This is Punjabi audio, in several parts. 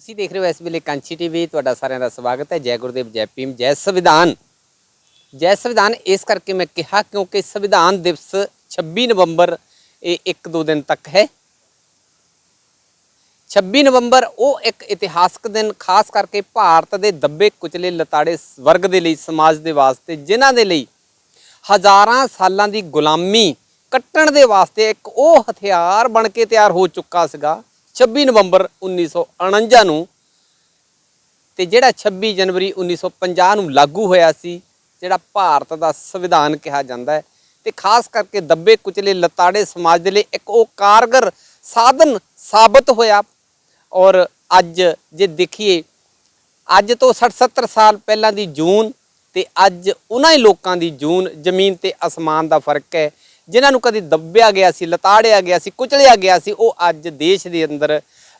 ਤੁਸੀਂ ਦੇਖ ਰਹੇ ਹੋ ਇਸ ਵੇਲੇ ਕਾਂਚੀ ਟੀਵੀ। ਤੁਹਾਡਾ ਸਾਰਿਆਂ ਦਾ ਸਵਾਗਤ ਹੈ। ਜੈ ਗੁਰਦੇਵ, ਜੈ ਭੀਮ, ਜੈ ਸੰਵਿਧਾਨ। ਜੈ ਸੰਵਿਧਾਨ ਇਸ ਕਰਕੇ ਮੈਂ ਕਿਹਾ ਕਿਉਂਕਿ ਸੰਵਿਧਾਨ ਦਿਵਸ 26 ਨਵੰਬਰ ਇਹ 1-2 ਦਿਨ ਤੱਕ ਹੈ। 26 ਨਵੰਬਰ ਉਹ ਇੱਕ ਇਤਿਹਾਸਕ ਦਿਨ ਖਾਸ ਕਰਕੇ ਭਾਰਤ ਦੇ ਦੱਬੇ ਕੁਚਲੇ ਲਤਾੜੇ ਵਰਗ ਦੇ ਲਈ, ਸਮਾਜ ਦੇ ਵਾਸਤੇ, ਜਿਨ੍ਹਾਂ ਦੇ ਲਈ ਹਜ਼ਾਰਾਂ ਸਾਲਾਂ ਦੀ ਗੁਲਾਮੀ ਕੱਟਣ ਦੇ ਵਾਸਤੇ ਇੱਕ ਉਹ ਹਥਿਆਰ ਬਣ ਕੇ ਤਿਆਰ ਹੋ ਚੁੱਕਾ ਸੀਗਾ 26 ਨਵੰਬਰ 1949 ਨੂੰ, ਤੇ ਜਿਹੜਾ 26 ਜਨਵਰੀ 1950 ਨੂੰ ਲਾਗੂ ਹੋਇਆ ਸੀ, ਜਿਹੜਾ ਭਾਰਤ ਦਾ ਸੰਵਿਧਾਨ ਕਿਹਾ ਜਾਂਦਾ ਹੈ। ਤੇ ਖਾਸ ਕਰਕੇ ਦੱਬੇ ਕੁਚਲੇ ਲਤਾੜੇ ਸਮਾਜ ਦੇ ਲਈ ਇੱਕ ਉਹ ਕਾਰਗਰ ਸਾਧਨ ਸਾਬਤ ਹੋਇਆ। ਔਰ ਅੱਜ ਜੇ ਦੇਖੀਏ, ਅੱਜ ਤੋਂ 60-70 ਸਾਲ ਪਹਿਲਾਂ ਦੀ ਜੂਨ ਤੇ ਅੱਜ ਉਹਨਾਂ ਹੀ ਲੋਕਾਂ ਦੀ ਜੂਨ, ਜ਼ਮੀਨ ਤੇ ਅਸਮਾਨ ਦਾ ਫਰਕ ਹੈ। ਜਿਨ੍ਹਾਂ ਨੂੰ ਕਦੇ ਦੱਬਿਆ ਗਿਆ ਸੀ, ਲਤਾੜਿਆ ਗਿਆ ਸੀ, ਕੁਚਲਿਆ ਗਿਆ ਸੀ, ਉਹ ਅੱਜ ਦੇਸ਼ ਦੇ ਅੰਦਰ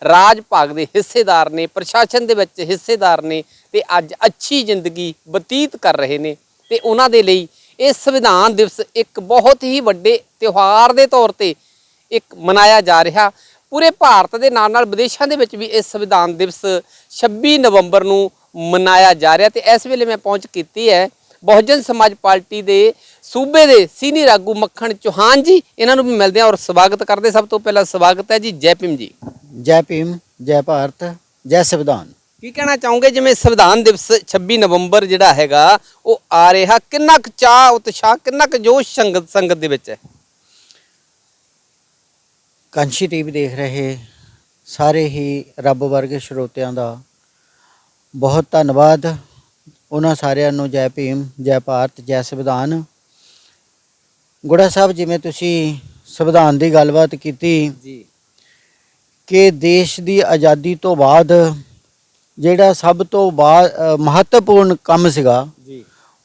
ਰਾਜ ਭਾਗ ਦੇ ਹਿੱਸੇਦਾਰ ਨੇ, ਪ੍ਰਸ਼ਾਸਨ ਦੇ ਵਿੱਚ ਹਿੱਸੇਦਾਰ ਨੇ ਤੇ ਅੱਜ ਅੱਛੀ ਜ਼ਿੰਦਗੀ ਬਤੀਤ ਕਰ ਰਹੇ ਨੇ। ਤੇ ਉਹਨਾਂ ਦੇ ਲਈ ਇਹ ਸੰਵਿਧਾਨ ਦਿਵਸ ਇੱਕ ਬਹੁਤ ਹੀ ਵੱਡੇ ਤਿਉਹਾਰ ਦੇ ਤੌਰ ਤੇ ਇੱਕ ਮਨਾਇਆ ਜਾ ਰਿਹਾ। ਪੂਰੇ ਭਾਰਤ ਦੇ ਨਾਲ ਨਾਲ ਵਿਦੇਸ਼ਾਂ ਦੇ ਵਿੱਚ ਵੀ ਇਹ ਸੰਵਿਧਾਨ ਦਿਵਸ 26 ਨਵੰਬਰ ਨੂੰ ਮਨਾਇਆ ਜਾ ਰਿਹਾ। ਤੇ ਇਸ ਵੇਲੇ ਮੈਂ ਪਹੁੰਚ ਕੀਤੀ ਹੈ ਬਹੁਜਨ ਸਮਾਜ ਪਾਰਟੀ ਦੇ सूबे ਦੇ सीनियर आगू मक्खन चौहान जी। इन्हों भी मिलते हैं और स्वागत करते। सब तो पहला स्वागत है जी। जय भीम जी। जय भीम, जय भारत, जय संविधान। की कहना चाहोगे जिवें संविधान दिवस 26 नवंबर जिहड़ा हैगा वो आ रहा, किन्ना क चाह उत्साह, किन्ना क जोश संगत दे विच है? कांची टीवी देख रहे सारे ही रब वर्ग श्रोतियां दा बहुत धन्नवाद। उन्हां सारियां नूं जय भीम, जय भारत, जय संविधान। गुड़ा साहब, जिवें तुसी संविधान की गलबात की कि देश की आज़ादी तो बाद जिहड़ा सब तो महत्वपूर्ण काम सीगा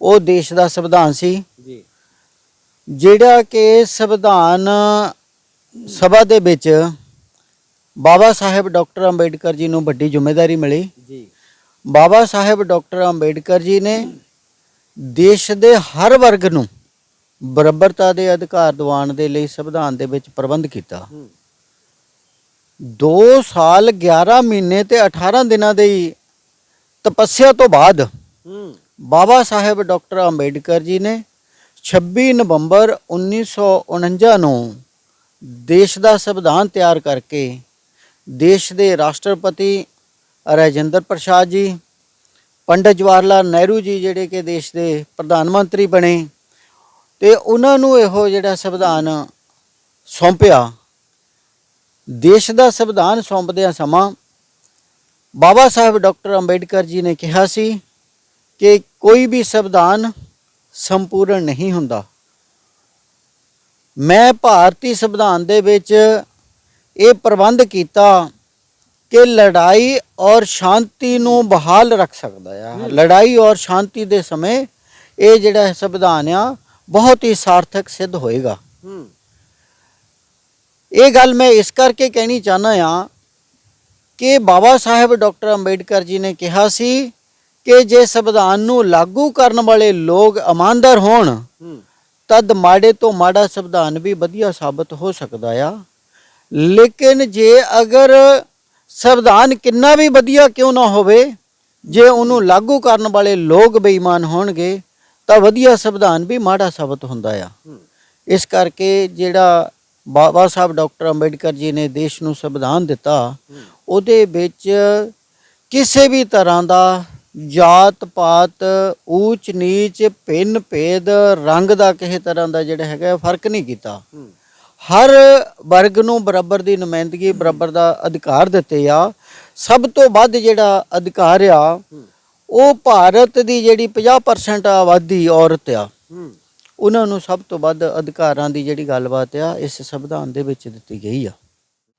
वो देश का संविधान सी, जिहड़ा कि संविधान सभा दे विच बाबा साहेब डॉक्टर अंबेडकर जी नूं वड्डी जिम्मेदारी मिली। बाबा साहेब डॉक्टर अंबेडकर जी ने देश के हर वर्ग नूं बराबरता के अधिकार दिवाउण दे लई संविधान दे विच प्रबंध किया। 2 साल 11 महीने ते 18 दिनां दी तपस्या तो बाद बाबा साहेब डॉक्टर अंबेडकर जी ने 26 नवंबर 1949 नूं देश का संविधान तैयार करके देश के राष्ट्रपति राजेंद्र प्रसाद जी, पंडित जवाहर लाल नेहरू जी जिहड़े कि देश के प्रधानमंत्री बने, ते उन्होंने इहो जिहड़ा संविधान सौंपिया। देश का संविधान सौंपदिया समा बाबा साहेब डॉक्टर अंबेडकर जी ने कहा सी कि कोई भी संविधान संपूर्ण नहीं हुंदा। मैं भारतीय संविधान दे विच ये प्रबंध किया कि लड़ाई और शांति नूं बहाल रख सकदा है। लड़ाई और शांति दे समय ये जिहड़ा संविधान आ बहुत ही सार्थक सिद्ध होएगा। ये गल मैं इस करके कहनी चाहना हाँ कि बाबा साहेब डॉक्टर अंबेडकर जी ने कहा सी कि जे संविधान नूं लागू करने वाले लोग ईमानदार होण तद माड़े तो माड़ा संविधान भी वधिया साबित हो सकता है। लेकिन जे अगर संविधान कितना भी वधिया क्यों ना होवे, जे उन्होंने लागू करने वाले लोग बेईमान होणगे तो वधिया संविधान भी माड़ा साबित हुंदा आ। इस करके जिहड़ा बाबा साहब डॉक्टर अंबेडकर जी ने देश नूं संविधान दिता, उहदे विच किसी भी तरह का जात पात, ऊच नीच, भिन्न भेद, रंग का किसी तरह का जिहड़ा हैगा फर्क नहीं किया। हर वर्ग नूं बराबर की नुमाइंदगी, बराबर का अधिकार दिते आ। सब तो वध जिहड़ा अधिकार आ वो भारत की जिहड़ी 50% आबादी औरत आ, उन्होंने सब तो वध अधिकारां दी जिहड़ी गलबात आ इस संविधान दे विच दित्ती गई आ।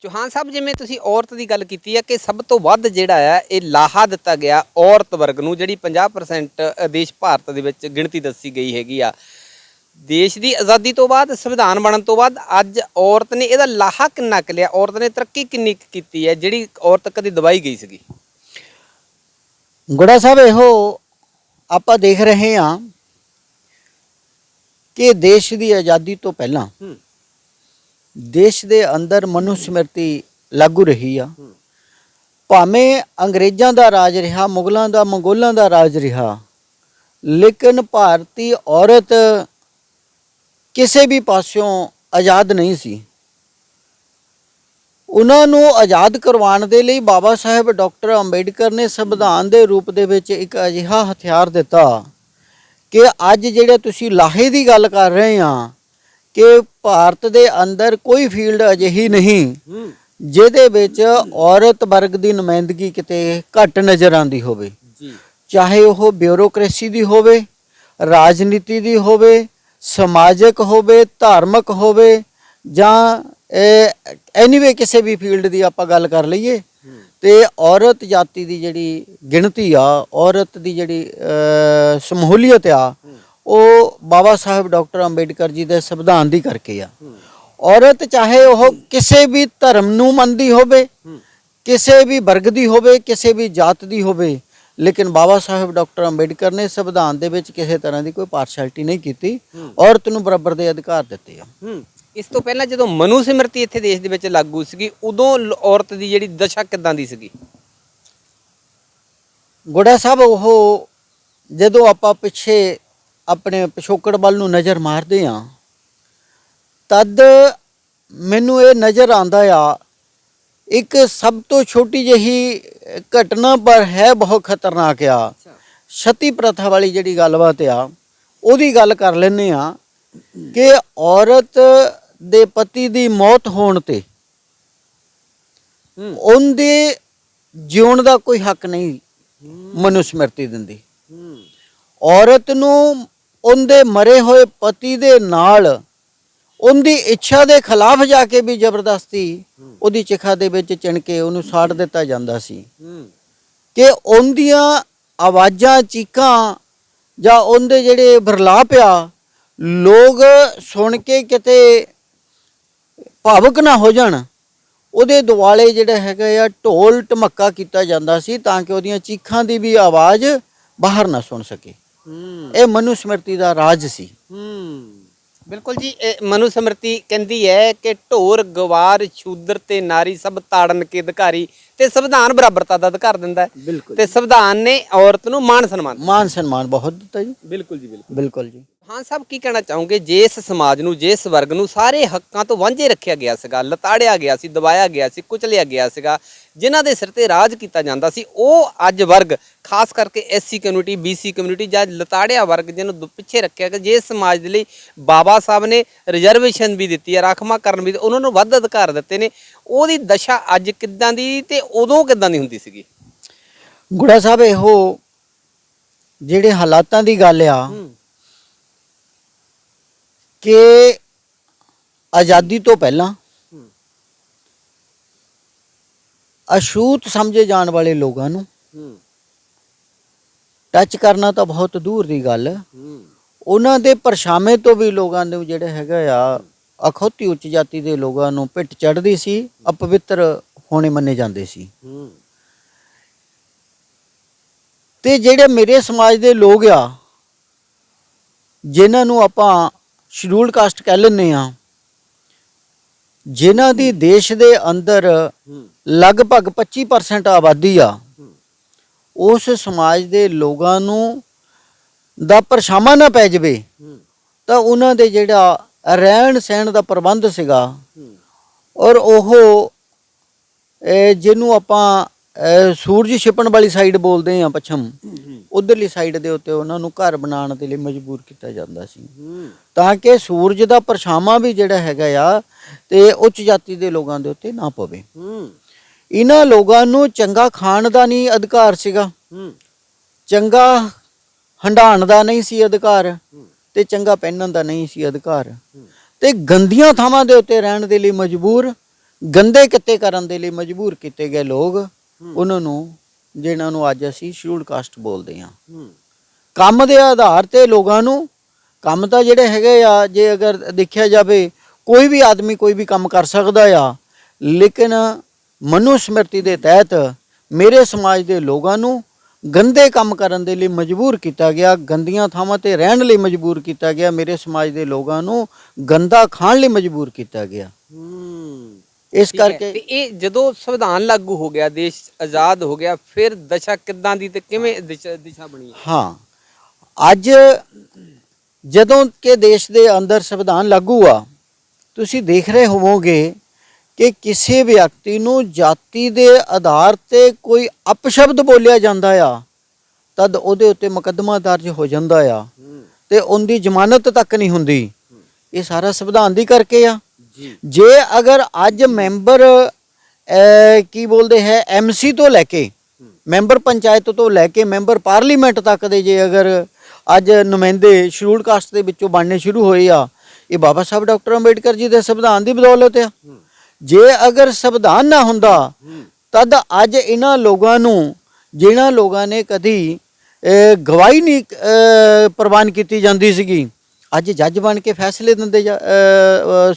चौहान साहब, जिवें तुसीं औरत की गल कीती है कि सब तो वध जिहड़ा आ ये लाहा दिता गया औरत वर्ग नूं, जिहड़ी 50% देश भारत दे विच गिणती दसी गई हैगी आ। देश की आज़ादी तो बाद, संविधान बनने तो बाद अज औरत ने इहदा लाहा किन्ना क लिया, औरत ने तरक्की किन्नी कीती है जिहड़ी औरत कदे दबाई गई सीगी? गुड़ा साहब, इहो आपां देख रहे हाँ कि देश की आज़ादी तो पहला देश के अंदर मनुस्मृति लागू रही आ। ਭਾਵੇਂ ਅੰਗਰੇਜ਼ਾਂ ਦਾ ਰਾਜ ਰਿਹਾ, ਮੁਗਲਾਂ ਦਾ, ਮੰਗੋਲਾਂ ਦਾ ਰਾਜ ਰਿਹਾ, ਲੇਕਿਨ ਭਾਰਤੀ ਔਰਤ ਕਿਸੇ ਵੀ ਪਾਸਿਓਂ ਆਜ਼ਾਦ ਨਹੀਂ ਸੀ। ਉਹਨਾਂ ਨੂੰ ਆਜ਼ਾਦ ਕਰਵਾਉਣ ਦੇ ਲਈ ਬਾਬਾ ਸਾਹਿਬ ਡਾਕਟਰ ਅੰਬੇਡਕਰ ਨੇ ਸੰਵਿਧਾਨ ਦੇ ਰੂਪ ਦੇ ਵਿੱਚ ਇੱਕ ਅਜਿਹਾ ਹਥਿਆਰ ਦਿੱਤਾ ਕਿ ਅੱਜ ਜਿਹੜੇ ਤੁਸੀਂ ਲਾਹੇ ਦੀ ਗੱਲ ਕਰ ਰਹੇ ਆ ਕਿ ਭਾਰਤ ਦੇ ਅੰਦਰ ਕੋਈ ਫੀਲਡ ਅਜਿਹੀ ਨਹੀਂ ਜਿਹਦੇ ਵਿੱਚ ਔਰਤ ਵਰਗ ਦੀ ਨੁਮਾਇੰਦਗੀ ਕਿਤੇ ਘੱਟ ਨਜ਼ਰ ਆਉਂਦੀ ਹੋਵੇ। ਜੀ ਚਾਹੇ ਉਹ ਬਿਊਰੋਕ੍ਰੇਸੀ ਦੀ ਹੋਵੇ, ਰਾਜਨੀਤੀ ਦੀ ਹੋਵੇ, ਸਮਾਜਿਕ ਹੋਵੇ, ਧਾਰਮਿਕ ਹੋਵੇ, ਜਾਂ ਐਨੀਵੇ ਕਿਸੇ ਵੀ ਫੀਲਡ ਦੀ ਆਪਾਂ ਗੱਲ ਕਰ ਲਈਏ ਤੇ ਔਰਤ ਜਾਤੀ ਦੀ ਜਿਹੜੀ ਗਿਣਤੀ ਆ, ਔਰਤ ਦੀ ਜਿਹੜੀ ਸ਼ਮੂਲੀਅਤ ਆ, ਉਹ ਬਾਬਾ ਸਾਹਿਬ ਡਾਕਟਰ ਅੰਬੇਡਕਰ ਜੀ ਦੇ ਸੰਵਿਧਾਨ ਦੀ ਕਰਕੇ ਆ। ਔਰਤ ਚਾਹੇ ਉਹ ਕਿਸੇ ਵੀ ਧਰਮ ਨੂੰ ਮੰਨਦੀ ਹੋਵੇ, ਕਿਸੇ ਵੀ ਵਰਗ ਦੀ ਹੋਵੇ, ਕਿਸੇ ਵੀ ਜਾਤ ਦੀ ਹੋਵੇ, ਲੇਕਿਨ ਬਾਬਾ ਸਾਹਿਬ ਡਾਕਟਰ ਅੰਬੇਡਕਰ ਨੇ ਸੰਵਿਧਾਨ ਦੇ ਵਿੱਚ ਕਿਸੇ ਤਰ੍ਹਾਂ ਦੀ ਕੋਈ ਪਾਰਸ਼ੈਲਿਟੀ ਨਹੀਂ ਕੀਤੀ, ਔਰਤ ਨੂੰ ਬਰਾਬਰ ਦੇ ਅਧਿਕਾਰ ਦਿੱਤੇ ਆ। ਇਸ ਤੋਂ ਪਹਿਲਾਂ ਜਦੋਂ ਮਨੂ ਸਿਮਰਤੀ ਇੱਥੇ ਦੇਸ਼ ਦੇ ਵਿੱਚ ਲਾਗੂ ਸੀਗੀ, ਉਦੋਂ ਔਰਤ ਦੀ ਜਿਹੜੀ ਦਸ਼ਾ ਕਿੱਦਾਂ ਦੀ ਸੀਗੀ? ਗੋੜਾ ਸਾਹਿਬ, ਉਹ ਜਦੋਂ ਆਪਾਂ ਪਿੱਛੇ ਆਪਣੇ ਪਿਛੋਕੜ ਵੱਲ ਨੂੰ ਨਜ਼ਰ ਮਾਰਦੇ ਆ ਤਦ ਮੈਨੂੰ ਇਹ ਨਜ਼ਰ ਆਉਂਦਾ ਆ, ਇੱਕ ਸਭ ਤੋਂ ਛੋਟੀ ਜਿਹੀ ਘਟਨਾ ਪਰ ਹੈ ਬਹੁਤ ਖਤਰਨਾਕ ਆ। ਸਤੀ ਪ੍ਰਥਾ ਵਾਲੀ ਜਿਹੜੀ ਗੱਲਬਾਤ ਆ ਉਹਦੀ ਗੱਲ ਕਰ ਲੈਂਦੇ ਆ ਕਿ ਔਰਤ ਦੇ ਪਤੀ ਦੀ ਮੌਤ ਹੋਣ ਤੇ ਉਹਦੇ ਜਿਉਣ ਦਾ ਕੋਈ ਹੱਕ ਨਹੀਂ ਮਨੂ ਸਮਿਰਤੀ ਦਿੰਦੀ। ਔਰਤ ਨੂੰ ਉਹਦੇ ਮਰੇ ਹੋਏ ਪਤੀ ਦੇ ਨਾਲ ਉਹਦੀ ਇੱਛਾ ਦੇ ਖਿਲਾਫ ਜਾ ਕੇ ਵੀ ਜ਼ਬਰਦਸਤੀ ਉਹਦੀ ਚਿਖਾ ਦੇ ਵਿੱਚ ਚਿਣ ਕੇ ਉਹਨੂੰ ਸਾੜ ਦਿੱਤਾ ਜਾਂਦਾ ਸੀ ਕਿ ਉਹਦੀਆਂ ਆਵਾਜ਼ਾਂ, ਚੀਕਾਂ ਜਾਂ ਉਹਦੇ ਜਿਹੜੇ ਵਿਰਲਾਪ ਆ, ਲੋਕ ਸੁਣ ਕੇ ਕਿਤੇ ਭਾਵੁਕ ਨਾ ਹੋ ਜਾਣ, ਉਹਦੇ ਦੁਆਲੇ ਜਿਹੜਾ ਹੈਗਾ ਆ ਢੋਲ ਢਮੱਕਾ ਕੀਤਾ ਜਾਂਦਾ ਸੀ ਤਾਂ ਕਿ ਉਹਦੀਆਂ ਚੀਖਾਂ ਦੀ ਵੀ ਆਵਾਜ਼ ਬਾਹਰ ਨਾ ਸੁਣ ਸਕੇ। ਇਹ ਮਨੂ ਸਮਿਰਤੀ ਦਾ ਰਾਜ ਸੀ। ਬਿਲਕੁਲ ਜੀ, ਇਹ ਮਨੂ ਸਮਿਰਤੀ ਕਹਿੰਦੀ ਹੈ ਕਿ ਢੋਰ, ਗਵਾਰ, ਸ਼ੂਦਰ ਤੇ ਨਾਰੀ ਸਭ ਤਾੜਨ ਕੇ ਅਧਿਕਾਰੀ, ਤੇ ਸੰਵਿਧਾਨ ਬਰਾਬਰਤਾ ਦਾ ਅਧਿਕਾਰ ਦਿੰਦਾ ਹੈ ਤੇ ਸੰਵਿਧਾਨ ਨੇ ਔਰਤ ਨੂੰ ਮਾਣ ਸਨਮਾਨ ਬਹੁਤ ਦਿੱਤਾ ਜੀ। ਬਿਲਕੁਲ ਜੀ, ਬਿਲਕੁਲ ਜੀ। ਹਾਂ ਸਾਹਿਬ, ਕੀ ਕਹਿਣਾ ਚਾਹੋਗੇ? ਜਿਸ ਸਮਾਜ ਨੂੰ, ਜਿਸ ਵਰਗ ਨੂੰ ਸਾਰੇ ਹੱਕਾਂ ਤੋਂ ਵਾਂਝੇ ਰੱਖਿਆ ਗਿਆ ਸੀਗਾ, ਲਤਾੜਿਆ ਗਿਆ ਸੀ, ਦਬਾਇਆ ਗਿਆ ਸੀ, ਕੁਚਲਿਆ ਗਿਆ ਸੀਗਾ, ਜਿਨ੍ਹਾਂ ਦੇ ਸਿਰ ਤੇ ਰਾਜ ਕੀਤਾ ਜਾਂਦਾ ਸੀ, ਉਹ ਅੱਜ ਵਰਗ ਖਾਸ ਕਰਕੇ ਐਸਸੀ ਕਮਿਊਨਿਟੀ, ਬੀਸੀ ਕਮਿਊਨਿਟੀ ਜਾਂ ਲਤਾੜਿਆ ਵਰਗ ਜਿਹਨੂੰ ਪਿੱਛੇ ਰੱਖਿਆ ਗਿਆ, ਜਿਸ ਸਮਾਜ ਦੇ ਲਈ ਬਾਬਾ ਸਾਹਿਬ ਨੇ ਰਿਜ਼ਰਵੇਸ਼ਨ ਵੀ ਦਿੱਤੀ ਹੈ, ਰਾਖਵਾਂਕਰਨ ਵੀ, ਉਹਨਾਂ ਨੂੰ ਵੱਧ ਅਧਿਕਾਰ ਦਿੱਤੇ ਨੇ, ਉਹਦੀ ਦਸ਼ਾ ਅੱਜ ਕਿੱਦਾਂ ਦੀ ਤੇ ਉਦੋਂ ਕਿੱਦਾਂ ਦੀ ਹੁੰਦੀ ਸੀਗੀ? ਗੁੜਾ ਸਾਹਿਬ, ਇਹੋ ਜਿਹੜੇ ਹਾਲਾਤਾਂ ਦੀ ਗੱਲ ਆ ਕਿ ਆਜ਼ਾਦੀ ਤੋਂ ਪਹਿਲਾਂ ਅਛੂਤ ਸਮਝੇ ਜਾਣ ਵਾਲੇ ਲੋਕਾਂ ਨੂੰ ਟੱਚ ਕਰਨਾ ਤਾਂ ਬਹੁਤ ਦੂਰ ਦੀ ਗੱਲ, ਉਹਨਾਂ ਦੇ ਪਰਛਾਵੇਂ ਤੋਂ ਵੀ ਲੋਕਾਂ ਨੂੰ ਜਿਹੜਾ ਹੈਗਾ ਆ ਅਖੌਤੀ ਉੱਚ ਜਾਤੀ ਦੇ ਲੋਕਾਂ ਨੂੰ ਪਿੱਠ ਚੜ੍ਹਦੀ ਸੀ, ਅਪਵਿੱਤਰ ਹੋਣੇ ਮੰਨੇ ਜਾਂਦੇ ਸੀ। ਤੇ ਜਿਹੜੇ ਮੇਰੇ ਸਮਾਜ ਦੇ ਲੋਕ ਆ, ਜਿਨ੍ਹਾਂ ਨੂੰ ਆਪਾਂ ਸ਼ਡਿਊਲਡ ਕਾਸਟ ਕਹਿ ਲੈਂਦੇ ਆ, ਜਿਨ੍ਹਾਂ ਦੀ ਦੇਸ਼ ਦੇ ਅੰਦਰ ਲਗਭਗ 25% ਆਬਾਦੀ ਆ, ਉਸ ਸਮਾਜ ਦੇ ਲੋਕਾਂ ਨੂੰ ਦਾ ਪਰਛਾਵਾਂ ਨਾ ਪੈ ਜਾਵੇ ਤਾਂ ਉਹਨਾਂ ਦੇ ਜਿਹੜਾ ਰਹਿਣ ਸਹਿਣ ਦਾ ਪ੍ਰਬੰਧ ਸੀਗਾ, ਔਰ ਉਹ ਜਿਹਨੂੰ ਆਪਾਂ ਸੂਰਜ ਛਿਪਣ ਵਾਲੀ ਸਾਈਡ ਬੋਲਦੇ ਆ ਪੱਛਮ, ਉਧਰਲੀ ਸਾਈਡ ਦੇ ਉੱਤੇ ਉਹਨਾਂ ਨੂੰ ਘਰ ਬਣਾਉਣ ਦੇ ਲਈ ਮਜਬੂਰ ਕੀਤਾ ਜਾਂਦਾ ਸੀ ਤਾਂ ਕਿ ਸੂਰਜ ਦਾ ਪਰਛਾਵਾਂ ਵੀ ਜਿਹੜਾ ਹੈਗਾ ਆ ਤੇ ਉੱਚ ਜਾਤੀ ਦੇ ਲੋਕਾਂ ਦੇ ਉੱਤੇ ਨਾ ਪਵੇ। ਇਹਨਾਂ ਲੋਕਾਂ ਨੂੰ ਚੰਗਾ ਖਾਣ ਦਾ ਨਹੀਂ ਅਧਿਕਾਰ ਸੀਗਾ, ਚੰਗਾ ਹੰਡਾਣ ਦਾ ਨਹੀਂ ਸੀ ਅਧਿਕਾਰ, ਤੇ ਚੰਗਾ ਪਹਿਨਣ ਦਾ ਨਹੀਂ ਸੀ ਅਧਿਕਾਰ, ਤੇ ਗੰਦੀਆਂ ਥਾਵਾਂ ਦੇ ਉੱਤੇ ਰਹਿਣ ਦੇ ਲਈ ਮਜਬੂਰ, ਗੰਦੇ ਕਿੱਤੇ ਕਰਨ ਦੇ ਲਈ ਮਜਬੂਰ ਕੀਤੇ ਗਏ ਲੋਕ, ਉਹਨਾਂ ਨੂੰ ਜਿਹਨਾਂ ਨੂੰ ਅੱਜ ਅਸੀਂ ਸ਼ਡਿਊਲਡ ਕਾਸਟ ਬੋਲਦੇ ਹਾਂ। ਕੰਮ ਦੇ ਆਧਾਰ ਤੇ ਲੋਕਾਂ ਨੂੰ, ਕੰਮ ਤਾਂ ਜਿਹੜੇ ਹੈਗੇ ਆ, ਜੇ ਅਗਰ ਦੇਖਿਆ ਜਾਵੇ ਕੋਈ ਵੀ ਆਦਮੀ ਕੋਈ ਵੀ ਕੰਮ ਕਰ ਸਕਦਾ ਆ, ਲੇਕਿਨ ਮਨੂ ਸਮਿਰਤੀ ਦੇ ਤਹਿਤ ਮੇਰੇ ਸਮਾਜ ਦੇ ਲੋਕਾਂ ਨੂੰ ਗੰਦੇ ਕੰਮ ਕਰਨ ਦੇ ਲਈ ਮਜਬੂਰ ਕੀਤਾ ਗਿਆ, ਗੰਦੀਆਂ ਥਾਵਾਂ ਤੇ ਰਹਿਣ ਲਈ ਮਜਬੂਰ ਕੀਤਾ ਗਿਆ, ਮੇਰੇ ਸਮਾਜ ਦੇ ਲੋਕਾਂ ਨੂੰ ਗੰਦਾ ਖਾਣ ਲਈ ਮਜਬੂਰ ਕੀਤਾ ਗਿਆ। ਇਸ ਠੀਕ ਹੈ, ਕਰਕੇ ਤੇ ਇਹ ਜਦੋਂ ਸੰਵਿਧਾਨ ਲਾਗੂ ਹੋ ਗਿਆ, ਦੇਸ਼ ਆਜ਼ਾਦ ਹੋ ਗਿਆ, ਫਿਰ ਦਸ਼ਾ ਕਿੱਦਾਂ ਦੀ ਤੇ ਕਿਵੇਂ ਦਿਸ਼ਾ ਬਣੀ? ਹਾਂ, ਅੱਜ ਜਦੋਂ ਕਿ ਦੇਸ਼ ਦੇ ਅੰਦਰ ਸੰਵਿਧਾਨ ਲਾਗੂ ਆ, ਤੁਸੀਂ ਦੇਖ ਰਹੇ ਹੋਵੋਗੇ ਕਿ ਕਿਸੇ ਵਿਅਕਤੀ ਨੂੰ ਜਾਤੀ ਦੇ ਆਧਾਰ ਤੇ ਕੋਈ ਅਪਸ਼ਬਦ ਬੋਲਿਆ ਜਾਂਦਾ ਆ, ਤਦ ਉਹਦੇ ਉੱਤੇ ਮੁਕੱਦਮਾ ਦਰਜ ਹੋ ਜਾਂਦਾ ਆ ਤੇ ਉਹਦੀ ਜ਼ਮਾਨਤ ਤੱਕ ਨਹੀਂ ਹੁੰਦੀ। ਇਹ ਸਾਰਾ ਸੰਵਿਧਾਨ ਦੀ ਕਰਕੇ ਆ। ਜੀ ਜੇ ਅਗਰ ਅੱਜ ਮੈਂਬਰ ਕੀ ਬੋਲਦੇ ਹੈ ਐਮਸੀ ਤੋਂ ਲੈ ਕੇ ਮੈਂਬਰ ਪੰਚਾਇਤ ਤੋਂ ਲੈ ਕੇ ਮੈਂਬਰ ਪਾਰਲੀਮੈਂਟ ਤੱਕ ਦੇ ਜੇ ਅਗਰ ਅੱਜ ਨੁਮਾਇੰਦੇ ਸ਼ਡਿਊਲਡ ਕਾਸਟ ਦੇ ਵਿੱਚੋਂ ਬਣਨੇ ਸ਼ੁਰੂ ਹੋਏ ਆ, ਇਹ ਬਾਬਾ ਸਾਹਿਬ ਡਾਕਟਰ ਅੰਬੇਡਕਰ ਜੀ ਦੇ ਸੰਵਿਧਾਨ ਦੀ ਬਦੌਲਤ ਆ। ਜੇ ਅਗਰ ਸੰਵਿਧਾਨ ਨਾ ਹੁੰਦਾ ਤਦ ਅੱਜ ਇਹਨਾਂ ਲੋਕਾਂ ਨੂੰ, ਜਿਨ੍ਹਾਂ ਲੋਕਾਂ ਨੇ ਕਦੀ ਗਵਾਹੀ ਨਹੀਂ ਪ੍ਰਵਾਨ ਕੀਤੀ ਜਾਂਦੀ ਸੀਗੀ, ਅੱਜ ਜੱਜ ਬਣ ਕੇ ਫੈਸਲੇ ਦਿੰਦੇ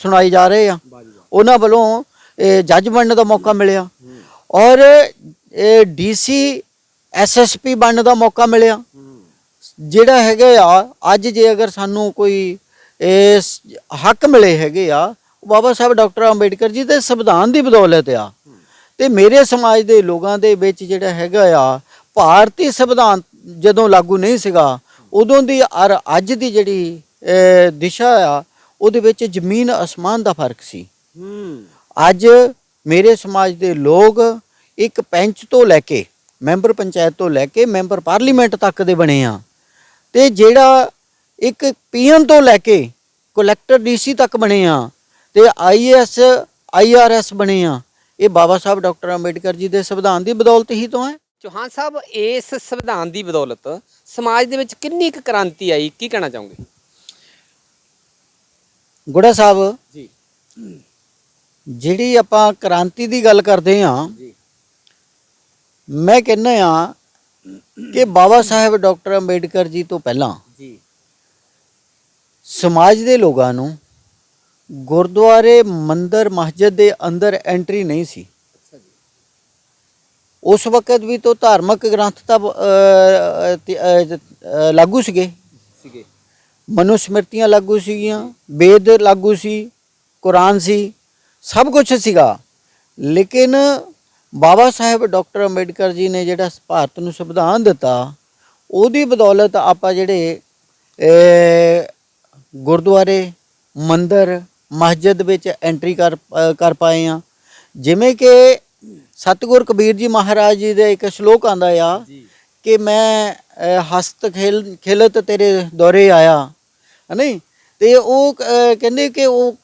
ਸੁਣਾਏ ਜਾ ਰਹੇ ਆ। ਉਹਨਾਂ ਵੱਲੋਂ ਜੱਜ ਬਣਨ ਦਾ ਮੌਕਾ ਮਿਲਿਆ ਔਰ ਡੀਸੀ ਐਸਐਸਪੀ ਬਣਨ ਦਾ ਮੌਕਾ ਮਿਲਿਆ। ਜਿਹੜਾ ਹੈਗਾ ਆ ਅੱਜ ਜੇ ਅਗਰ ਸਾਨੂੰ ਕੋਈ ਹੱਕ ਮਿਲੇ ਹੈਗੇ ਆ, ਬਾਬਾ ਸਾਹਿਬ ਡਾਕਟਰ ਅੰਬੇਡਕਰ ਜੀ ਦੇ ਸੰਵਿਧਾਨ ਦੀ ਬਦੌਲਤ ਆ। ਤੇ ਮੇਰੇ ਸਮਾਜ ਦੇ ਲੋਕਾਂ ਦੇ ਵਿੱਚ ਜਿਹੜਾ ਹੈਗਾ ਆ, ਭਾਰਤੀ ਸੰਵਿਧਾਨ ਜਦੋਂ ਲਾਗੂ ਨਹੀਂ ਸੀਗਾ ਉਦੋਂ ਦੀ ਔਰ ਅੱਜ ਦੀ ਜਿਹੜੀ ਦਿਸ਼ਾ ਆ, ਉਹਦੇ ਵਿੱਚ ਜ਼ਮੀਨ ਅਸਮਾਨ ਦਾ ਫਰਕ ਸੀ। ਅੱਜ ਮੇਰੇ ਸਮਾਜ ਦੇ ਲੋਕ ਇੱਕ ਪੈਂਚ ਤੋਂ ਲੈ ਕੇ ਮੈਂਬਰ ਪੰਚਾਇਤ ਤੋਂ ਲੈ ਕੇ ਮੈਂਬਰ ਪਾਰਲੀਮੈਂਟ ਤੱਕ ਦੇ ਬਣੇ ਆ, ਤੇ ਜਿਹੜਾ ਇੱਕ ਪੀਐਨ ਤੋਂ ਲੈ ਕੇ ਕਲੈਕਟਰ ਡੀਸੀ ਤੱਕ ਬਣੇ ਆ ਤੇ ਆਈਏਐਸ ਆਈਆਰਐਸ ਬਣੇ ਆ, ਇਹ ਬਾਬਾ ਸਾਹਿਬ ਡਾਕਟਰ ਅੰਬੇਡਕਰ ਜੀ ਦੇ ਸੰਵਿਧਾਨ ਦੀ ਬਦੌਲਤ ਹੀ ਤੋਂ ਹੈ। ਚੌਹਾਨ ਸਾਹਿਬ, ਇਸ ਸੰਵਿਧਾਨ ਦੀ ਬਦੌਲਤ ਸਮਾਜ ਦੇ ਵਿੱਚ ਕਿੰਨੀ ਕੁ ਕ੍ਰਾਂਤੀ ਆਈ, ਕੀ ਕਹਿਣਾ ਚਾਹੋਗੇ? ਗੁੜਾ ਸਾਹਿਬ ਜੀ, ਜਿਹੜੀ ਆਪਾਂ ਕ੍ਰਾਂਤੀ ਦੀ ਗੱਲ ਕਰਦੇ ਹਾਂ, ਮੈਂ ਕਹਿੰਦਾ ਆ ਕਿ ਬਾਬਾ ਸਾਹਿਬ ਡਾਕਟਰ ਅੰਬੇਡਕਰ ਜੀ ਤੋਂ ਪਹਿਲਾਂ ਜੀ ਸਮਾਜ ਦੇ ਲੋਕਾਂ ਨੂੰ ਗੁਰਦੁਆਰੇ, ਮੰਦਿਰ, ਮਸਜਿਦ ਦੇ ਅੰਦਰ ਐਂਟਰੀ ਨਹੀਂ ਸੀ। ਉਸ ਵਕਤ ਵੀ ਤਾਂ ਧਾਰਮਿਕ ਗ੍ਰੰਥ ਤਾਂ ਲਾਗੂ ਸੀਗੇ, ਮਨੁ ਸਮਿਰਤੀਆਂ ਲਾਗੂ ਸੀਗੀਆਂ, ਵੇਦ ਲਾਗੂ ਸੀ, ਕੁਰਾਨ ਸੀ, ਸਭ ਕੁਝ ਸੀਗਾ। ਲੇਕਿਨ ਬਾਬਾ ਸਾਹਿਬ ਡਾਕਟਰ ਅੰਬੇਡਕਰ ਜੀ ਨੇ ਜਿਹੜਾ ਭਾਰਤ ਨੂੰ ਸੰਵਿਧਾਨ ਦਿੱਤਾ, ਉਹਦੀ ਬਦੌਲਤ ਆਪਾਂ ਜਿਹੜੇ ਗੁਰਦੁਆਰੇ, ਮੰਦਿਰ, ਮਸਜਿਦ ਵਿੱਚ ਐਂਟਰੀ ਕਰ ਪਾਏ ਆ। ਜਿਵੇਂ ਕਿ ਸਤਿਗੁਰ ਕਬੀਰ ਜੀ ਮਹਾਰਾਜ ਜੀ ਦਾ ਇੱਕ ਸ਼ਲੋਕ ਆਂਦਾ ਆ ਕਿ ਮੈਂ ਹਸਤ ਖੇਲਤ ਤੇਰੇ ਦੌਰੇ ਆਇਆ, ਹੈ ਨਹੀਂ, ਤੇ ਉਹ ਕਹਿੰਦੇ ਕਿ ਉਹ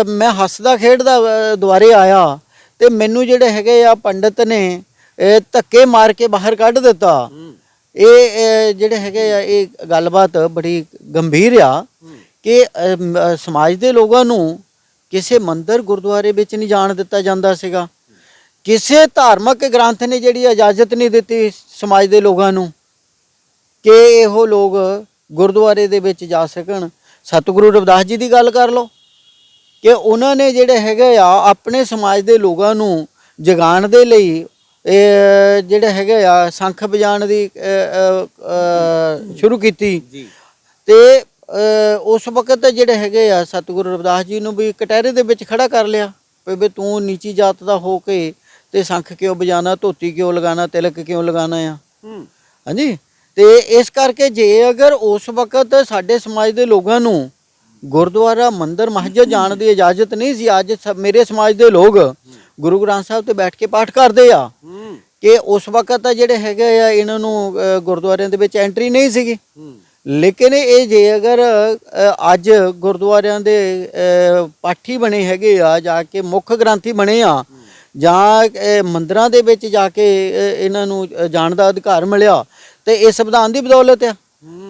ਮੈਂ ਹੱਸਦਾ ਖੇਡਦਾ ਦੁਆਰੇ ਆਇਆ ਤੇ ਮੈਨੂੰ ਜਿਹੜੇ ਹੈਗੇ ਆ ਪੰਡਿਤ ਨੇ ਧੱਕੇ ਮਾਰ ਕੇ ਬਾਹਰ ਕੱਢ ਦਿੱਤਾ। ਇਹ ਜਿਹੜੇ ਹੈਗੇ ਆ, ਇਹ ਗੱਲਬਾਤ ਬੜੀ ਗੰਭੀਰ ਆ ਕਿ ਸਮਾਜ ਦੇ ਲੋਕਾਂ ਨੂੰ ਕਿਸੇ ਮੰਦਿਰ, ਗੁਰਦੁਆਰੇ ਵਿੱਚ ਨਹੀਂ ਜਾਣ ਦਿੱਤਾ ਜਾਂਦਾ ਸੀਗਾ। ਕਿਸੇ ਧਾਰਮਿਕ ਗ੍ਰੰਥ ਨੇ ਜਿਹੜੀ ਇਜਾਜ਼ਤ ਨਹੀਂ ਦਿੱਤੀ ਸਮਾਜ ਦੇ ਲੋਕਾਂ ਨੂੰ ਕਿ ਇਹੋ ਲੋਕ ਗੁਰਦੁਆਰੇ ਦੇ ਵਿੱਚ ਜਾ ਸਕਣ। ਸਤਿਗੁਰੂ ਰਵਿਦਾਸ ਜੀ ਦੀ ਗੱਲ ਕਰ ਲਓ ਕਿ ਉਹਨਾਂ ਨੇ ਜਿਹੜੇ ਹੈਗੇ ਆ ਆਪਣੇ ਸਮਾਜ ਦੇ ਲੋਕਾਂ ਨੂੰ ਜਗਾਉਣ ਦੇ ਲਈ ਜਿਹੜੇ ਹੈਗੇ ਆ ਸੰਖ ਵਜਾਉਣ ਦੀ ਸ਼ੁਰੂ ਕੀਤੀ। ਤੇ ਉਸ ਵਕਤ ਜਿਹੜੇ ਹੈਗੇ ਆ ਸਤਿਗੁਰੂ ਰਵਿਦਾਸ ਜੀ ਨੂੰ ਵੀ ਕਟਹਿਰੇ ਦੇ ਵਿੱਚ ਖੜਾ ਕਰ ਲਿਆ ਵੀ ਤੂੰ ਨੀਚੀ ਜਾਤ ਦਾ ਹੋ ਕੇ ਤੇ ਸੰਖ ਕਿਉਂ ਵਜਾਣਾ, ਧੋਤੀ ਕਿਉਂ ਲਗਾਣਾ, ਤਿਲਕ ਕਿਉਂ ਲਗਾਣਾ ਆ। ਹਾਂਜੀ, ਤੇ ਇਸ ਕਰਕੇ ਜੇ ਅਗਰ ਉਸ ਵਕਤ ਸਾਡੇ ਸਮਾਜ ਦੇ ਲੋਕਾਂ ਨੂੰ ਗੁਰਦੁਆਰਾ, ਮੰਦਿਰ, ਮਸਜਿਦ ਜਾਣ ਦੀ ਇਜਾਜ਼ਤ ਨਹੀਂ ਸੀ, ਅੱਜ ਮੇਰੇ ਸਮਾਜ ਦੇ ਲੋਕ ਗੁਰੂ ਗ੍ਰੰਥ ਸਾਹਿਬ ਤੇ ਬੈਠ ਕੇ ਪਾਠ ਕਰਦੇ ਆ ਕਿ ਉਸ ਵਕਤ ਜਿਹੜੇ ਹੈਗੇ ਆ ਇਹਨਾਂ ਨੂੰ ਗੁਰਦੁਆਰਿਆਂ ਦੇ ਵਿੱਚ ਐਂਟਰੀ ਨਹੀਂ ਸੀਗੀ। ਲੇਕਿਨ ਇਹ ਜੇ ਅਗਰ ਅੱਜ ਗੁਰਦੁਆਰਿਆਂ ਦੇ ਪਾਠੀ ਬਣੇ ਹੈਗੇ ਆ, ਜਾ ਕੇ ਮੁੱਖ ਗ੍ਰੰਥੀ ਬਣੇ ਆ, ਜਾਂ ਮੰਦਿਰਾਂ ਦੇ ਵਿੱਚ ਜਾ ਕੇ ਇਹਨਾਂ ਨੂੰ ਜਾਣ ਦਾ ਅਧਿਕਾਰ ਮਿਲਿਆ, ਤੇ ਇਹ ਸੰਵਿਧਾਨ ਦੀ ਬਦੌਲਤ ਆ।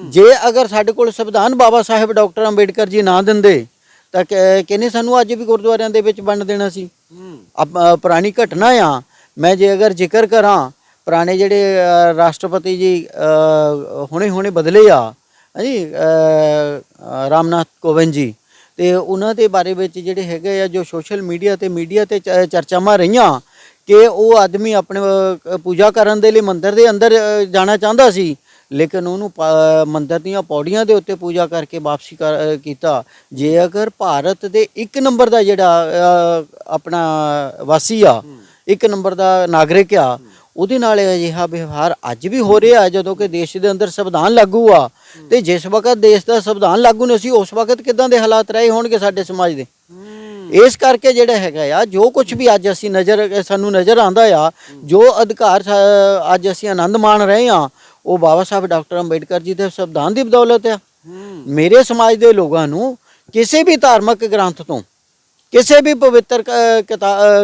ਜੇ ਅਗਰ ਸਾਡੇ ਕੋਲ ਸੰਵਿਧਾਨ ਬਾਬਾ ਸਾਹਿਬ ਡਾਕਟਰ ਅੰਬੇਡਕਰ ਜੀ ਨਾ ਦਿੰਦੇ ਤਾਂ ਕਹਿੰਦੇ ਸਾਨੂੰ ਅੱਜ ਵੀ ਗੁਰਦੁਆਰਿਆਂ ਦੇ ਵਿੱਚ ਵੰਡ ਦੇਣਾ ਸੀ। ਪੁਰਾਣੀ ਘਟਨਾ ਆ, ਮੈਂ ਜੇ ਅਗਰ ਜ਼ਿਕਰ ਕਰਾਂ, ਪੁਰਾਣੇ ਜਿਹੜੇ ਰਾਸ਼ਟਰਪਤੀ ਜੀ ਹੁਣੇ ਬਦਲੇ ਆ ਹਾਂਜੀ, ਰਾਮਨਾਥ ਕੋਵਿੰਦ ਜੀ, ਤੇ ਉਹਨਾਂ ਦੇ ਬਾਰੇ ਵਿੱਚ ਜਿਹੜੇ ਹੈਗੇ ਆ ਜੋ ਸੋਸ਼ਲ ਮੀਡੀਆ ਤੇ ਚਰਚਾਵਾਂ ਰਹੀਆਂ ਕਿ ਉਹ ਆਦਮੀ ਆਪਣੇ ਪੂਜਾ ਕਰਨ ਦੇ ਲਈ ਮੰਦਿਰ ਦੇ ਅੰਦਰ ਜਾਣਾ ਚਾਹੁੰਦਾ ਸੀ, ਲੇਕਿਨ ਉਹਨੂੰ ਮੰਦਰ ਦੀਆਂ ਪੌੜੀਆਂ ਦੇ ਉੱਤੇ ਪੂਜਾ ਕਰਕੇ ਵਾਪਸੀ ਕੀਤਾ। ਜੇ ਅਗਰ ਭਾਰਤ ਦੇ 1 ਨੰਬਰ ਦਾ ਜਿਹੜਾ ਆਪਣਾ ਵਾਸੀ ਆ, 1 ਨੰਬਰ ਦਾ ਨਾਗਰਿਕ ਆ, ਉਹਦੇ ਨਾਲ ਅਜਿਹਾ ਵਿਵਹਾਰ ਅੱਜ ਵੀ ਹੋ ਰਿਹਾ ਜਦੋਂ ਕਿ ਦੇਸ਼ ਦੇ ਅੰਦਰ ਸੰਵਿਧਾਨ ਲਾਗੂ ਆ। ਤੇ ਜਿਸ ਵਕਤ ਦੇਸ਼ ਦਾ ਸੰਵਿਧਾਨ ਲਾਗੂ ਨਹੀਂ ਸੀ, ਉਸ ਵਕਤ ਕਿੱਦਾਂ ਦੇ ਹਾਲਾਤ ਰਹੇ ਹੋਣਗੇ ਸਾਡੇ ਸਮਾਜ ਦੇ। ਇਸ ਕਰਕੇ ਜਿਹੜਾ ਹੈਗਾ ਆ, ਜੋ ਕੁਝ ਵੀ ਅੱਜ ਅਸੀਂ ਸਾਨੂੰ ਨਜ਼ਰ ਆਉਂਦਾ ਆ, ਜੋ ਅਧਿਕਾਰ ਅੱਜ ਅਸੀਂ ਆਨੰਦ ਮਾਣ ਰਹੇ ਆ, ਉਹ ਬਾਬਾ ਸਾਹਿਬ ਡਾਕਟਰ ਅੰਬੇਡਕਰ ਜੀ ਦੇ ਸੰਵਿਧਾਨ ਦੀ ਬਦੌਲਤ ਆ। ਮੇਰੇ ਸਮਾਜ ਦੇ ਲੋਕਾਂ ਨੂੰ ਕਿਸੇ ਵੀ ਧਾਰਮਿਕ ਗ੍ਰੰਥ ਤੋਂ, ਕਿਸੇ ਵੀ ਪਵਿੱਤਰ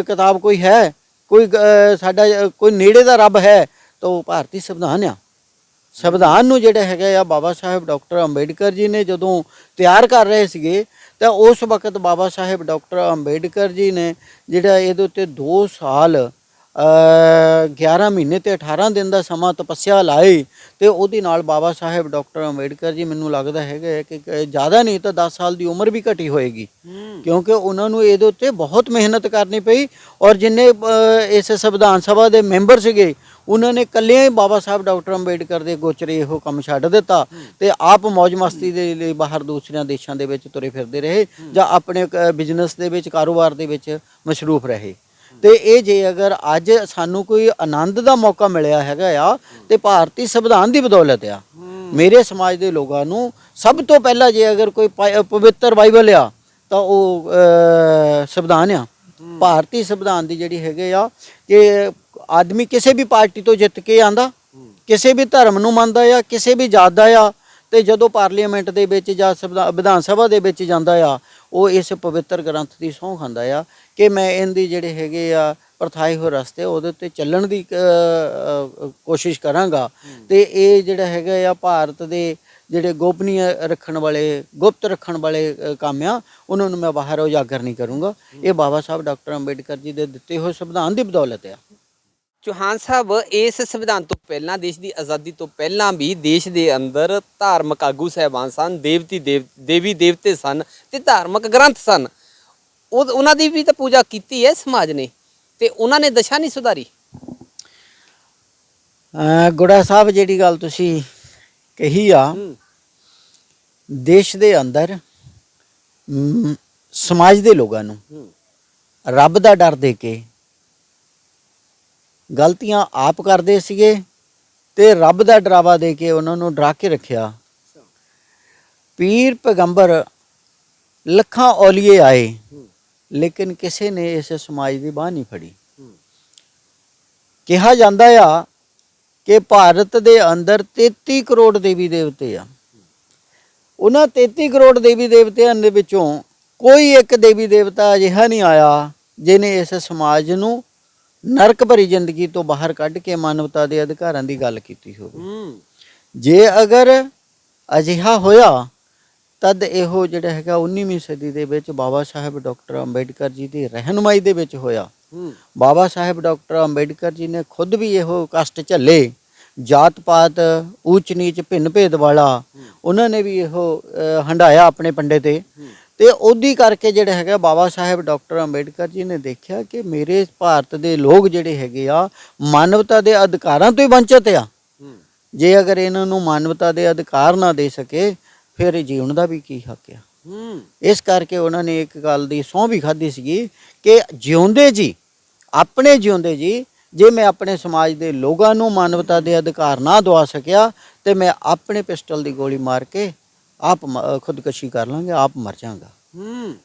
ਕਿਤਾਬ ਕੋਈ ਹੈ, ਕੋਈ ਸਾਡਾ ਕੋਈ ਨੇੜੇ ਦਾ ਰੱਬ ਹੈ, ਤਾਂ ਉਹ ਭਾਰਤੀ ਸੰਵਿਧਾਨ ਆ। ਸੰਵਿਧਾਨ ਨੂੰ ਜਿਹੜਾ ਹੈਗਾ ਆ, ਬਾਬਾ ਸਾਹਿਬ ਡਾਕਟਰ ਅੰਬੇਡਕਰ ਜੀ ਨੇ ਜਦੋਂ ਤਿਆਰ ਕਰ ਰਹੇ ਸੀਗੇ, ਤਾਂ ਉਸ ਵਕਤ ਬਾਬਾ ਸਾਹਿਬ ਡਾਕਟਰ ਅੰਬੇਡਕਰ ਜੀ ਨੇ ਜਿਹੜਾ ਇਹਦੇ ਉੱਤੇ 2 ਸਾਲ 11 ਮਹੀਨੇ ਤੇ 18 ਦਿਨ ਦਾ ਸਮਾਂ ਤਪੱਸਿਆ ਲਾਈ। ਤੇ ਉਹਦੇ ਨਾਲ ਬਾਬਾ ਸਾਹਿਬ ਡਾਕਟਰ ਅੰਬੇਡਕਰ ਜੀ, ਮੈਨੂੰ ਲੱਗਦਾ ਹੈਗਾ ਕਿ ਜ਼ਿਆਦਾ ਨਹੀਂ ਤਾਂ 10 ਸਾਲ ਦੀ ਉਮਰ ਵੀ ਘਟੀ ਹੋਏਗੀ, ਕਿਉਂਕਿ ਉਹਨਾਂ ਨੂੰ ਇਹਦੇ ਉੱਤੇ ਬਹੁਤ ਮਿਹਨਤ ਕਰਨੀ ਪਈ। ਔਰ ਜਿੰਨੇ ਇਸ ਸੰਵਿਧਾਨ ਸਭਾ ਦੇ ਮੈਂਬਰ ਸੀਗੇ, ਉਹਨਾਂ ਨੇ ਇਕੱਲਿਆਂ ਹੀ ਬਾਬਾ ਸਾਹਿਬ ਡਾਕਟਰ ਅੰਬੇਡਕਰ ਦੇ ਗੋਚਰੇ ਇਹੋ ਕੰਮ ਛੱਡ ਦਿੱਤਾ ਤੇ ਆਪ ਮौज ਮਸਤੀ ਦੇ ਲਈ ਬਾਹਰ ਦੂਸਰਿਆਂ ਦੇਸ਼ਾਂ ਦੇ ਵਿੱਚ ਤੁਰੇ ਫਿਰਦੇ ਰਹੇ, ਜਾਂ ਆਪਣੇ ਬਿਜ਼ਨਸ ਦੇ ਵਿੱਚ, ਕਾਰੋਬਾਰ ਦੇ ਵਿੱਚ ਮਸ਼ਰੂਫ ਰਹੇ। ਤੇ ਇਹ ਜੇ ਅਗਰ ਅੱਜ ਸਾਨੂੰ ਕੋਈ ਆਨੰਦ ਦਾ ਮੌਕਾ ਮਿਲਿਆ ਹੈਗਾ ਆ, ਤੇ ਭਾਰਤੀ ਸੰਵਿਧਾਨ ਦੀ ਬਦੌਲਤ ਆ। ਮੇਰੇ ਸਮਾਜ ਦੇ ਲੋਕਾਂ ਨੂੰ ਸਭ ਤੋਂ ਪਹਿਲਾਂ ਜੇ ਅਗਰ ਕੋਈ ਪਵਿੱਤਰ ਬਾਈਬਲ ਆ, ਤਾਂ ਉਹ ਸੰਵਿਧਾਨ ਆ। ਭਾਰਤੀ ਸੰਵਿਧਾਨ ਦੀ ਜਿਹੜੀ ਹੈਗੇ ਆ ਕਿ ਆਦਮੀ ਕਿਸੇ ਵੀ ਪਾਰਟੀ ਤੋਂ ਜਿੱਤ ਕੇ ਆਂਦਾ, ਕਿਸੇ ਵੀ ਧਰਮ ਨੂੰ ਮੰਨਦਾ ਆ, ਕਿਸੇ ਵੀ ਜਾਤ ਦਾ ਆ, ਤੇ ਜਦੋਂ ਪਾਰਲੀਮੈਂਟ ਦੇ ਵਿੱਚ ਜਾਂ ਵਿਧਾਨ ਸਭਾ ਦੇ ਵਿੱਚ ਜਾਂਦਾ ਆ, ਉਹ ਇਸ ਪਵਿੱਤਰ ਗ੍ਰੰਥ ਦੀ ਸਹੁੰ ਖਾਂਦਾ ਆ ਕਿ ਮੈਂ ਇਹਦੀ ਜਿਹੜੇ ਹੈਗੇ ਆ ਪਰਥਾਏ ਹੋਏ ਰਸਤੇ ਉਹਦੇ ਉੱਤੇ ਚੱਲਣ ਦੀ ਕੋਸ਼ਿਸ਼ ਕਰਾਂਗਾ। ਤੇ ਇਹ ਜਿਹੜਾ ਹੈਗਾ ਆ ਭਾਰਤ ਦੇ ਜਿਹੜੇ ਗੋਪਨੀय ਰੱਖਣ ਵਾਲੇ, ਗੁਪਤ ਰੱਖਣ ਵਾਲੇ ਕੰਮ ਆ, ਉਹਨਾਂ ਨੂੰ ਮੈਂ ਬਾਹਰ ਉਜਾਗਰ ਨਹੀਂ ਕਰੂੰਗਾ। ਇਹ ਬਾਬਾ ਸਾਹਿਬ ਡਾਕਟਰ ਅੰਬੇਡਕਰ ਜੀ ਦੇ ਦਿੱਤੇ ਹੋਏ ਸੰਵਿਧਾਨ ਦੀ ਬਦੌਲਤ ਆ। ਚੌਹਾਨ ਸਾਹਿਬ, ਇਸ ਸੰਵਿਧਾਨ ਤੋਂ ਪਹਿਲਾਂ, ਦੇਸ਼ ਦੀ ਆਜ਼ਾਦੀ ਤੋਂ ਪਹਿਲਾਂ ਵੀ ਦੇਸ਼ ਦੇ ਅੰਦਰ ਧਾਰਮਿਕ ਆਗੂ ਸਾਹਿਬਾਨ ਸਨ, ਦੇਵੀ ਦੇਵਤੇ ਸਨ ਤੇ ਧਾਰਮਿਕ ਗ੍ਰੰਥ ਸਨ। ਉਹਨਾਂ ਦੀ ਵੀ ਤਾਂ ਪੂਜਾ ਕੀਤੀ ਹੈ ਸਮਾਜ ਨੇ, ਤੇ ਉਹਨਾਂ ਨੇ ਦਸ਼ਾ ਨਹੀਂ ਸੁਧਾਰੀ। ਗੁੜਾ ਸਾਹਿਬ, ਜਿਹੜੀ ਗੱਲ ਤੁਸੀਂ ਕਹੀ ਆ, ਦੇਸ਼ ਦੇ ਅੰਦਰ ਸਮਾਜ ਦੇ ਲੋਕਾਂ ਨੂੰ ਰੱਬ ਦਾ ਡਰ ਦੇ ਕੇ ਗਲਤੀਆਂ ਆਪ ਕਰਦੇ ਸੀਗੇ, ਤੇ ਰੱਬ ਦਾ ਡਰਾਵਾ ਦੇ ਕੇ ਉਹਨਾਂ ਨੂੰ ਡਰਾ ਕੇ ਰੱਖਿਆ। ਪੀਰ ਪੈਗੰਬਰ ਲੱਖਾਂ ਔਲੀਏ ਆਏ, ਲੇਕਿਨ ਕਿਸੇ ਨੇ ਇਸ ਸਮਾਜ ਦੀ ਬਾਂਹ ਨਹੀਂ ਫੜੀ। ਕਿਹਾ ਜਾਂਦਾ ਆ ਕਿ ਭਾਰਤ ਦੇ ਅੰਦਰ 33 ਕਰੋੜ ਦੇਵੀ ਦੇਵਤੇ ਆ। ਉਹਨਾਂ 33 ਕਰੋੜ ਦੇਵੀ ਦੇਵਤਿਆਂ ਦੇ ਵਿੱਚੋਂ ਕੋਈ ਇੱਕ ਦੇਵੀ ਦੇਵਤਾ ਅਜਿਹਾ ਨਹੀਂ ਆਇਆ ਜਿਹਨੇ ਇਸ ਸਮਾਜ ਨੂੰ ਨਰਕ ਭਰੀ ਜ਼ਿੰਦਗੀ ਤੋਂ ਬਾਹਰ ਕੱਢ ਕੇ ਮਾਨਵਤਾ ਦੇ ਅਧਿਕਾਰਾਂ ਦੀ ਗੱਲ ਕੀਤੀ ਹੋਵੇ। ਜੇ ਅਗਰ ਅਜਿਹਾ ਹੋਇਆ, ਤਦ ਇਹੋ ਜਿਹੜਾ ਹੈਗਾ 19ਵੀਂ ਸਦੀ ਦੇ ਵਿੱਚ ਬਾਬਾ ਸਾਹਿਬ ਡਾਕਟਰ ਅੰਬੇਡਕਰ ਜੀ ਦੀ ਰਹਿਨੁਮਾਈ ਦੇ ਵਿੱਚ ਹੋਇਆ। ਬਾਬਾ ਸਾਹਿਬ ਡਾਕਟਰ ਅੰਬੇਡਕਰ ਜੀ ਨੇ ਖੁਦ ਵੀ ਇਹੋ ਕਸ਼ਟ ਝੱਲੇ, ਜਾਤ ਪਾਤ, ਊਚ ਨੀਚ, ਭਿੰਨ ਭੇਦ ਵਾਲਾ, ਉਹਨਾਂ ਨੇ ਵੀ ਇਹੋ ਹੰਡਾਇਆ ਆਪਣੇ ਪੰਡੇ ਤੇ ਉਹਦੀ ਕਰਕੇ ਜਿਹੜਾ ਹੈਗਾ ਬਾਬਾ ਸਾਹਿਬ ਡਾਕਟਰ ਅੰਬੇਡਕਰ ਜੀ ਨੇ ਦੇਖਿਆ ਕਿ ਮੇਰੇ ਭਾਰਤ ਦੇ ਲੋਕ ਜਿਹੜੇ ਹੈਗੇ ਆ ਮਾਨਵਤਾ ਦੇ ਅਧਿਕਾਰਾਂ ਤੋਂ ਹੀ ਵੰਚਿਤ ਆ। ਜੇ ਅਗਰ ਇਹਨਾਂ ਨੂੰ ਮਾਨਵਤਾ ਦੇ ਅਧਿਕਾਰ ਨਾ ਦੇ ਸਕੇ, ਫਿਰ ਜੀਉਣ ਦਾ ਵੀ ਕੀ ਹੱਕ ਆ। ਇਸ ਕਰਕੇ ਉਹਨਾਂ ਨੇ ਇੱਕ ਗੱਲ ਦੀ ਸਹੁੰ ਵੀ ਖਾਧੀ ਸੀਗੀ ਕਿ ਜਿਉਂਦੇ ਜੀ, ਆਪਣੇ ਜਿਉਂਦੇ ਜੀ, ਜੇ ਮੈਂ ਆਪਣੇ ਸਮਾਜ ਦੇ ਲੋਕਾਂ ਨੂੰ ਮਾਨਵਤਾ ਦੇ ਅਧਿਕਾਰ ਨਾ ਦਵਾ ਸਕਿਆ, ਤੇ ਮੈਂ ਆਪਣੇ ਪਿਸਟਲ ਦੀ ਗੋਲੀ ਮਾਰ ਕੇ ਆਪ ਖੁਦਕਸ਼ੀ ਕਰ ਲਾਂਗੇ, ਆਪ ਮਰ ਜਾਵਾਂਗਾ।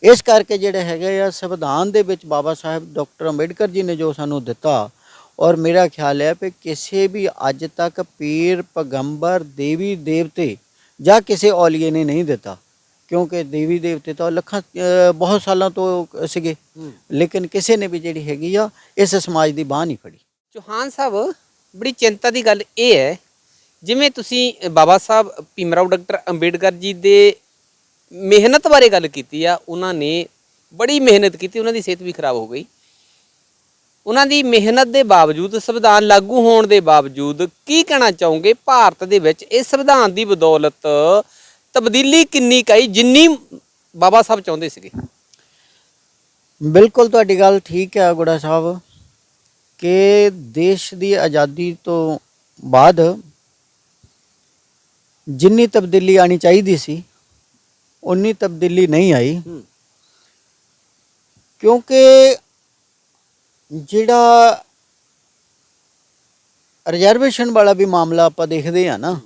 ਇਸ ਕਰਕੇ ਜਿਹੜੇ ਹੈਗੇ ਆ ਸੰਵਿਧਾਨ ਦੇ ਵਿੱਚ ਬਾਬਾ ਸਾਹਿਬ ਡਾਕਟਰ ਅੰਬੇਡਕਰ ਜੀ ਨੇ ਜੋ ਸਾਨੂੰ ਦਿੱਤਾ, ਔਰ ਮੇਰਾ ਖਿਆਲ ਹੈ ਕਿ ਕਿਸੇ ਵੀ ਅੱਜ ਤੱਕ ਪੀਰ ਪੈਗੰਬਰ ਦੇਵੀ ਦੇਵਤੇ ਜਾਂ ਕਿਸੇ ਔਲੀਏ ਨੇ ਨਹੀਂ ਦਿੱਤਾ, ਕਿਉਂਕਿ ਦੇਵੀ ਦੇਵਤੇ ਤਾਂ ਲੱਖਾਂ ਬਹੁਤ ਸਾਲਾਂ ਤੋਂ ਸੀਗੇ, ਲੇਕਿਨ ਕਿਸੇ ਨੇ ਵੀ ਜਿਹੜੀ ਹੈਗੀ ਆ ਇਸ ਸਮਾਜ ਦੀ ਬਾਂਹ ਨਹੀਂ ਫੜੀ। ਚੌਹਾਨ ਸਾਹਿਬ, ਬੜੀ ਚਿੰਤਾ ਦੀ ਗੱਲ ਇਹ ਹੈ, ਜਿਵੇਂ ਤੁਸੀਂ ਬਾਬਾ ਸਾਹਿਬ ਭੀਮ ਰਾਓ ਡਾਕਟਰ ਅੰਬੇਡਕਰ ਜੀ ਦੇ ਮਿਹਨਤ ਬਾਰੇ ਗੱਲ ਕੀਤੀ ਆ, ਉਹਨਾਂ ਨੇ ਬੜੀ ਮਿਹਨਤ ਕੀਤੀ, ਉਹਨਾਂ ਦੀ ਸਿਹਤ ਵੀ ਖਰਾਬ ਹੋ ਗਈ। ਉਹਨਾਂ ਦੀ ਮਿਹਨਤ ਦੇ ਬਾਵਜੂਦ, ਸੰਵਿਧਾਨ ਲਾਗੂ ਹੋਣ ਦੇ ਬਾਵਜੂਦ, ਕੀ ਕਹਿਣਾ ਚਾਹੋਗੇ ਭਾਰਤ ਦੇ ਵਿੱਚ ਇਸ ਸੰਵਿਧਾਨ ਦੀ ਬਦੌਲਤ ਤਬਦੀਲੀ ਕਿੰਨੀ ਕਾਈ ਜਿੰਨੀ ਬਾਬਾ ਸਾਹਿਬ ਚਾਹੁੰਦੇ ਸੀਗੇ? ਬਿਲਕੁਲ ਤੁਹਾਡੀ ਗੱਲ ਠੀਕ ਹੈ ਗੁੜਾ ਸਾਹਿਬ, ਕਿ ਦੇਸ਼ ਦੀ ਆਜ਼ਾਦੀ ਤੋਂ ਬਾਅਦ ਜਿੰਨੀ ਤਬਦੀਲੀ ਆਣੀ ਚਾਹੀਦੀ ਸੀ ਉਨੀ ਤਬਦੀਲੀ ਨਹੀਂ ਆਈ, ਕਿਉਂਕਿ ਜਿਹੜਾ ਰਿਜ਼ਰਵੇਸ਼ਨ ਵਾਲਾ ਵੀ ਮਾਮਲਾ ਆਪਾਂ ਦੇਖਦੇ ਆ ਨਾ,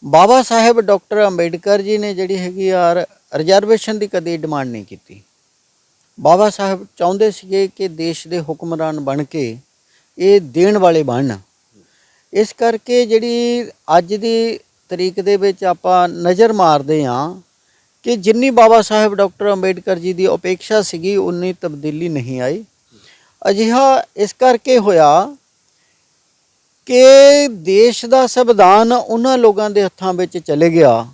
ਬਾਬਾ ਸਾਹਿਬ ਡਾਕਟਰ ਅੰਬੇਡਕਰ ਜੀ ਨੇ ਜਿਹੜੀ ਹੈਗੀ ਆ ਰਿਜ਼ਰਵੇਸ਼ਨ ਦੀ ਕਦੇ ਡਿਮਾਂਡ ਨਹੀਂ ਕੀਤੀ। ਬਾਬਾ ਸਾਹਿਬ ਚਾਹੁੰਦੇ ਸੀਗੇ ਕਿ ਦੇਸ਼ ਦੇ ਹੁਕਮਰਾਨ ਬਣ ਕੇ ਇਹ ਦੇਣ ਵਾਲੇ ਬਣਨ। ਇਸ ਕਰਕੇ ਜਿਹੜੀ ਅੱਜ ਦੀ ਤਰੀਕ ਦੇ ਵਿੱਚ ਆਪਾਂ ਨਜ਼ਰ ਮਾਰਦੇ ਹਾਂ ਕਿ ਜਿੰਨੀ ਬਾਬਾ ਸਾਹਿਬ ਡਾਕਟਰ ਅੰਬੇਡਕਰ ਜੀ ਦੀ ਅਪੇਖਾ ਸੀਗੀ ਉਨੀ ਤਬਦੀਲੀ ਨਹੀਂ ਆਈ। ਅਜਿਹਾ ਇਸ ਕਰਕੇ ਹੋਇਆ ਕਿ ਦੇਸ਼ ਦਾ ਸੰਵਿਧਾਨ ਉਹਨਾਂ ਲੋਕਾਂ ਦੇ ਹੱਥਾਂ ਵਿੱਚ ਚਲੇ ਗਿਆ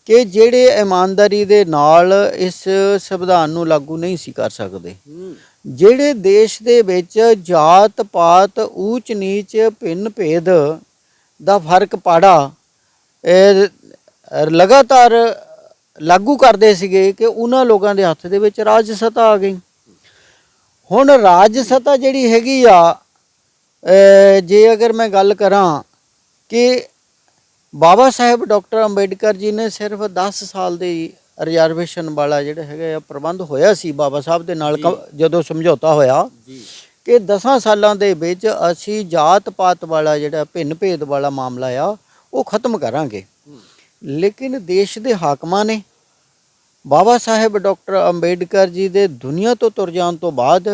ਕਿ ਜਿਹੜੇ ਇਮਾਨਦਾਰੀ ਦੇ ਨਾਲ ਇਸ ਸੰਵਿਧਾਨ ਨੂੰ ਲਾਗੂ ਨਹੀਂ ਸੀ ਕਰ ਸਕਦੇ। ਜਿਹੜੇ ਦੇਸ਼ ਦੇ ਵਿੱਚ ਜਾਤ ਪਾਤ ਊਚ ਨੀਚ ਭਿੰਨ ਭੇਦ ਦਾ ਫਰਕ ਪਾੜਾ ਲਗਾਤਾਰ ਲਾਗੂ ਕਰਦੇ ਸੀਗੇ ਕਿ ਉਹਨਾਂ ਲੋਕਾਂ ਦੇ ਹੱਥ ਦੇ ਵਿੱਚ ਰਾਜ ਸੱਤਾ ਆ ਗਈ। ਹੁਣ ਰਾਜ ਸੱਤਾ ਜਿਹੜੀ ਹੈਗੀ ਆ, ਜੇ ਅਗਰ ਮੈਂ ਗੱਲ ਕਰਾਂ ਕਿ ਬਾਬਾ ਸਾਹਿਬ ਡਾਕਟਰ ਅੰਬੇਡਕਰ ਜੀ ਨੇ ਸਿਰਫ 10 ਸਾਲ ਦੇ ਰਿਜ਼ਰਵੇਸ਼ਨ ਵਾਲਾ ਜਿਹੜਾ ਹੈਗਾ ਆ ਪ੍ਰਬੰਧ ਹੋਇਆ ਸੀ ਬਾਬਾ ਸਾਹਿਬ ਦੇ ਨਾਲ ਜਦੋਂ ਸਮਝੌਤਾ ਹੋਇਆ ਕਿ 10 ਸਾਲਾਂ ਦੇ ਵਿੱਚ ਅਸੀਂ ਜਾਤ ਪਾਤ ਵਾਲਾ ਜਿਹੜਾ ਭਿੰਨ ਭੇਦ ਵਾਲਾ ਮਾਮਲਾ ਆ ਉਹ ਖਤਮ ਕਰਾਂਗੇ। ਲੇਕਿਨ ਦੇਸ਼ ਦੇ ਹਾਕਮਾਂ ਨੇ ਬਾਬਾ ਸਾਹਿਬ ਡਾਕਟਰ ਅੰਬੇਡਕਰ ਜੀ ਦੇ ਦੁਨੀਆ ਤੋਂ ਤੁਰ ਜਾਣ ਤੋਂ ਬਾਅਦ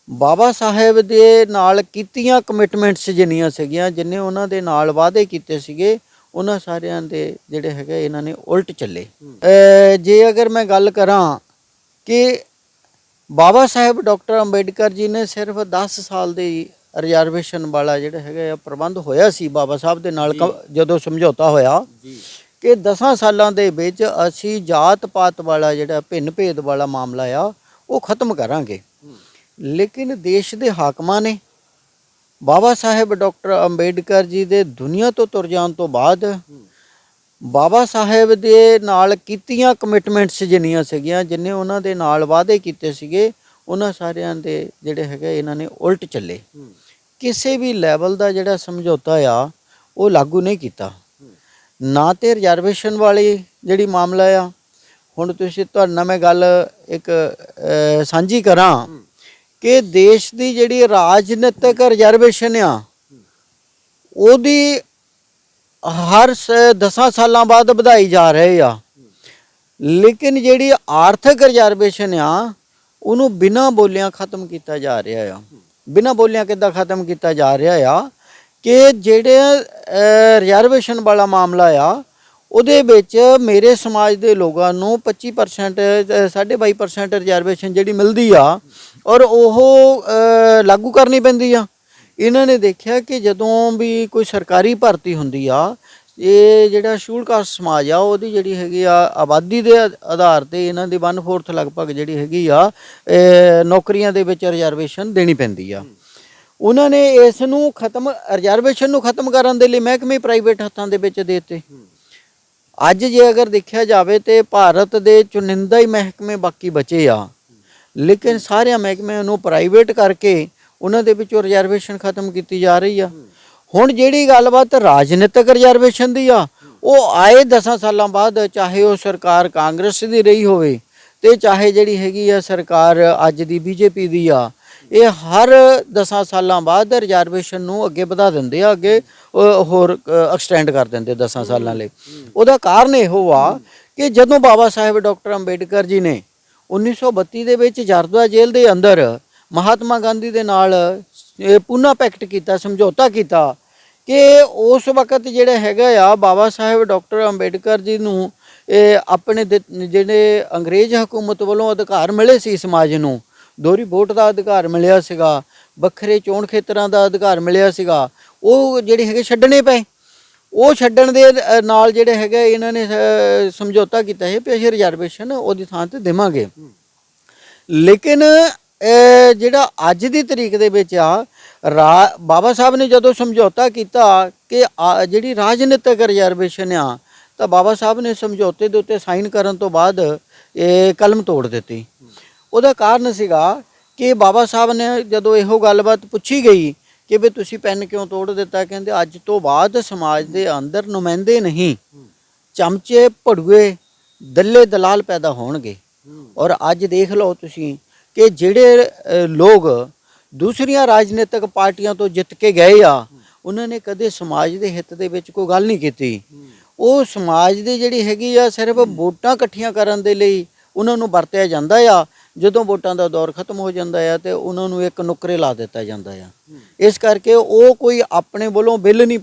ਬਾਬਾ ਸਾਹਿਬ ਦੇ ਨਾਲ ਕੀਤੀਆਂ ਕਮਿਟਮੈਂਟਸ ਜਿੰਨੀਆਂ ਸੀਗੀਆਂ, ਜਿੰਨੇ ਉਹਨਾਂ ਦੇ ਨਾਲ ਵਾਅਦੇ ਕੀਤੇ ਸੀਗੇ, ਉਹਨਾਂ ਸਾਰਿਆਂ ਦੇ ਜਿਹੜੇ ਹੈਗੇ ਇਹਨਾਂ ਨੇ ਉਲਟ ਚੱਲੇ। ਜੇ ਅਗਰ ਮੈਂ ਗੱਲ ਕਰਾਂ ਕਿ ਬਾਬਾ ਸਾਹਿਬ ਡਾਕਟਰ ਅੰਬੇਡਕਰ ਜੀ ਨੇ ਸਿਰਫ 10 ਸਾਲ ਦੇ ਰਿਜ਼ਰਵੇਸ਼ਨ ਵਾਲਾ ਜਿਹੜਾ ਹੈਗਾ ਆ ਪ੍ਰਬੰਧ ਹੋਇਆ ਸੀ ਬਾਬਾ ਸਾਹਿਬ ਦੇ ਨਾਲ ਜਦੋਂ ਸਮਝੌਤਾ ਹੋਇਆ ਕਿ 10 ਸਾਲਾਂ ਦੇ ਵਿੱਚ ਅਸੀਂ ਜਾਤ ਪਾਤ ਵਾਲਾ ਜਿਹੜਾ ਭਿੰਨ ਭੇਦ ਵਾਲਾ ਮਾਮਲਾ ਆ ਉਹ ਖਤਮ ਕਰਾਂਗੇ। ਲੇਕਿਨ ਦੇਸ਼ ਦੇ ਹਾਕਮਾਂ ਨੇ ਬਾਬਾ ਸਾਹਿਬ ਡਾਕਟਰ ਅੰਬੇਡਕਰ ਜੀ ਦੇ ਦੁਨੀਆ ਤੋਂ ਤੁਰ ਜਾਣ ਤੋਂ ਬਾਅਦ ਬਾਬਾ ਸਾਹਿਬ ਦੇ ਨਾਲ ਕੀਤੀਆਂ ਕਮਿਟਮੈਂਟਸ ਜਿੰਨੀਆਂ ਸੀਗੀਆਂ, ਜਿੰਨੇ ਉਹਨਾਂ ਦੇ ਨਾਲ ਵਾਅਦੇ ਕੀਤੇ ਸੀਗੇ, ਉਹਨਾਂ ਸਾਰਿਆਂ ਦੇ ਜਿਹੜੇ ਹੈਗੇ ਇਹਨਾਂ ਨੇ ਉਲਟ ਚੱਲੇ। ਕਿਸੇ ਵੀ ਲੈਵਲ ਦਾ ਜਿਹੜਾ ਸਮਝੌਤਾ ਆ ਉਹ ਲਾਗੂ ਨਹੀਂ ਕੀਤਾ, ਨਾ ਤੇ ਰਿਜ਼ਰਵੇਸ਼ਨ ਵਾਲੀ ਜਿਹੜੀ ਮਾਮਲਾ ਆ। ਹੁਣ ਤੁਸੀਂ ਤੁਹਾਡੇ ਨਾਲ ਮੈਂ ਗੱਲ ਇੱਕ ਸਾਂਝੀ ਕਰਾਂ ਕਿ ਦੇਸ਼ ਦੀ ਜਿਹੜੀ ਰਾਜਨੀਤਿਕ ਰਿਜ਼ਰਵੇਸ਼ਨ ਆ ਉਹਦੀ ਹਰ 10 ਸਾਲਾਂ ਬਾਅਦ ਵਧਾਈ ਜਾ ਰਹੇ ਆ, ਲੇਕਿਨ ਜਿਹੜੀ ਆਰਥਿਕ ਰਿਜ਼ਰਵੇਸ਼ਨ ਆ ਉਹਨੂੰ ਬਿਨਾਂ ਬੋਲਿਆਂ ਖਤਮ ਕੀਤਾ ਜਾ ਰਿਹਾ ਆ। ਬਿਨਾਂ ਬੋਲਿਆਂ ਕਿੱਦਾਂ ਖਤਮ ਕੀਤਾ ਜਾ ਰਿਹਾ ਆ ਕਿ ਜਿਹੜੇ ਰਿਜ਼ਰਵੇਸ਼ਨ ਵਾਲਾ ਮਾਮਲਾ ਆ ਉਹਦੇ ਵਿੱਚ ਮੇਰੇ ਸਮਾਜ ਦੇ ਲੋਕਾਂ ਨੂੰ 25% 22.5% ਰਿਜ਼ਰਵੇਸ਼ਨ ਜਿਹੜੀ ਮਿਲਦੀ ਆ ਔਰ ਉਹ ਲਾਗੂ ਕਰਨੀ ਪੈਂਦੀ ਆ। ਇਹਨਾਂ ਨੇ ਦੇਖਿਆ ਕਿ ਜਦੋਂ ਵੀ ਕੋਈ ਸਰਕਾਰੀ ਭਰਤੀ ਹੁੰਦੀ ਆ, ਇਹ ਜਿਹੜਾ ਸ਼ੂਲ ਕਾਸਟ ਸਮਾਜ ਆ ਉਹਦੀ ਜਿਹੜੀ ਹੈਗੀ ਆ ਆਬਾਦੀ ਦੇ ਆਧਾਰ ਤੇ ਇਹਨਾਂ ਦੀ 1/4 ਲਗਭਗ ਜਿਹੜੀ ਹੈਗੀ ਆ ਨੌਕਰੀਆਂ ਦੇ ਵਿੱਚ ਰਿਜ਼ਰਵੇਸ਼ਨ ਦੇਣੀ ਪੈਂਦੀ ਆ। ਉਹਨਾਂ ਨੇ ਇਸ ਨੂੰ ਖਤਮ ਰਿਜ਼ਰਵੇਸ਼ਨ ਨੂੰ ਖਤਮ ਕਰਨ ਦੇ ਲਈ ਮਹਿਕਮੇ ਪ੍ਰਾਈਵੇਟ ਹੱਥਾਂ ਦੇ ਵਿੱਚ ਦੇ ਦਿੱਤੇ। ਅੱਜ ਜੇ ਅਗਰ ਦੇਖਿਆ ਜਾਵੇ ਤੇ ਭਾਰਤ ਦੇ ਚੁਣਿੰਦਾ ਹੀ ਮਹਿਕਮੇ ਬਾਕੀ ਬਚੇ ਆ, ਲੇਕਿਨ ਸਾਰਿਆਂ ਮਹਿਕਮਿਆਂ ਨੂੰ ਪ੍ਰਾਈਵੇਟ ਕਰਕੇ ਉਹਨਾਂ ਦੇ ਵਿੱਚੋਂ ਰਿਜ਼ਰਵੇਸ਼ਨ ਖਤਮ ਕੀਤੀ ਜਾ ਰਹੀ ਆ। ਹੁਣ ਜਿਹੜੀ ਗੱਲਬਾਤ ਰਾਜਨੀਤਿਕ ਰਿਜ਼ਰਵੇਸ਼ਨ ਦੀ ਆ, ਉਹ ਆਏ 10 ਸਾਲਾਂ ਬਾਅਦ, ਚਾਹੇ ਉਹ ਸਰਕਾਰ ਕਾਂਗਰਸ ਦੀ ਰਹੀ ਹੋਵੇ ਤੇ ਚਾਹੇ ਜਿਹੜੀ ਹੈਗੀ ਆ ਸਰਕਾਰ ਅੱਜ ਦੀ ਬੀਜੇਪੀ ਦੀ ਆ, ਇਹ ਹਰ 10 ਸਾਲਾਂ ਬਾਅਦ ਰਿਜ਼ਰਵੇਸ਼ਨ ਨੂੰ ਅੱਗੇ ਵਧਾ ਦਿੰਦੇ ਆ, ਅੱਗੇ ਹੋਰ ਐਕਸਟੈਂਡ ਕਰ ਦਿੰਦੇ 10 ਸਾਲਾਂ ਲਈ। ਉਹਦਾ ਕਾਰਨ ਇਹੋ ਆ ਕਿ ਜਦੋਂ ਬਾਬਾ ਸਾਹਿਬ ਡਾਕਟਰ ਅੰਬੇਡਕਰ ਜੀ ਨੇ 1932 ਦੇ ਵਿੱਚ ਜਰਦਾ ਜੇਲ੍ਹ ਦੇ ਅੰਦਰ ਮਹਾਤਮਾ ਗਾਂਧੀ ਦੇ ਨਾਲ ਪੂਨਾ ਪੈਕਟ ਕੀਤਾ, ਸਮਝੌਤਾ ਕੀਤਾ ਕਿ ਉਸ ਵਕਤ ਜਿਹੜਾ ਹੈਗਾ ਆ ਬਾਬਾ ਸਾਹਿਬ ਡਾਕਟਰ ਅੰਬੇਡਕਰ ਜੀ ਨੂੰ ਆਪਣੇ ਜਿਹੜੇ ਅੰਗਰੇਜ਼ ਹਕੂਮਤ ਵੱਲੋਂ ਅਧਿਕਾਰ ਮਿਲੇ ਸੀ, ਸਮਾਜ ਨੂੰ ਦੋਹਰੀ ਵੋਟ ਦਾ ਅਧਿਕਾਰ ਮਿਲਿਆ ਸੀਗਾ, ਵੱਖਰੇ ਚੋਣ ਖੇਤਰਾਂ ਦਾ ਅਧਿਕਾਰ ਮਿਲਿਆ ਸੀਗਾ, ਉਹ ਜਿਹੜੇ ਹੈਗੇ ਛੱਡਣੇ ਪਏ। ਉਹ ਛੱਡਣ ਦੇ ਨਾਲ ਜਿਹੜੇ ਹੈਗੇ ਇਹਨਾਂ ਨੇ ਸਮਝੌਤਾ ਕੀਤਾ ਹੈ ਕਿ ਅਸੀਂ ਰਿਜ਼ਰਵੇਸ਼ਨ ਉਹਦੀ ਥਾਂ ਤੇ ਦੇਵਾਂਗੇ। ਲੇਕਿਨ ਜਿਹੜਾ ਅੱਜ ਦੀ ਤਰੀਕ ਦੇ ਵਿੱਚ ਆ, ਬਾਬਾ ਸਾਹਿਬ ਨੇ ਜਦੋਂ ਸਮਝੌਤਾ ਕੀਤਾ ਕਿ ਜਿਹੜੀ ਰਾਜਨੀਤਿਕ ਰਿਜ਼ਰਵੇਸ਼ਨ ਆ, ਤਾਂ ਬਾਬਾ ਸਾਹਿਬ ਨੇ ਸਮਝੌਤੇ ਦੇ ਉੱਤੇ ਸਾਈਨ ਕਰਨ ਤੋਂ ਬਾਅਦ ਇਹ ਕਲਮ ਤੋੜ ਦਿੱਤੀ। ਉਹਦਾ ਕਾਰਨ ਸੀਗਾ ਕਿ ਬਾਬਾ ਸਾਹਿਬ ਨੇ ਜਦੋਂ ਇਹੋ ਗੱਲਬਾਤ ਪੁੱਛੀ ਗਈ ਕਿ ਵੀ ਤੁਸੀਂ ਪੈਨ ਕਿਉਂ ਤੋੜ ਦਿੱਤਾ। ਕਹਿੰਦੇ ਅੱਜ ਤੋਂ ਬਾਅਦ ਸਮਾਜ ਦੇ ਅੰਦਰ ਨੁਮਾਇੰਦੇ ਨਹੀਂ, ਚਮਚੇ ਭੜੂਏ ਦੱਲੇ ਦਲਾਲ ਪੈਦਾ ਹੋਣਗੇ। ਔਰ ਅੱਜ ਦੇਖ ਲਓ ਤੁਸੀਂ ਕਿ ਜਿਹੜੇ ਲੋਕ ਦੂਸਰੀਆਂ ਰਾਜਨੀਤਿਕ ਪਾਰਟੀਆਂ ਤੋਂ ਜਿੱਤ ਕੇ ਗਏ ਆ, ਉਹਨਾਂ ਨੇ ਕਦੇ ਸਮਾਜ ਦੇ ਹਿੱਤ ਦੇ ਵਿੱਚ ਕੋਈ ਗੱਲ ਨਹੀਂ ਕੀਤੀ। ਉਹ ਸਮਾਜ ਦੀ ਜਿਹੜੀ ਹੈਗੀ ਆ ਸਿਰਫ ਵੋਟਾਂ ਇਕੱਠੀਆਂ ਕਰਨ ਦੇ ਲਈ ਉਹਨਾਂ ਨੂੰ ਵਰਤਿਆ ਜਾਂਦਾ ਆ। ਜਦੋਂ ਵੋਟਾਂ ਦਾ ਦੌਰ ਖਤਮ ਹੋ ਜਾਂਦਾ ਆ ਤੇ ਉਹਨਾਂ ਨੂੰ ਇੱਕ ਨੁੱਕਰੇ ਲਾ ਦਿੱਤਾ ਜਾਂਦਾ ਆ। ਇਸ ਕਰਕੇ ਉਹ ਕੋਈ ਆਪਣੇ ਵੱਲੋਂ ਬਿੱਲ ਨਹੀਂ